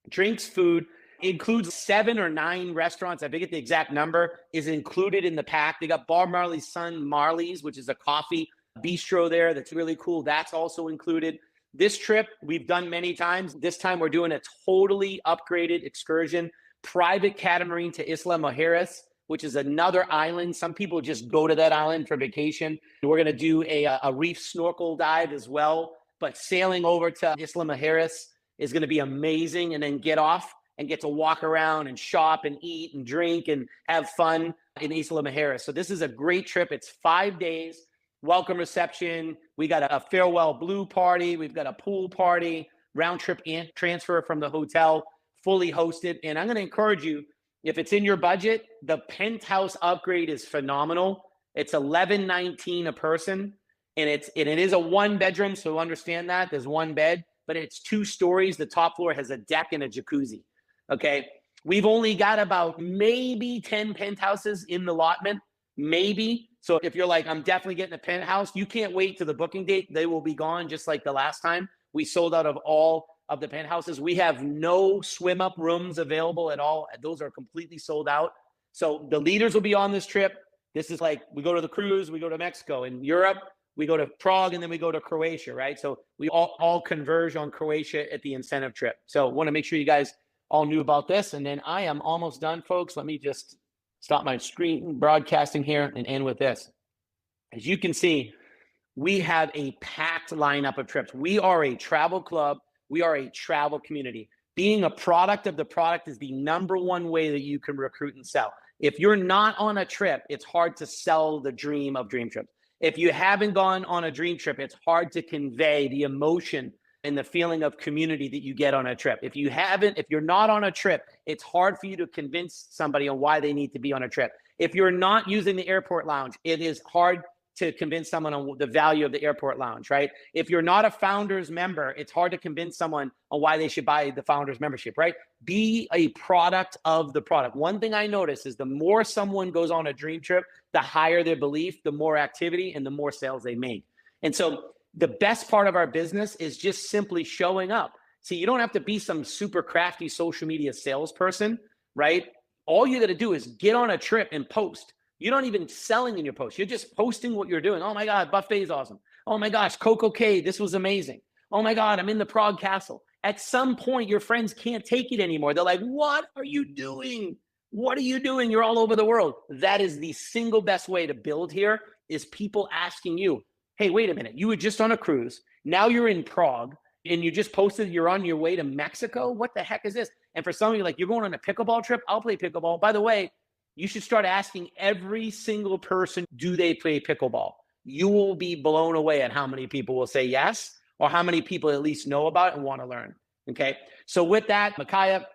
Drinks, food, includes 7 or 9 restaurants. I forget the exact number, is included in the pack. They got Bob Marley's son, Marley's, which is a coffee bistro there. That's really cool. That's also included. This trip we've done many times. This time we're doing a totally upgraded excursion, private catamaran to Isla Mujeres, which is another island. Some people just go to that island for vacation. We're going to do a reef snorkel dive as well. But sailing over to Isla Mujeres is going to be amazing, and then get off and get to walk around and shop and eat and drink and have fun in Isla Mujeres. So this is a great trip. It's 5 days. Welcome reception. We got a farewell blue party. We've got a pool party, round trip and transfer from the hotel, fully hosted. And I'm going to encourage you, if it's in your budget, the penthouse upgrade is phenomenal. It's $1,119 a person, and it is a 1-bedroom. So understand that there's 1 bed, but it's 2 stories. The top floor has a deck and a jacuzzi. Okay, we've only got about maybe 10 penthouses in the allotment, maybe. So if you're like, I'm definitely getting a penthouse, you can't wait to the booking date. They will be gone, just like the last time. We sold out of all of the penthouses. We have no swim up rooms available at all. Those are completely sold out. So the leaders will be on this trip. This is like, we go to the cruise, we go to Mexico. In Europe, we go to Prague, and then we go to Croatia, right? So we all converge on Croatia at the incentive trip. So want to make sure you guys all knew about this. And then I am almost done, folks. Let me just stop my screen broadcasting here and end with this. As you can see, we have a packed lineup of trips. We are a travel club. We are a travel community. Being a product of the product is the #1 way that you can recruit and sell. If you're not on a trip, it's hard to sell the dream of dream trips. If you haven't gone on a dream trip, it's hard to convey the emotion and the feeling of community that you get on a trip. If you're not on a trip, it's hard for you to convince somebody on why they need to be on a trip. If you're not using the airport lounge, it is hard to convince someone on the value of the airport lounge, right? If you're not a founders member, it's hard to convince someone on why they should buy the founders membership, right? Be a product of the product. One thing I notice is the more someone goes on a dream trip, the higher their belief, the more activity, and the more sales they make. And so the best part of our business is just simply showing up. See, you don't have to be some super crafty social media salesperson, right? All you got to do is get on a trip and post. You're not even selling in your post. You're just posting what you're doing. Oh my God, buffet is awesome. Oh my gosh, Coco K, this was amazing. Oh my God, I'm in the Prague Castle. At some point, your friends can't take it anymore. They're like, what are you doing? What are you doing? You're all over the world. That is the single best way to build here, is people asking you, hey, wait a minute. You were just on a cruise. Now you're in Prague, and you just posted you're on your way to Mexico. What the heck is this? And for some of you, like, you're going on a pickleball trip. I'll play pickleball. By the way, you should start asking every single person, do they play pickleball? You will be blown away at how many people will say yes, or how many people at least know about it and want to learn. Okay. So with that, Micaiah,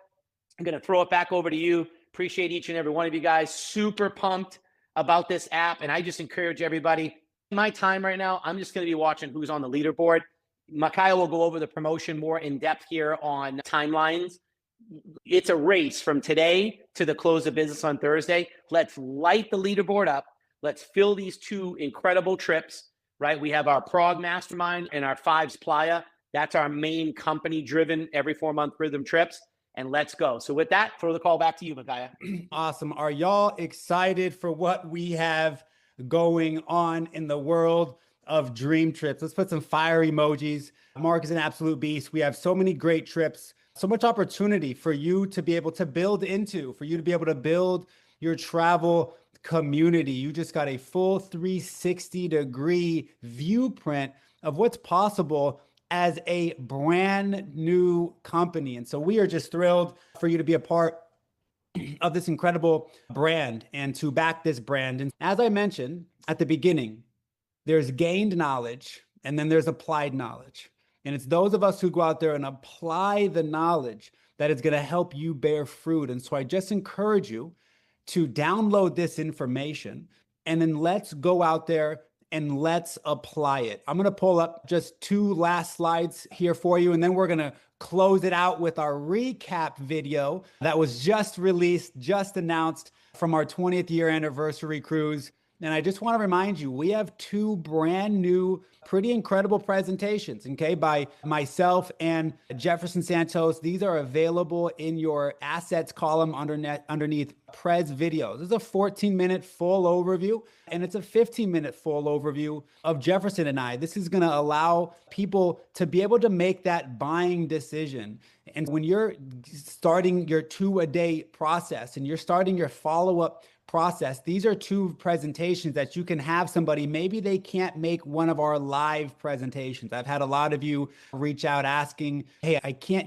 I'm going to throw it back over to you. Appreciate each and every one of you guys. Super pumped about this app. And I just encourage everybody, my time right now, I'm just going to be watching who's on the leaderboard. Micaiah will go over the promotion more in depth here on timelines. It's a race from today to the close of business on Thursday. Let's light the leaderboard up. Let's fill these 2 incredible trips, right? We have our Prague Mastermind and our Fives Playa. That's our main company-driven every 4-month rhythm trips. and let's go. So with that, throw the call back to you, Micaiah. Awesome. Are y'all excited for what we have going on in the world of dream trips? Let's put some fire emojis. Mark is an absolute beast. We have so many great trips, so much opportunity for you to be able to build into, for you to be able to build your travel community. You just got a full 360-degree viewprint of what's possible as a brand new company. And so we are just thrilled for you to be a part of this incredible brand and to back this brand. And as I mentioned at the beginning, there's gained knowledge and then there's applied knowledge. And it's those of us who go out there and apply the knowledge that is going to help you bear fruit. And so I just encourage you to download this information and then let's go out there and let's apply it. I'm going to pull up just 2 last slides here for you, and then we're going to close it out with our recap video that was just released, just announced from our 20th year anniversary cruise. And I just want to remind you, we have 2 brand new, pretty incredible presentations, okay, by myself and Jefferson Santos. These are available in your assets column underneath Prez videos. This is a 14-minute full overview, and it's a 15-minute full overview of Jefferson and I. This is going to allow people to be able to make that buying decision. And when you're starting your 2-a-day process and you're starting your follow-up process, these are 2 presentations that you can have somebody, maybe they can't make one of our live presentations. I've had a lot of you reach out asking, hey,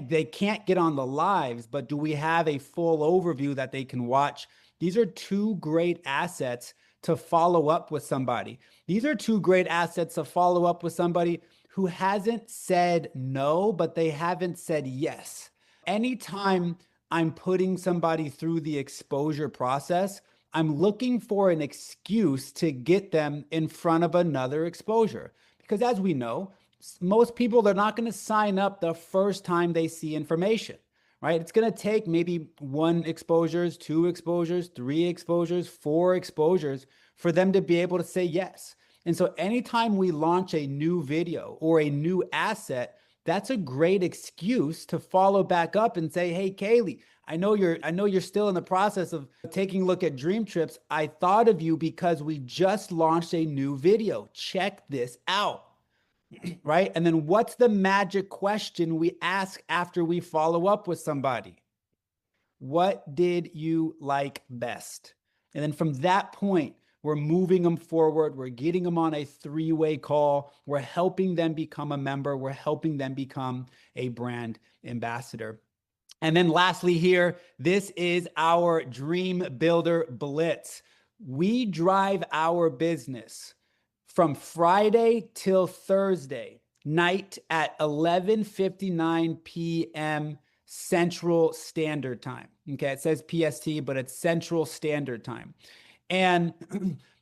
they can't get on the lives, but do we have a full overview that they can watch? These are 2 great assets to follow up with somebody. These are 2 great assets to follow up with somebody who hasn't said no, but they haven't said yes. Anytime I'm putting somebody through the exposure process, I'm looking for an excuse to get them in front of another exposure. Because as we know, most people, they're not going to sign up the first time they see information, right? It's going to take maybe 1 exposures, 2 exposures, 3 exposures, 4 exposures for them to be able to say yes. And so anytime we launch a new video or a new asset, that's a great excuse to follow back up and say, hey, Kaylee, I know you're still in the process of taking a look at Dream Trips. I thought of you because we just launched a new video. Check this out, right? And then what's the magic question we ask after we follow up with somebody? What did you like best? And then from that point, we're moving them forward. We're getting them on a 3-way call. We're helping them become a member. We're helping them become a brand ambassador. And then lastly here, this is our Dream Builder Blitz. We drive our business from Friday till Thursday night at 11:59 p.m. Central Standard Time. Okay, it says PST, but it's Central Standard Time. And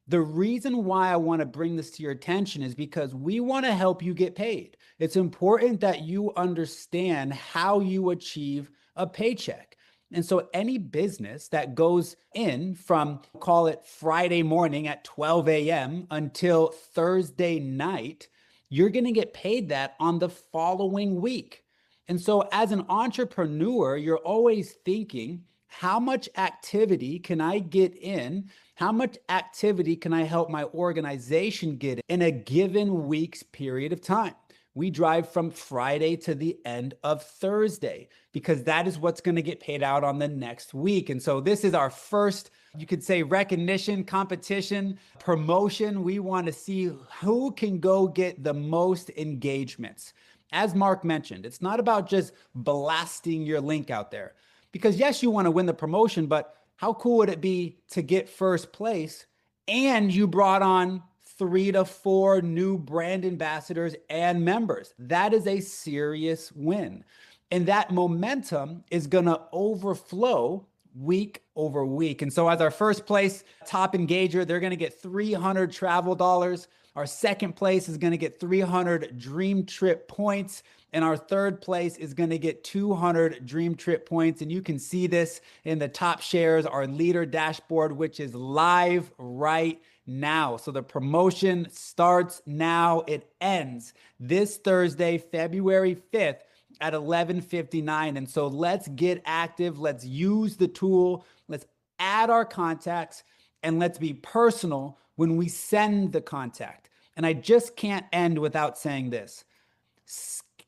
the reason why I want to bring this to your attention is because we want to help you get paid. It's important that you understand how you achieve a paycheck. And so any business that goes in from, call it Friday morning at 12 a.m. until Thursday night, you're going to get paid that on the following week. And so as an entrepreneur, you're always thinking, how much activity can I get in? How much activity can I help my organization get in a given week's period of time? We drive from Friday to the end of Thursday because that is what's going to get paid out on the next week. And so this is our first, you could say, recognition, competition, promotion. We want to see who can go get the most engagements. As Mark mentioned, it's not about just blasting your link out there. Because yes, you want to win the promotion, but how cool would it be to get first place and you brought on 3 to 4 new brand ambassadors and members? That is a serious win. And that momentum is going to overflow week over week. And so as our first place top engager, they're going to get 300 travel dollars. Our second place is going to get 300 Dream Trip points. And our third place is going to get 200 Dream Trip points. And you can see this in the top shares, our leader dashboard, which is live right now. So the promotion starts now. It ends this Thursday, February 5th at 11:59. And so let's get active. Let's use the tool. Let's add our contacts, and let's be personal when we send the contact. And I just can't end without saying this.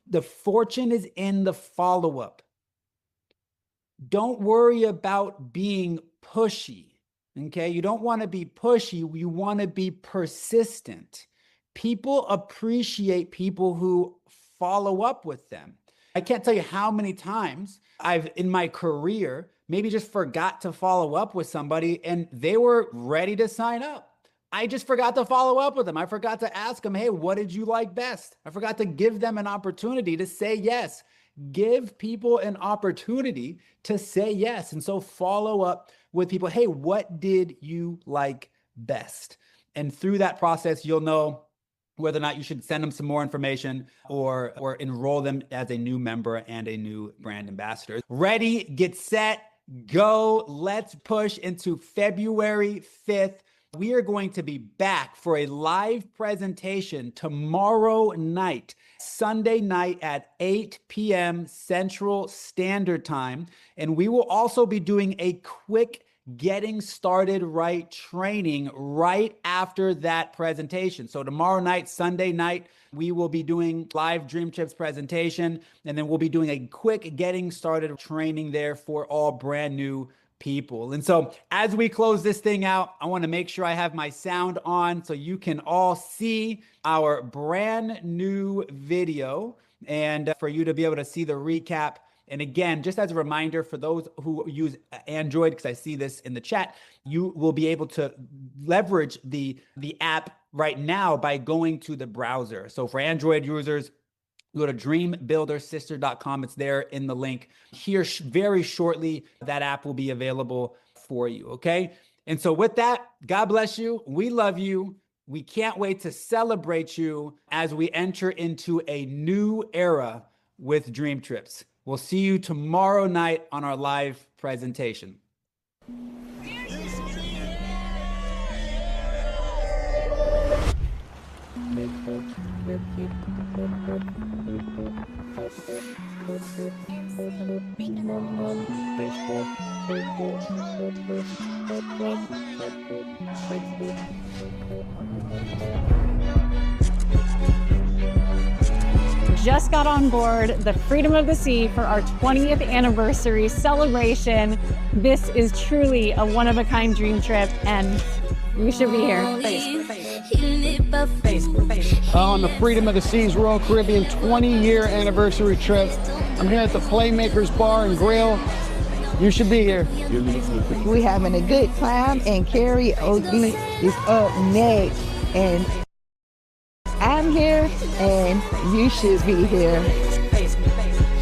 The fortune is in the follow-up. Don't worry about being pushy. Okay, you don't want to be pushy. You want to be persistent. People appreciate people who follow up with them. I can't tell you how many times I've, in my career, maybe just forgot to follow up with somebody and they were ready to sign up. I just forgot to follow up with them. I forgot to ask them, hey, what did you like best? I forgot to give them an opportunity to say yes. Give people an opportunity to say yes. And so follow up with people. Hey, what did you like best? And through that process, you'll know whether or not you should send them some more information or enroll them as a new member and a new brand ambassador. Ready, get set, go. Let's push into February 5th. We are going to be back for a live presentation tomorrow night, Sunday night at 8 p.m. Central Standard Time. And we will also be doing a quick getting started right training right after that presentation. So tomorrow night, Sunday night, we will be doing live DreamTrips presentation, and then we'll be doing a quick getting started training there for all brand new people. And so as we close this thing out, I want to make sure I have my sound on so you can all see our brand new video and for you to be able to see the recap. And again, just as a reminder for those who use Android, because I see this in the chat, you will be able to leverage the app right now by going to the browser. So for Android users, go to dreambuildersister.com. It's there in the link here. Very shortly, that app will be available for you, okay? And so with that, God bless you. We love you. We can't wait to celebrate you as we enter into a new era with DreamTrips. We'll see you tomorrow night on our live presentation. Just got on board the Freedom of the Sea for our 20th anniversary celebration. This is truly a one-of-a-kind dream trip, and you should be here. On the Freedom of the Seas Royal Caribbean 20-year anniversary trip. I'm here at the Playmakers Bar and Grill. You should be here. We're having a good time, and karaoke is up next. And I'm here, and you should be here.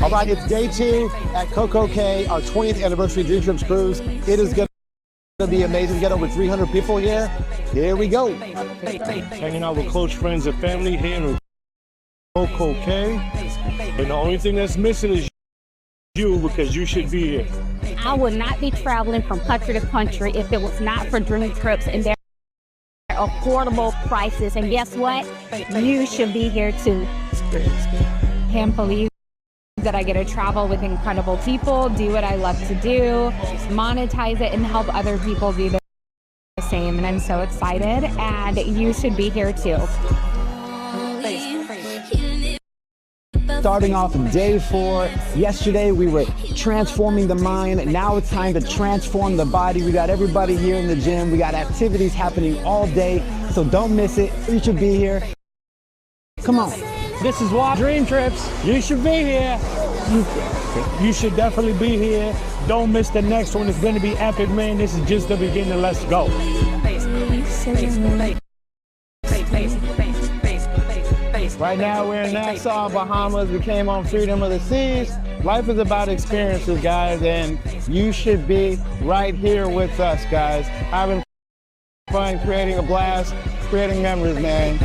All right, it's day 2 at Coco Cay, our 20th anniversary Dream Trips cruise. It is going to be amazing to get over 300 people here. Here we go. Hanging out with close friends and family here in Coco Cay. And the only thing that's missing is you, because you should be here. I would not be traveling from country to country if it was not for DreamTrips and their affordable prices. And guess what? You should be here too. Can't believe that I get to travel with incredible people, do what I love to do, monetize it, and help other people do the same. And I'm so excited, and you should be here too. Starting off day 4. Yesterday we were transforming the mind. Now it's time to transform the body. We got everybody here in the gym. We got activities happening all day, so don't miss it. You should be here. Come on. This is why Dream Trips. You should be here. You should definitely be here. Don't miss the next one. It's going to be epic, man. This is just the beginning. Let's go. Right now we're in Nassau, Bahamas. We came on Freedom of the Seas. Life is about experiences, guys, and you should be right here with us, guys. Having fun, creating a blast, creating memories, man.